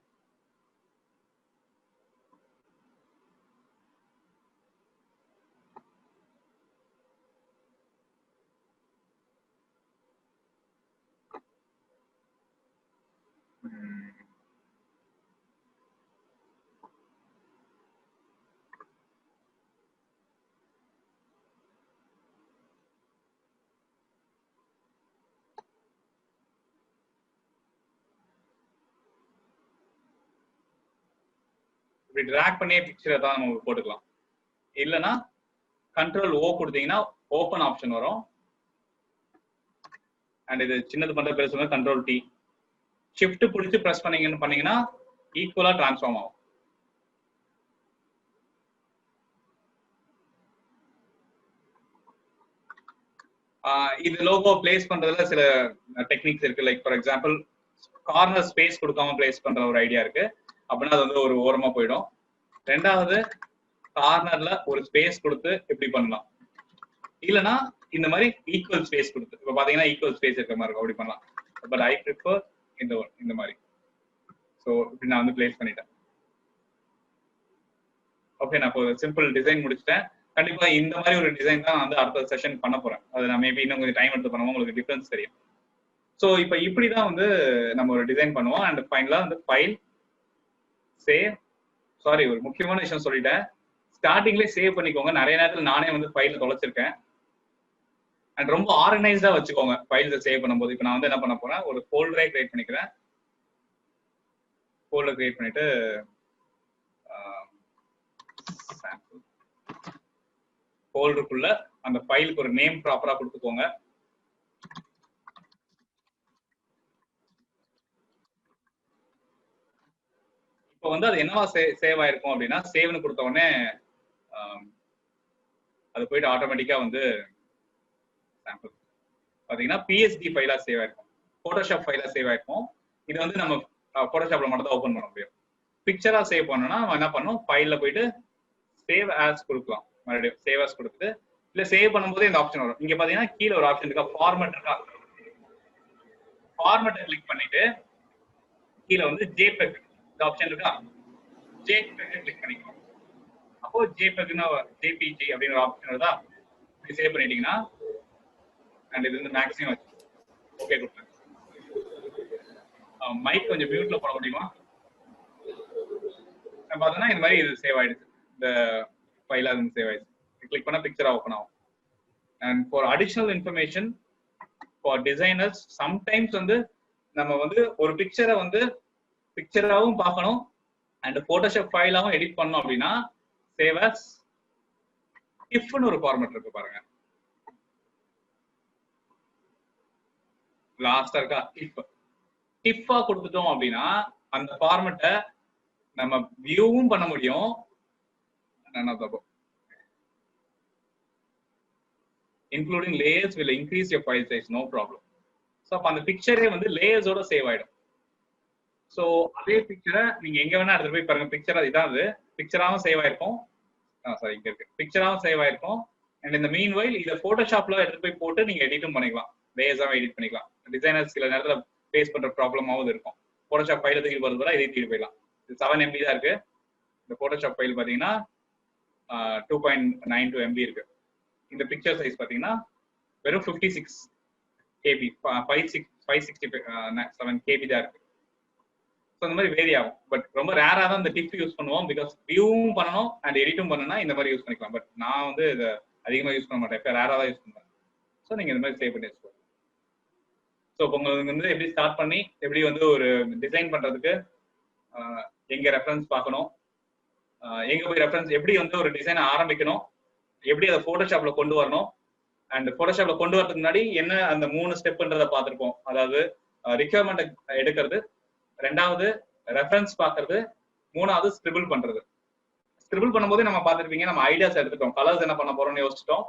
இப்படி டிராக் பண்ணியே பிக்சரை தான் நம்ம போட்டுக்கலாம். இல்லைன்னா கண்ட்ரோல் ஓ கொடுத்தீங்கன்னா ஓப்பன் ஆப்ஷன் வரும். அண்ட் இது சின்னது பண்ற பெருசு கண்ட்ரோல் டி, ஷிஃப்ட் பிடிச்சி ப்ரெஸ் பண்ணீங்கன்னா ஈக்குவலா டிரான்ஸ்ஃபார்ம் ஆகும். இது லோகோ பிளேஸ் பண்றதுல சில டெக்னிக்ஸ் இருக்கு. Like for example corner space கொடுக்காம பிளேஸ் பண்ற ஒரு ஐடியா இருக்கு. அப்படின்னா அது வந்து ஒரு ஓரமா போயிடும். ரெண்டாவது கார்னர்ல ஒரு ஸ்பேஸ் கொடுத்து எப்படி பண்ணலாம். இல்லைன்னா இந்த மாதிரி ஈக்குவல் ஸ்பேஸ் கொடுத்து, இப்ப பாத்தீங்கன்னா ஈக்குவல் ஸ்பேஸ் இருக்கிற மாதிரி இருக்கும், அப்படி பண்ணலாம். பட் ஐ ப்ரிஃபர் இந்த மாதிரி. ஸோ இப்படி நான் வந்து பிளேஸ் பண்ணிட்டேன். ஓகே, நான் இப்போ சிம்பிள் டிசைன் முடிச்சிட்டேன். கண்டிப்பா இந்த மாதிரி ஒரு டிசைன் தான் வந்து அடுத்த செஷன் பண்ண போறேன். அது நான் மேபி இன்னும் கொஞ்சம் டைம் எடுத்து பண்ணுவோம், உங்களுக்கு டிஃபரன்ஸ் தெரியும். ஸோ இப்போ இப்படிதான் வந்து நம்ம ஒரு டிசைன் பண்ணுவோம். அண்ட் ஃபைனலா வந்து ஃபைல் சேவ். சாரி, ஒரு முக்கியமான விஷயம் சொல்லிட்டேன், ஸ்டார்டிங்லேயே சேவ் பண்ணிக்கோங்க. நிறைய நேரத்தில் நானே வந்து ஃபைல் தொலைச்சிருக்கேன். அண்ட் ரொம்ப ஆர்கனைஸ்டா வச்சுக்கோங்க ஃபைல்ஸை சேவ் பண்ணும்போது. இப்போ நான் வந்து என்ன பண்ண போறேன், ஒரு ஃபோல்டரே கிரியேட் பண்ணிக்கிறேன். ஃபோல்டர் கிரியேட் பண்ணிட்டு ஃபோல்டருக்குள்ள அந்த ஃபைலுக்கு ஒரு நேம் ப்ராப்பரா கொடுத்துக்கோங்க. இப்போ வந்து அது என்னவா சேவ் ஆயிருக்கும் அப்படின்னா, சேவ்னு கொடுத்த உடனே அது போயிட்டு ஆட்டோமேட்டிக்கா வந்து சாம்பிள் பாத்தீங்கன்னா பிஎஸ்டி ஃபைலா சேவ் ஆயிருக்கும், போட்டோஷாப் ஃபைலா சேவ் ஆயிருக்கும். இது வந்து நம்ம போட்டோஷாப்ல மட்டும் தான் ஓபன் பண்ண முடியும். பிக்சரா சேவ் பண்ணணும்னா நம்ம என்ன பண்ணணும், ஃபைல்ல போயிட்டு சேவ் ஆஸ் கொடுக்கலாம். மறுபடியும் சேவ் ஆஸ் கொடுத்துட்டு இல்ல சேவ் பண்ணும்போது இந்த ஆப்ஷன் வரும். இங்க பாத்தீங்கன்னா கீழே ஒரு ஆப்ஷன் இருக்கா, ஃபார்மேட் இருக்கா. ஃபார்மேட்டை கிளிக் பண்ணிட்டு கீழே வந்து ஜேபெக் இந்த ஆப்ஷன் இருக்கா, ஜேபெக் கிளிக் பண்ணிக்கணும். அப்போ ஜேபெக்னா ஜேபிஜி அப்படின்னு ஒரு ஆப்ஷன் வருதா, இப்படி சேவ் பண்ணிட்டீங்கன்னா அண்ட் இது வந்து மேக்ஸிமம் வச்சு ஓகே கொடுத்தேன். மைக் கொஞ்சம் மியூட்ல போட முடியுமா? பார்த்தோன்னா இந்த மாதிரி இது சேவ் ஆயிடுச்சு, இந்த ஃபைலா இருந்து சேவ் ஆயிடுச்சு. கிளிக் பண்ணா பிக்சரா ஓப்பன் ஆகும். And for additional information for designers, sometimes வந்து நம்ம வந்து ஒரு பிக்சரை வந்து பிக்சராகவும் பார்க்கணும் அண்ட் போட்டோஷாப் ஃபைலாவும் எடிட் பண்ணோம் அப்படின்னா சேவ் அஸ் டிஃப்னு ஒரு ஃபார்மேட் இருக்கு பாருங்க, லாஸ்டா இருக்கா டிஃப். டிஃபா கொடுத்துட்டோம் அப்படின்னா அந்த ஃபார்மேட்டை நம்ம வியூவும் பண்ண முடியும். including layers will increase your file size, no problem. So அப்ப அந்த பிக்சரே வந்து லேயர்ஸோட சேவ் ஆயிடும். ஸோ அதே பிக்சரை நீங்க எங்க வேணா எடுத்துட்டு போய் பாருங்க, பிக்சர் இதான் அது, பிக்சராகவும் சேவ் ஆயிருக்கும். சாரி, இங்க இருக்கு, பிக்சராகவும் சேவ் ஆயிருக்கும். அண்ட் இந்த மீன் வைல் இதை போட்டோஷாப்ல எடுத்து போய் போட்டு நீங்க எடிட்டும் பண்ணிக்கலாம், லேயர்ஸாவும் எடிட் பண்ணிக்கலாம். டிசைனர்ஸ் சில நேரத்துல ஃபேஸ் பண்ற ப்ராப்ளமாவது இருக்கும். போட்டோஷாப் ஃபைல தூக்கி போறது கூட இதை தூக்கி போயிடலாம். இது 7 MB தான் இருக்கு. இந்த போட்டோஷாப் ஃபைல் பாத்தீங்கன்னா 2.92 MB இருக்கு. இந்த பிக்சர் சைஸ் பாத்தீங்கன்னா வெறும் 56 KB, 567 KB தான் இருக்கு. ஸோ இந்த மாதிரி வேரி ஆகும். பட் ரொம்ப ரேரா தான் இந்த டிப் யூஸ் பண்ணுவோம், பிகாஸ் வியூவும் பண்ணணும் அண்ட் எடிட்டும் பண்ணணும்னா இந்த மாதிரி யூஸ் பண்ணிக்கலாம். பட் நான் வந்து இதை அதிகமாக யூஸ் பண்ண மாட்டேன், இப்போ ரேரா தான் யூஸ் பண்ணுவேன். ஸோ நீங்க இந்த மாதிரி சேவ் பண்ணி வச்சுக்கோங்க. ஸோ இப்போ உங்களுக்கு வந்து எப்படி ஸ்டார்ட் பண்ணி எப்படி வந்து ஒரு டிசைன் பண்றதுக்கு எங்க ரெஃபரன்ஸ் பார்க்கணும், எங்க போய் ரெஃபரன்ஸ் எப்படி வந்து ஒரு டிசைனை ஆரம்பிக்கணும், எப்படி அதை போட்டோஷாப்ல கொண்டு வரணும், அண்ட் போட்டோஷாப்ல கொண்டு வரதுக்கு முன்னாடி என்ன அந்த 3 ஸ்டெப்ன்றதை பார்த்துருப்போம். அதாவது ரிக்வயர்மெண்ட் எடுக்கிறது, ரெண்டாவது ரெஃபரன்ஸ் பார்க்கறது, மூணாவது ஸ்கிரிபிள் பண்றது. ஸ்கிரிபிள் பண்ணும்போது நம்ம பார்த்துருப்பீங்க, நம்ம ஐடியாஸ் எடுத்துட்டோம், கலர்ஸ் என்ன பண்ண போறோம்னு யோசிச்சிட்டோம்,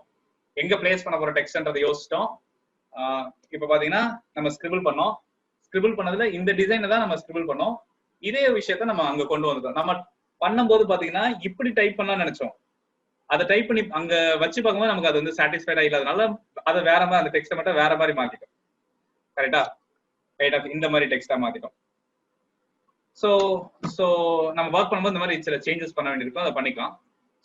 எங்க பிளேஸ் பண்ண போற டெக்ஸ்ட்ன்றதை யோசிச்சிட்டோம். இப்போ பாத்தீங்கன்னா நம்ம ஸ்கிரிபிள் பண்ணோம், ஸ்கிரிபிள் பண்ணதுல இந்த டிசைனை தான் நம்ம ஸ்கிரிபிள் பண்ணோம். இதே விஷயத்த நம்ம அங்க கொண்டு வந்துட்டோம். நம்ம பண்ணும்போது பாத்தீங்கன்னா இப்படி டைப் பண்ணலாம்னு நினைச்சோம், அதை டைப் பண்ணி அங்க வச்சு பார்க்கும்போது நமக்கு அது வந்து சாட்டிஸ்ஃபைடா இல்லாதனால அதை வேற மாதிரி அந்த டெக்ஸ்ட்டை மட்டும் வேற மாதிரி மாத்திட்டோம். கரெக்டா, இந்த மாதிரி டெக்ஸ்டா மாத்திட்டோம். ஸோ நம்ம ஒர்க் பண்ணும்போது இந்த மாதிரி சில சேஞ்சஸ் பண்ண வேண்டியிருக்கும், அதை பண்ணிக்கலாம்.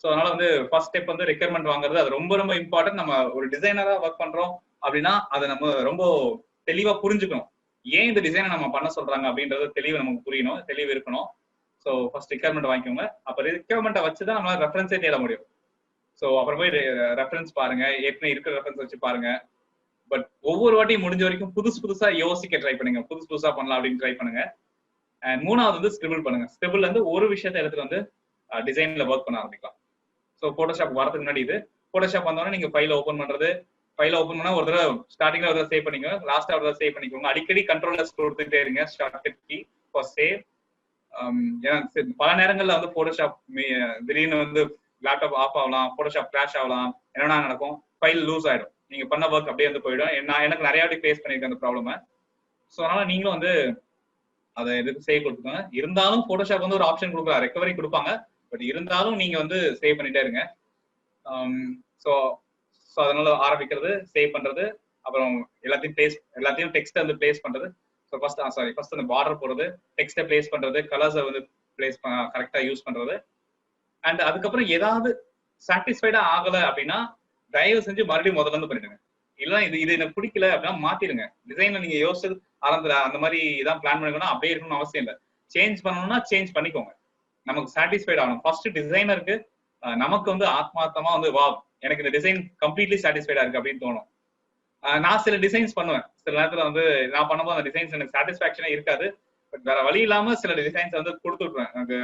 ஸோ அதனால வந்து ஃபர்ஸ்ட் ஸ்டெப் வந்து ரெக்யர்மெண்ட் வாங்குறது, அது ரொம்ப ரொம்ப இம்பார்ட்டன்ட். நம்ம ஒரு டிசைனரா ஒர்க் பண்றோம் அப்படின்னா அதை நம்ம ரொம்ப தெளிவா புரிஞ்சுக்கணும், ஏன் இந்த டிசைனை நம்ம பண்ண சொல்றாங்க அப்படின்றது தெளிவு நமக்கு புரியணும், தெளிவு இருக்கணும். ஸோ ஃபர்ஸ்ட் ரெக்யர்மெண்ட் வாங்கிக்கோங்க. அப்போ ரெக்யர்மெண்ட்டை வச்சுதான் நம்மளால ரெஃபரன்ஸே தேட முடியும். ஸோ அப்புறம் போய் ரெஃபரன்ஸ் பாருங்க, ஏற்கனவே இருக்கிற ரெஃபரன்ஸ் வச்சு பாருங்க. பட் ஒவ்வொரு வாட்டியும் முடிஞ்ச வரைக்கும் புதுசா யோசிக்க ட்ரை பண்ணுங்க, புதுசா பண்ணலாம் அப்படின்னு ட்ரை பண்ணுங்க. அண்ட் மூணாவது வந்து ஸ்கிரிபிள் பண்ணுங்க. ஸ்கிரிபிள் வந்து ஒரு விஷயத்தை எடுத்துட்டு வந்து டிசைன்ல ஒர்க் பண்ண ஆரம்பிக்கலாம். ஸோ போட்டோஷாப் வரதுக்கு முன்னாடி இது, போட்டோஷாப் வந்தோடனே நீங்க ஃபைல ஓப்பன் பண்றது, ஃபைல ஓப்பன் பண்ணா ஒரு தடவை ஸ்டார்டிங்ல ஒரு தடவை சேவ் பண்ணிக்கோங்க, லாஸ்டா ஒரு தடவை சேவ் பண்ணிக்கோங்க. அடிக்கடி கண்ட்ரோலர்ஸ் கொடுத்துட்டே இருங்க, ஷார்ட்கட் கீ ஃபார் சேவ். ஏன்னா பல நேரங்கள்ல வந்து போட்டோஷாப் திடீர்னு வந்து லேப்டாப் ஆஃப் ஆகலாம், போட்டோஷாப் கிராஷ் ஆகலாம், என்னன்னா நடக்கும், ஃபைல் லூஸ் ஆயிடும், நீங்க பண்ண ஒர்க் அப்படியே வந்து போயிடும். எனக்கு நிறைய வாட்டி ஃபேஸ் பண்ணிருக்கேன் அந்த ப்ராப்ளம். ஸோ அதனால நீங்களும் வந்து அதை எதுக்கு சேவ் கொடுத்துக்கோங்க. இருந்தாலும் போட்டோஷாப் வந்து ஒரு ஆப்ஷன் கொடுக்குறா, ரெக்கவரி கொடுப்பாங்க, பட் இருந்தாலும் நீங்க வந்து சேவ் பண்ணிட்டே இருங்க. ஸோ அதனால ஆரம்பிக்கிறது, சேவ் பண்றது, அப்புறம் எல்லாத்தையும் டெக்ஸ்ட் வந்து பிளேஸ் பண்றது, ஸோ ஃபர்ஸ்ட் அந்த பார்டர் போடுறது, டெக்ஸ்ட்டை பிளேஸ் பண்றது, கலர்ஸை வந்து பிளேஸ் கரெக்டா யூஸ் பண்றது. அண்ட் அதுக்கப்புறம் ஏதாவது சாட்டிஸ்ஃபைடா ஆகல அப்படின்னா தயவு செஞ்சு மறுபடியும் முதல்ல இருந்து பண்ணிடுங்க. இல்லைன்னா இது எனக்கு பிடிக்கல அப்படின்னா மாத்திடுங்க. டிசைன்ல நீங்க யோசிச்சது ஆரம்பத்துல அந்த மாதிரி இதான் பிளான் பண்ணிக்கணும் அப்படியே இருக்கணும்னு அவசியம் இல்லை. சேஞ்ச் பண்ணணும்னா சேஞ்ச் பண்ணிக்கோங்க. நமக்கு சாட்டிஸ்ஃபைட் ஆகணும். ஃபர்ஸ்ட் டிசைனருக்கு நமக்கு வந்து ஆத்மார்த்தமா வந்து வா எனக்கு இந்த டிசைன் கம்ப்ளீட்லி சாட்டிஸ்ஃபைடா இருக்கு அப்படின்னு தோணும். நான் சில டிசைன்ஸ் பண்ணுவேன். சில நேரத்துல வந்து நான் பண்ணும்போது அந்த டிசைன்ஸ் எனக்கு சாட்டிஸ்ஃபேக்ஷனே இருக்காது. பட் வேற வழி இல்லாம சில டிசைன்ஸ் வந்து கொடுத்து விட்டுருவேன். எனக்கு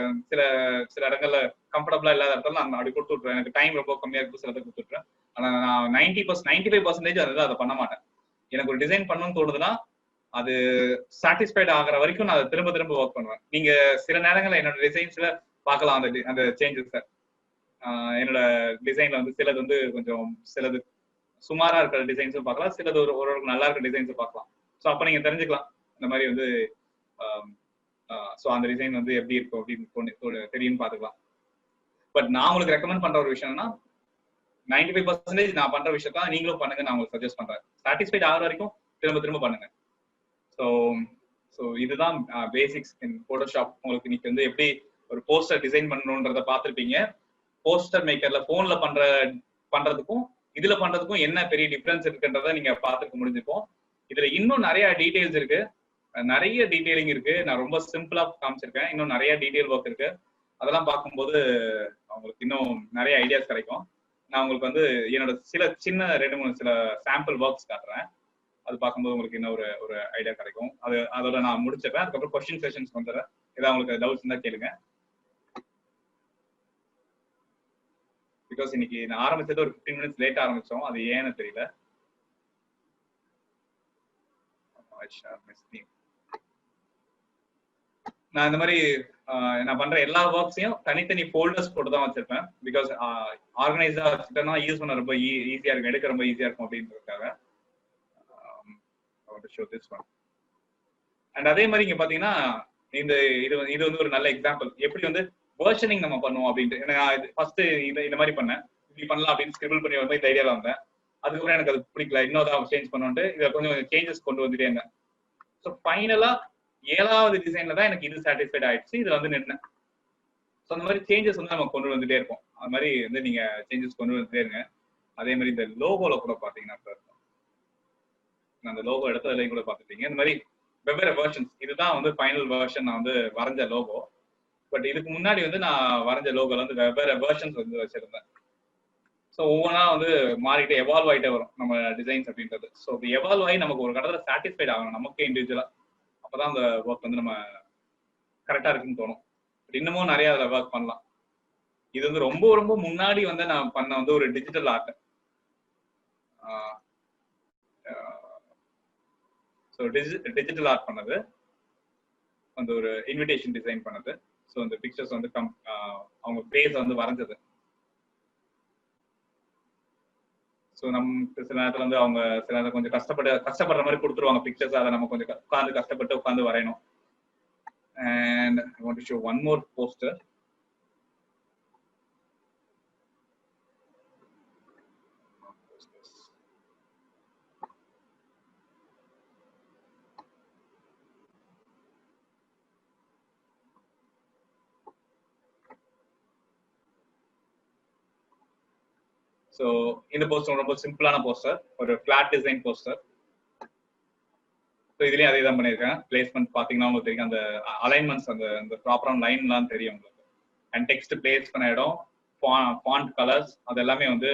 சில இடங்கள்ல கம்ஃபர்டபுளா இல்லாத இடத்துல நான் அப்படி கொடுத்து விட்டுருவேன். எனக்கு டைம் ரொம்ப கம்மியா இருக்கு சிலதை கொடுத்து விட்டுருவேன். ஆனா நான் 95% அதை பண்ண மாட்டேன். எனக்கு ஒரு டிசைன் பண்ணணும்னு தோணுதுன்னா அது சாட்டிஸ்ஃபைட் ஆகிற வரைக்கும் நான் அதை திரும்ப திரும்ப ஒர்க் பண்ணுவேன். நீங்க சில நேரங்கள்ல என்னோட டிசைன்ஸ்ல பார்க்கலாம் அந்த சேஞ்சஸ். என்னோட டிசைன்ல வந்து சிலது வந்து கொஞ்சம் சிலது சுமாரா இருக்கிற டிசைன்ஸும் பார்க்கலாம், சிலது ஒரு நல்லா இருக்கிற டிசைன்ஸும் பார்க்கலாம். ஸோ அப்போ நீங்க தெரிஞ்சுக்கலாம் இந்த மாதிரி வந்து ஸோ அந்த டிசைன் வந்து எப்படி இருக்கும் அப்படின்னு தெரியும்னு பார்த்துக்கலாம். பட் நான் உங்களுக்கு ரெக்கமெண்ட் பண்ற ஒரு விஷயம் என்னன்னா 95% நான் பண்ற விஷயத்தான் நீங்களும் பண்ணுங்க. நான் உங்களுக்கு சஜஸ்ட் பண்றேன். சாட்டிஸ்ஃபைட் ஆகிற வரைக்கும் திரும்ப பண்ணுங்க. ஸோ இதுதான் பேசிக்ஸ் இன் போட்டோஷாப். உங்களுக்கு இன்னைக்கு வந்து எப்படி ஒரு போஸ்டர் டிசைன் பண்ணணுன்றத பார்த்துருப்பீங்க. போஸ்டர் மேக்கர்ல போன்ல பண்றதுக்கும் இதுல பண்றதுக்கும் என்ன பெரிய டிஃபரன்ஸ் இருக்குன்றத நீங்க பார்த்துக்க முடிஞ்சிருப்போம். இதுல இன்னும் நிறைய டீடைல்ஸ் இருக்கு, நிறைய டீடைலிங் இருக்கு. நான் ரொம்ப சிம்பிளா காமிச்சிருக்கேன். இன்னும் நிறைய டீடைல் ஒர்க் இருக்கு. அதெல்லாம் பார்க்கும்போது அவங்களுக்கு இன்னும் நிறைய ஐடியாஸ் கிடைக்கும். நான் உங்களுக்கு வந்து என்னோட சில சின்ன 2-3 சில சாம்பிள் ஒர்க்ஸ் காட்டுறேன். அது பார்க்கும்போது உங்களுக்கு இன்னும் ஒரு ஐடியா கிடைக்கும். அதோட நான் முடிச்சிடுறேன். அதுக்கப்புறம் கொஸ்டின் செஷன்ஸ் வந்துடுறேன். ஏதாவது உங்களுக்கு டவுட்ஸ் இருந்தா கேளுங்க. பிகாஸ் இன்னைக்கு நான் ஆரம்பிச்சது ஒரு 15 minutes லேட் ஆரம்பிச்சோம். அது ஏன்னு தெரியல. நான் இந்த மாதிரி நான் பண்ற எல்லா ஒர்க்ஸையும் தனித்தனி ஃபோல்டர்ஸ் போட்டு தான் வச்சிருப்பேன். பிகாஸ் ஆர்கனைஸா வச்சுட்டேன்னா யூஸ் பண்ண ரொம்ப ஈஸியா இருக்கும், எடுக்க ரொம்ப ஈஸியா இருக்கும் அப்படின்றதுக்காக. அண்ட் அதே மாதிரி இங்க பாத்தீங்கன்னா இது வந்து ஒரு நல்ல எக்ஸாம்பிள் எப்படி வந்து வெர்ஷனிங் நம்ம பண்ணுவோம் அப்படின்ட்டு. எனக்கு ஃபர்ஸ்ட் இந்த மாதிரி பண்ணேன், இப்படி பண்ணலாம் அப்படின்னு ஸ்கிரிபிள் பண்ணி வந்து இந்த ஐடியால வந்தேன். அதுக்கப்புறம் எனக்கு அது பிடிக்கல, இன்னொரு சேஞ்ச் பண்ணுவோன்ட்டு இதை கொஞ்சம் சேஞ்சஸ் கொண்டு வந்துட்டே இருந்தேன். ஸோ ஃபைனலா 7வது டிசைன்ல தான் எனக்கு இது சாட்டிஸ்ஃபைட் ஆயிடுச்சு. இதுல வந்து நின்னேன். ஸோ அந்த மாதிரி சேஞ்சஸ் வந்து நம்ம கொண்டு வந்துட்டே இருப்போம். அது மாதிரி வந்து நீங்க சேஞ்சஸ் கொண்டு வந்துட்டே இருங்க. அதே மாதிரி இந்த லோகோல கூட பாத்தீங்கன்னா அந்த லோகோ இடத்துலையும் கூட பார்த்துட்டீங்க. இந்த மாதிரி வெவ்வேறு வெர்ஷன்ஸ். இதுதான் வந்து ஃபைனல் வெர்ஷன் நான் வந்து வரைஞ்ச லோகோ. பட் இதுக்கு முன்னாடி வந்து நான் வரைஞ்ச லோகோல வந்து வெவ்வேறு வெர்ஷன்ஸ் வந்து வச்சிருந்தேன். ஸோ ஒவ்வொன்றா வந்து மாறிட்டு எவால்வ் ஆகிட்டே வரும் நம்ம டிசைன்ஸ் அப்படின்றது. ஸோ இது எவால்வ் ஆகி நமக்கு ஒரு கடத்துல சாட்டிஸ்ஃபைட் ஆகணும் நமக்கே இண்டிவிஜுவலா. அப்பதான் அந்த ஒர்க் வந்து நம்ம கரெக்டா இருக்குன்னு தோணும். பட் இன்னமும் நிறைய அதில் ஒர்க் பண்ணலாம். இது வந்து ரொம்ப ரொம்ப முன்னாடி வந்து நான் பண்ண வந்து ஒரு digital art. So digital art பண்ணது அந்த ஒரு இன்விடேஷன் டிசைன் பண்ணது. ஸோ அந்த பிக்சர்ஸ் வந்து அவங்க பேஸ் வந்து வரைஞ்சது. ஸோ நமக்கு சில நேரத்தில் வந்து அவங்க சில நேரத்தில் கொஞ்சம் கஷ்டப்படுற மாதிரி கொடுத்துருவாங்க பிக்சர்ஸ். அதை நம்ம கொஞ்சம் கஷ்டப்பட்டு வரையணும். And I want to show one more poster. So இந்த போஸ்டர் ரொம்ப சிம்பிளான போஸ்டர், ஒரு ஃபிளாட் டிசைன் போஸ்டர். ஸோ இதுலயும் அதே தான் பண்ணியிருக்கேன். பிளேஸ்மெண்ட் பார்த்தீங்கன்னா உங்களுக்கு தெரியும், அந்த அலைன்மெண்ட்ஸ் அந்த ப்ராப்பரான லைன்லாம் தெரியும் உங்களுக்கு. அண்ட் டெக்ஸ்ட் பிளேஸ் பண்ண இடம், ஃபாண்ட் கலர்ஸ், அது எல்லாமே வந்து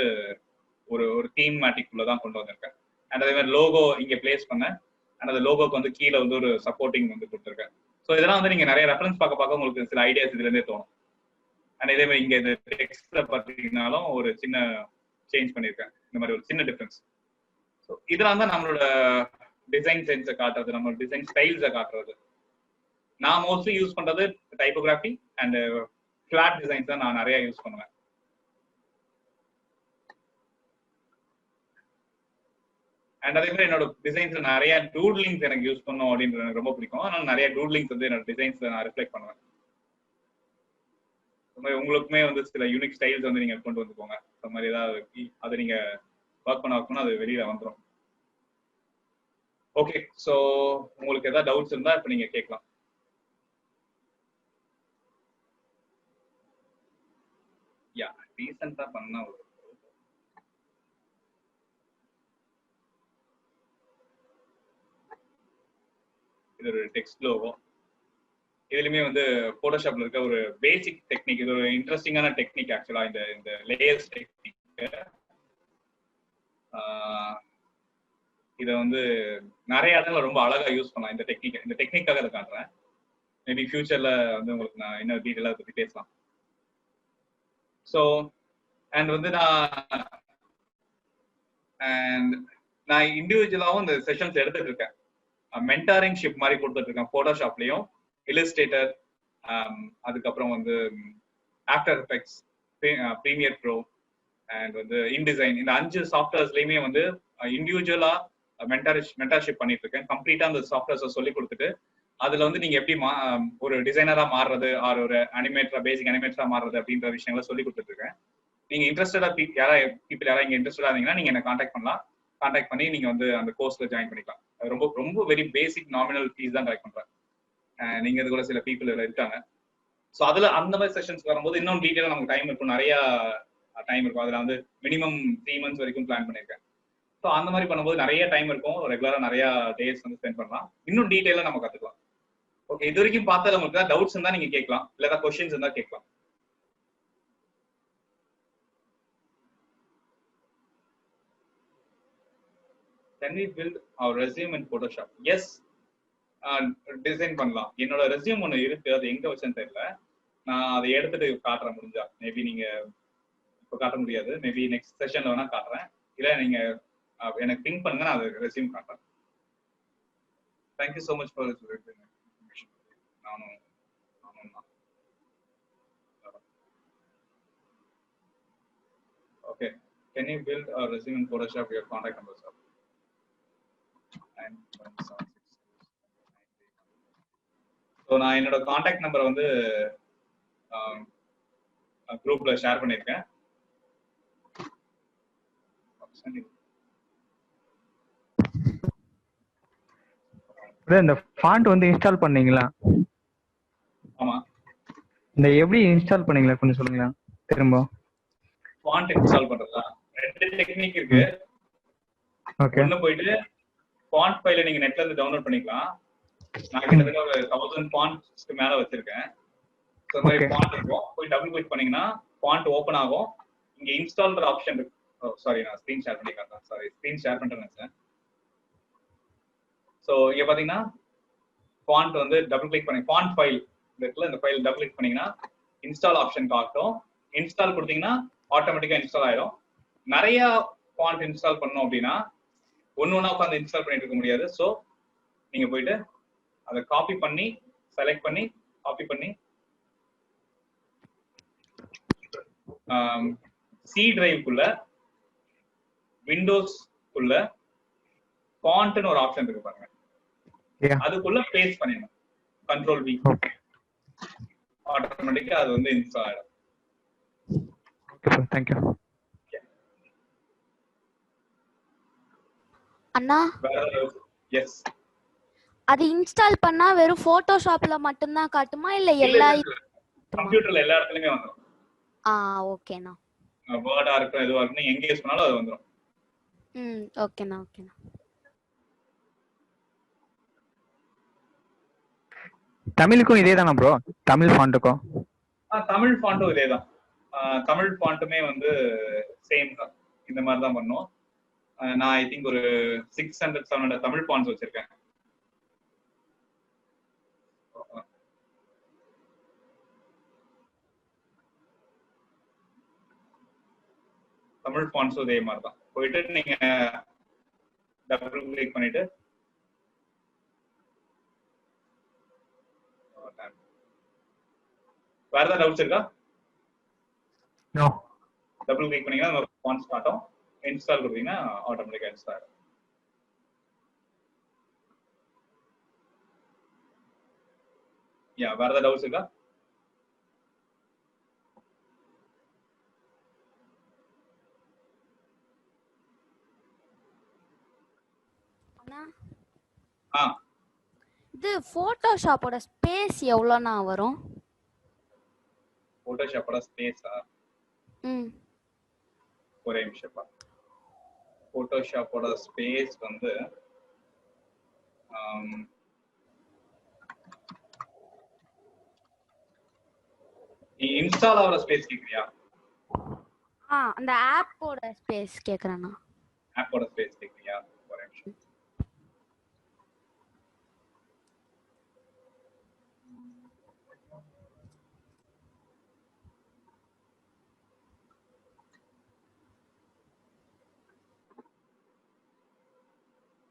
ஒரு தீம் மேட்டிக்குள்ள தான் கொண்டு வந்திருக்கேன். அண்ட் அதே மாதிரி லோகோ இங்கே பிளேஸ் பண்ணேன். அண்ட் அந்த லோகோக்கு வந்து கீழே வந்து ஒரு சப்போர்ட்டிங் வந்து கொடுத்துருக்கேன். ஸோ இதெல்லாம் வந்து நீங்க நிறைய ரெஃபரன்ஸ் பார்க்க உங்களுக்கு சில ஐடியாஸ் இதுல இருந்தே தோணும். அண்ட் இதே மாதிரி இங்க இந்த டெக்ஸ்ட்ல பார்த்தீங்கன்னாலும் ஒரு சின்ன சேஞ்ச் பண்ணியிருக்கேன். இந்த மாதிரி ஒரு சின்ன டிஃபரன்ஸ். ஸோ இதெல்லாம் தான் நம்மளோட டிசைன் சென்ஸை காட்டுறது, நம்மளோட டிசைன் ஸ்டைல்ஸை காட்டுறது. நான் மோஸ்ட்லி யூஸ் பண்றது டைப்போகிராஃபி அண்ட் ஃபிளாட் டிசைன்ஸ் தான் நான் நிறைய யூஸ் பண்ணுவேன். அண்ட் அதே மாதிரி என்னோட டிசைன்ஸ்ல நிறைய டூட்லிங்ஸ் எனக்கு யூஸ் பண்ணும் அப்படின்றது எனக்கு ரொம்ப பிடிக்கும். அதனால நிறைய டூட்லிங்ஸ் வந்து என்னோட டிசைன்ஸ்ல நான் ரிஃப்ளெக்ட் பண்ணுவேன். உங்களுக்குமே வந்து சில யூனிக் ஸ்டைல்ஸ் வந்து நீங்க கொண்டு வந்துக்கோங்க. அந்த மாதிரி ஏதாவது அதை நீங்க ஒர்க் பண்ண அது வெளியில வந்துடும். ஓகே, ஸோ உங்களுக்கு ஏதாவது டவுட்ஸ் இருந்தா இப்போ நீங்க கேட்கலாம். யா, ரீசெண்டா பண்ண ஒரு இது ஒரு டெக்ஸ்ட் லோகோ. இதுலயுமே வந்து போட்டோஷாப்ல இருக்க ஒரு பேசிக் டெக்னிக், இது ஒரு இன்ட்ரெஸ்டிங்கான டெக்னிக் ஆக்சுவலா. இந்த லேயர்ஸ் டெக்னிக் இதை வந்து நிறைய இடத்துல ரொம்ப அழகா யூஸ் பண்ணலாம். இந்த டெக்னிக்காக அதை காட்டுறேன். மேபி ஃபியூச்சர்ல வந்து உங்களுக்கு நான் இன்னும் டீட்டெயிலாக அதை பத்தி பேசலாம். ஸோ அண்ட் வந்து நான் இண்டிவிஜுவலாகவும் இந்த செஷன்ஸ் எடுத்துட்டு இருக்கேன். மென்டாரிங் ஷிப் மாதிரி கொடுத்துட்டு இருக்கேன். போட்டோஷாப்லயும், இல்லஸ்ட்ரேட்டர், அதுக்கப்புறம் வந்து After Effects, Premiere Pro and வந்து இன்டிசைன், இந்த 5 சாஃப்ட்வேர்ஸ்லயுமே வந்து இண்டிவிஜுவலா மென்டார்ஷிப் பண்ணிட்டு இருக்கேன். கம்ப்ளீட்டா அந்த சாஃப்ட்வேர்ஸை சொல்லி கொடுத்துட்டு அதுல வந்து நீங்க எப்படி ஒரு டிசைனரா மாறுறது, ஆர் ஒரு அனிமேட்டரா, பேசிக் அனிமேட்டரா மாறுறது அப்படின்ற விஷயங்களை சொல்லி கொடுத்துட்டு இருக்கேன். நீங்க இன்ட்ரெஸ்டடா பீப்பிள் யாராவது இங்க இன்ட்ரெஸ்டடா இருந்தீங்கன்னா நீங்க என்ன கான்டாக்ட் பண்ணலாம். கான்டாக்ட் பண்ணி நீங்க வந்து அந்த கோர்ஸ்ல ஜாயின் பண்ணிக்கலாம். ரொம்ப ரொம்ப வெரி பேசிக் நாமினல் ஃபீஸ் தான் கலெக்ட் பண்றேன். நீங்க இது கூட சில பீப்புள் இருக்காங்க. ஸோ அதுல அந்த மாதிரி செஷன்ஸ் வரும்போது இன்னும் டீட்டெயிலாக நமக்கு டைம் இருக்கும், நிறைய டைம் இருக்கும். அதுல வந்து மினிமம் 3 months வரைக்கும் பிளான் பண்ணியிருக்கேன். ஸோ அந்த மாதிரி பண்ணும்போது நிறைய டைம் இருக்கும். ரெகுலரா நிறைய டேஸ் வந்து ஸ்பெண்ட் பண்ணலாம். இன்னும் டீட்டெயிலாக நம்ம கத்துக்கலாம். ஓகே, இது வரைக்கும் பார்த்ததுல உங்களுக்கு ஏதாவது டவுட்ஸ் இருந்தா நீங்க கேட்கலாம், இல்ல ஏதாவது கொஸ்டின்ஸ் இருந்தா கேட்கலாம். Can we build our resume in Photoshop? Yes, design பண்ணலாம். என்னோட ரெஸ்யூம் ஒன்று இருக்கு, அது எங்க வச்சேன்னு தெரியல. நான் அதை எடுத்துட்டு காட்டுறேன் முடிஞ்சா. மேபி நீங்க இப்போ காட்ட முடியாது, மேபி நெக்ஸ்ட் செஷன்ல வேணா காட்டுறேன். இல்லை நீங்க எனக்கு பிங்க் பண்ணுங்க, நான் அது ரெஸ்யூம் காட்டுறேன். Thank you so much for information. நானும் okay. Can you build a resume in Photoshop? Your contact numbers are 917. So நான் என்னோட கான்டாக்ட் நம்பரை வந்து குரூப்ல ஷேர் பண்ணியிருக்கேன். இந்த ஃபாண்ட் வந்து இன்ஸ்டால் பண்ணீங்களா? ஆமா. இந்த எப்படி இன்ஸ்டால் பண்ணீங்களா கொஞ்சம் சொல்லுங்களா திரும்ப? ஃபாண்ட் இன்ஸ்டால் பண்றதா 2 டெக்னிக் இருக்கு. ஓகே. ஒண்ணு போயிட்டு ஃபாண்ட் ஃபைலை நீங்க நெட்ல இருந்து டவுன்லோட் பண்ணிக்கலாம். நான் கிட்டத்தட்ட ஒரு 1000 ஃபாண்ட்ஸ்க்கு மேல வச்சிருக்கேன். ஸோ இந்த மாதிரி ஃபாண்ட் இருக்கும். போய் டபுள் கிளிக் பண்ணீங்கன்னா ஃபாண்ட் ஓப்பன் ஆகும். இங்க இன்ஸ்டால்ன்ற ஆப்ஷன் இருக்கு. சாரி, நான் ஸ்கிரீன் ஷேர் பண்ணி காட்டுறேன். சாரி, ஸ்கிரீன் ஷேர் பண்றேன் சார். ஸோ இங்க பாத்தீங்கன்னா ஃபாண்ட் வந்து டபுள் கிளிக் பண்ணி ஃபாண்ட் ஃபைல் இருக்குல்ல, இந்த ஃபைல் டபுள் கிளிக் பண்ணீங்கன்னா இன்ஸ்டால் ஆப்ஷன் காட்டும். இன்ஸ்டால் கொடுத்தீங்கன்னா ஆட்டோமேட்டிக்கா இன்ஸ்டால் ஆயிடும். நிறைய ஃபாண்ட் இன்ஸ்டால் பண்ணோம் அப்படின்னா ஒன்னொன்னா உட்காந்து இன்ஸ்டால் பண்ணிட்டு இருக்க முடியாது. ஸோ நீங்க போயிட்டு அதை காப்பி பண்ணி செலக்ட் பண்ணி காப்பி பண்ணி சி டிரைவ்க்குள்ள விண்டோஸ்க்குள்ள ஃபாண்ட்னு ஒரு ஆப்ஷன் இருக்கு பாருங்க, அதுக்குள்ள பேஸ்ட் பண்ணிடணும். Control V. ஆட்டோமேட்டிக்கா அது வந்து இன்ஸ்டால் ஆயிடும். Okay, thank you. அண்ணா, எஸ், அது இன்ஸ்டால் பண்ணா வெறும் போட்டோஷாப்ல மட்டும் தான் காட்டுமா இல்ல எல்லா கம்ப்யூட்டர்ல எல்லா இடத்துலயுமே வந்துரும். ஓகேண்ணா. வேர்டா இருக்கும், எதுவா இருக்கும், நீங்க எங்க யூஸ் பண்ணாலும் அது வந்துரும். ஓகேண்ணா. தமிழுக்கும் இதே தானா ப்ரோ? தமிழ் ஃபாண்ட்டுக்கும்? தமிழ் ஃபாண்ட்டும் இதே தான். தமிழ் ஃபாண்ட்டுமே வந்து சேம் தான், இந்த மாதிரி தான் பண்ணோம். நான் ஐ திங்க் ஒரு 600-700 தமிழ் ஃபாண்ட்ஸ் வச்சிருக்கேன். தமிழ் ஃபாண்ட்ஸும் இதே மாதிரி தான். போயிட்டு நீங்க டபுள் கிளிக் பண்ணிட்டு வேற ஏதாவது டவுட்ஸ் இருக்கா? நோ. டபுள் கிளிக் பண்ணீங்கன்னா ஃபாண்ட்ஸ் காட்டும். இன்ஸ்டால் கொடுத்தீங்கன்னா ஆட்டோமேட்டிக்கா இன்ஸ்டால் ஆகும். வேற ஏதாவது டவுட்ஸ் இருக்கா? இது போட்டோஷாப்போட ஸ்பேஸ் எவ்வளோண்ணா வரும்? போட்டோஷாப்போட ஸ்பேஸா? ஒரே நிமிஷம். போட்டோஷாப்போட ஸ்பேஸ் வந்து நீ இன்ஸ்டால் ஆகிற ஸ்பேஸ் கேக்குறியா? அந்த ஆப்போட ஸ்பேஸ் கேக்குறேன்னா. ஆப்போட ஸ்பேஸ் கேக்குறியா? ஒரே நிமிஷம்.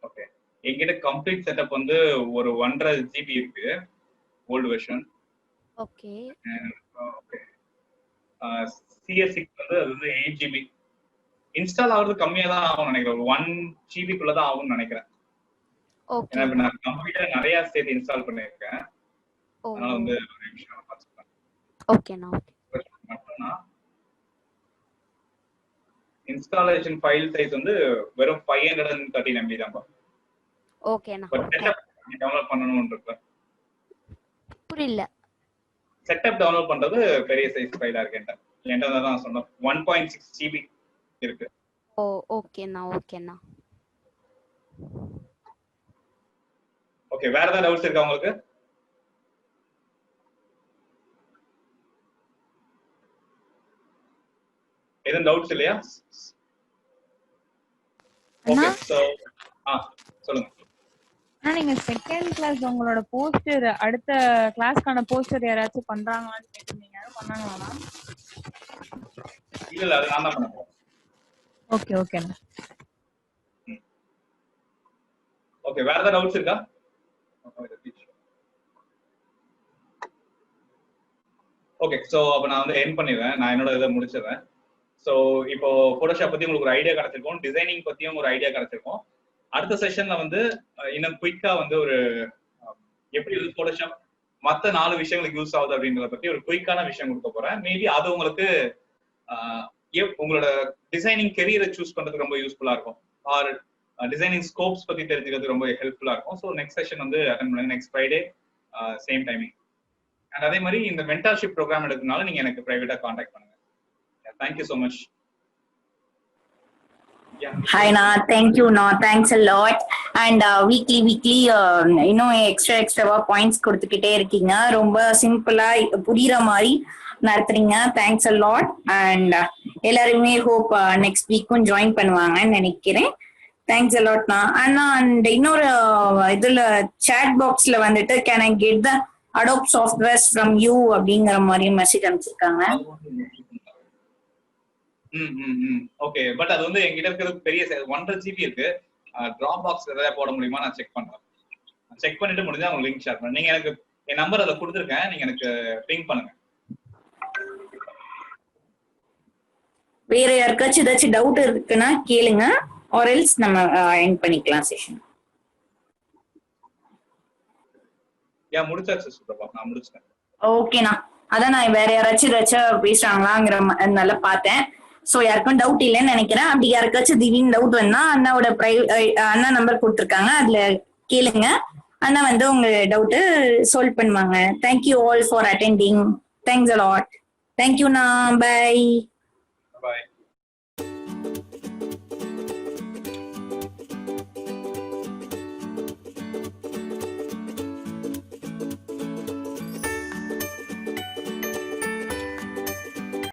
ஓகே, என்கிட்ட கம்ப்ளீட் செட்டப் வந்து ஒரு 1.5 GB இருக்கு, old version. Okay okay. CS6 வந்து அது வந்து 8 GB. இன்ஸ்டால் ஆகுறது கம்மியா தான் ஆகும் நினைக்கிறேன், ஒரு 1 GB குள்ள தான் ஆகும்னு நினைக்கிறேன். ஓகே. ஏன்னா இப்ப நான் கம்ப்யூட்டர் நிறைய சேர்த்து இன்ஸ்டால் பண்ணிருக்கேன், அதனால வந்து ஒரு நிமிஷம் பார்த்துக்கலாம். ஓகேண்ணா. மட்டும்னா இன்ஸ்டாலேஷன் ஃபைல் சைஸ் வந்து வெறும் 513 MB தான். ஓகேண்ணா. பட் செட்டப் டவுன்லோட் பண்ணணும்னு இருக்கு. புரியல. செட்டப் டவுன்லோட் பண்றது பெரிய சைஸ் ஃபைலா இருக்கு. என்கிட்ட தான் சொன்னேன் 1.6 GB இருக்கு. ஓகேண்ணா. ஓகேண்ணா. ஓகே, வேற ஏதாவது டவுட்ஸ் இருக்கா உங்களுக்கு? எதுவும் டவுட்ஸ் இல்லையா? ஓகே, சோ சொல்லுங்க. நீங்க செகண்ட் கிளாஸ் உங்களோட போஸ்டர் அடுத்த கிளாஸ்க்கான போஸ்டர் யாராச்சும் பண்றாங்களான்னு கேட்டீங்க, பண்ணாங்களா? இல்ல அது நான் தான் பண்ண போறேன். ஓகே ஓகேண்ணா. ஓகே, வேற ஏதாவது டவுட்ஸ் இருக்கா? ஓகே, சோ அப்ப நான் வந்து எண்ட் பண்ணிடுறேன், நான் என்னோட இதை முடிச்சிடுறேன். சோ இப்போ போட்டோஷாப் பத்தி உங்களுக்கு ஒரு ஐடியா கிடைச்சிருக்கும், டிசைனிங் பத்தியும் ஒரு ஐடியா கிடைச்சிருக்கும். அடுத்த செஷன்ல வந்து இன்னும் குயிக்கா வந்து ஒரு எப்படி வந்து போட்டோஷாப் மத்த 4 விஷயங்களுக்கு யூஸ் ஆகுது அப்படின்றத பத்தி ஒரு குயிக்கான விஷயம் கொடுக்க போறேன். மேபி அது உங்களுக்கு உங்களோட டிசைனிங் கெரியரை சூஸ் பண்றதுக்கு ரொம்ப யூஸ்ஃபுல்லா இருக்கும், ஆர் டிசைனிங் ஸ்கோப்ஸ் பத்தி தெரிஞ்சுக்கிறது ரொம்ப ஹெல்ப்ஃபுல்லா இருக்கும். ஸோ நெக்ஸ்ட் செஷன் வந்து அட்டெண்ட் பண்ணுங்க, next Friday same timing. And அதே மாதிரி இந்த மென்டார்ஷிப் ப்ரோக்ராம் எடுக்கிறதுனால நீங்க எனக்கு பிரைவேட்டா கான்டாக்ட் பண்ணுங்க. Thank you so much. Hi Na, thank you Na, thanks a lot. And weekly extra points கொடுத்துக்கிட்டே இருக்கீங்க, ரொம்ப சிம்பிளா புரியுற மாதிரி நடத்துறீங்க. Thanks a lot. And எல்லாருமே ஹோப் நெக்ஸ்ட் வீக்கும் ஜாயின் பண்ணுவாங்கன்னு நினைக்கிறேன். Thanks a lot Na. And இன்னொரு இதுல சாட் பாக்ஸ்ல வந்துட்டு can I get the Adobe softwares from you அப்படிங்கிற மாதிரி மெசேஜ் அனுப்பிச்சிருக்காங்க. ஓகே, பட் அது வந்து என்கிட்ட இருக்கிறது பெரிய 1.5 GB இருக்கு. டிராப் பாக்ஸ் ஏதாவது போட முடியுமா நான் செக் பண்றேன். செக் பண்ணிட்டு முடிஞ்சா உங்களுக்கு லிங்க் ஷேர் பண்ணுங்க. நீங்க எனக்கு என் நம்பர் அதில் கொடுத்துருக்கேன், நீங்க எனக்கு பிங் பண்ணுங்க. வேற யாருக்காச்சும் ஏதாச்சும் டவுட் இருக்குன்னா கேளுங்க, ஆர் எல்ஸ் நம்ம எண்ட் பண்ணிக்கலாம் செஷன். முடிச்சாச்சு சுப்ரபா, நான் முடிச்சிட்டேன். ஓகேண்ணா, அதான் நான் வேற யாராச்சும் ஏதாச்சும் பேசுறாங்களாங்கிற நல்லா பார்த்தேன். ஸோ யாருக்கும் டவுட் இல்லைன்னு நினைக்கிறேன். அப்படி யாருக்காச்சும் திடீர்னு டவுட் வந்தா அண்ணாவோட அண்ணா நம்பர் கொடுத்துருக்காங்க, அதுல கேளுங்க. அண்ணா வந்து உங்க டவுட்டு சால்வ் பண்ணுவாங்க. Thank you all for attending. Thanks a lot. தேங்க்யூண்ணா. பை. பாய்.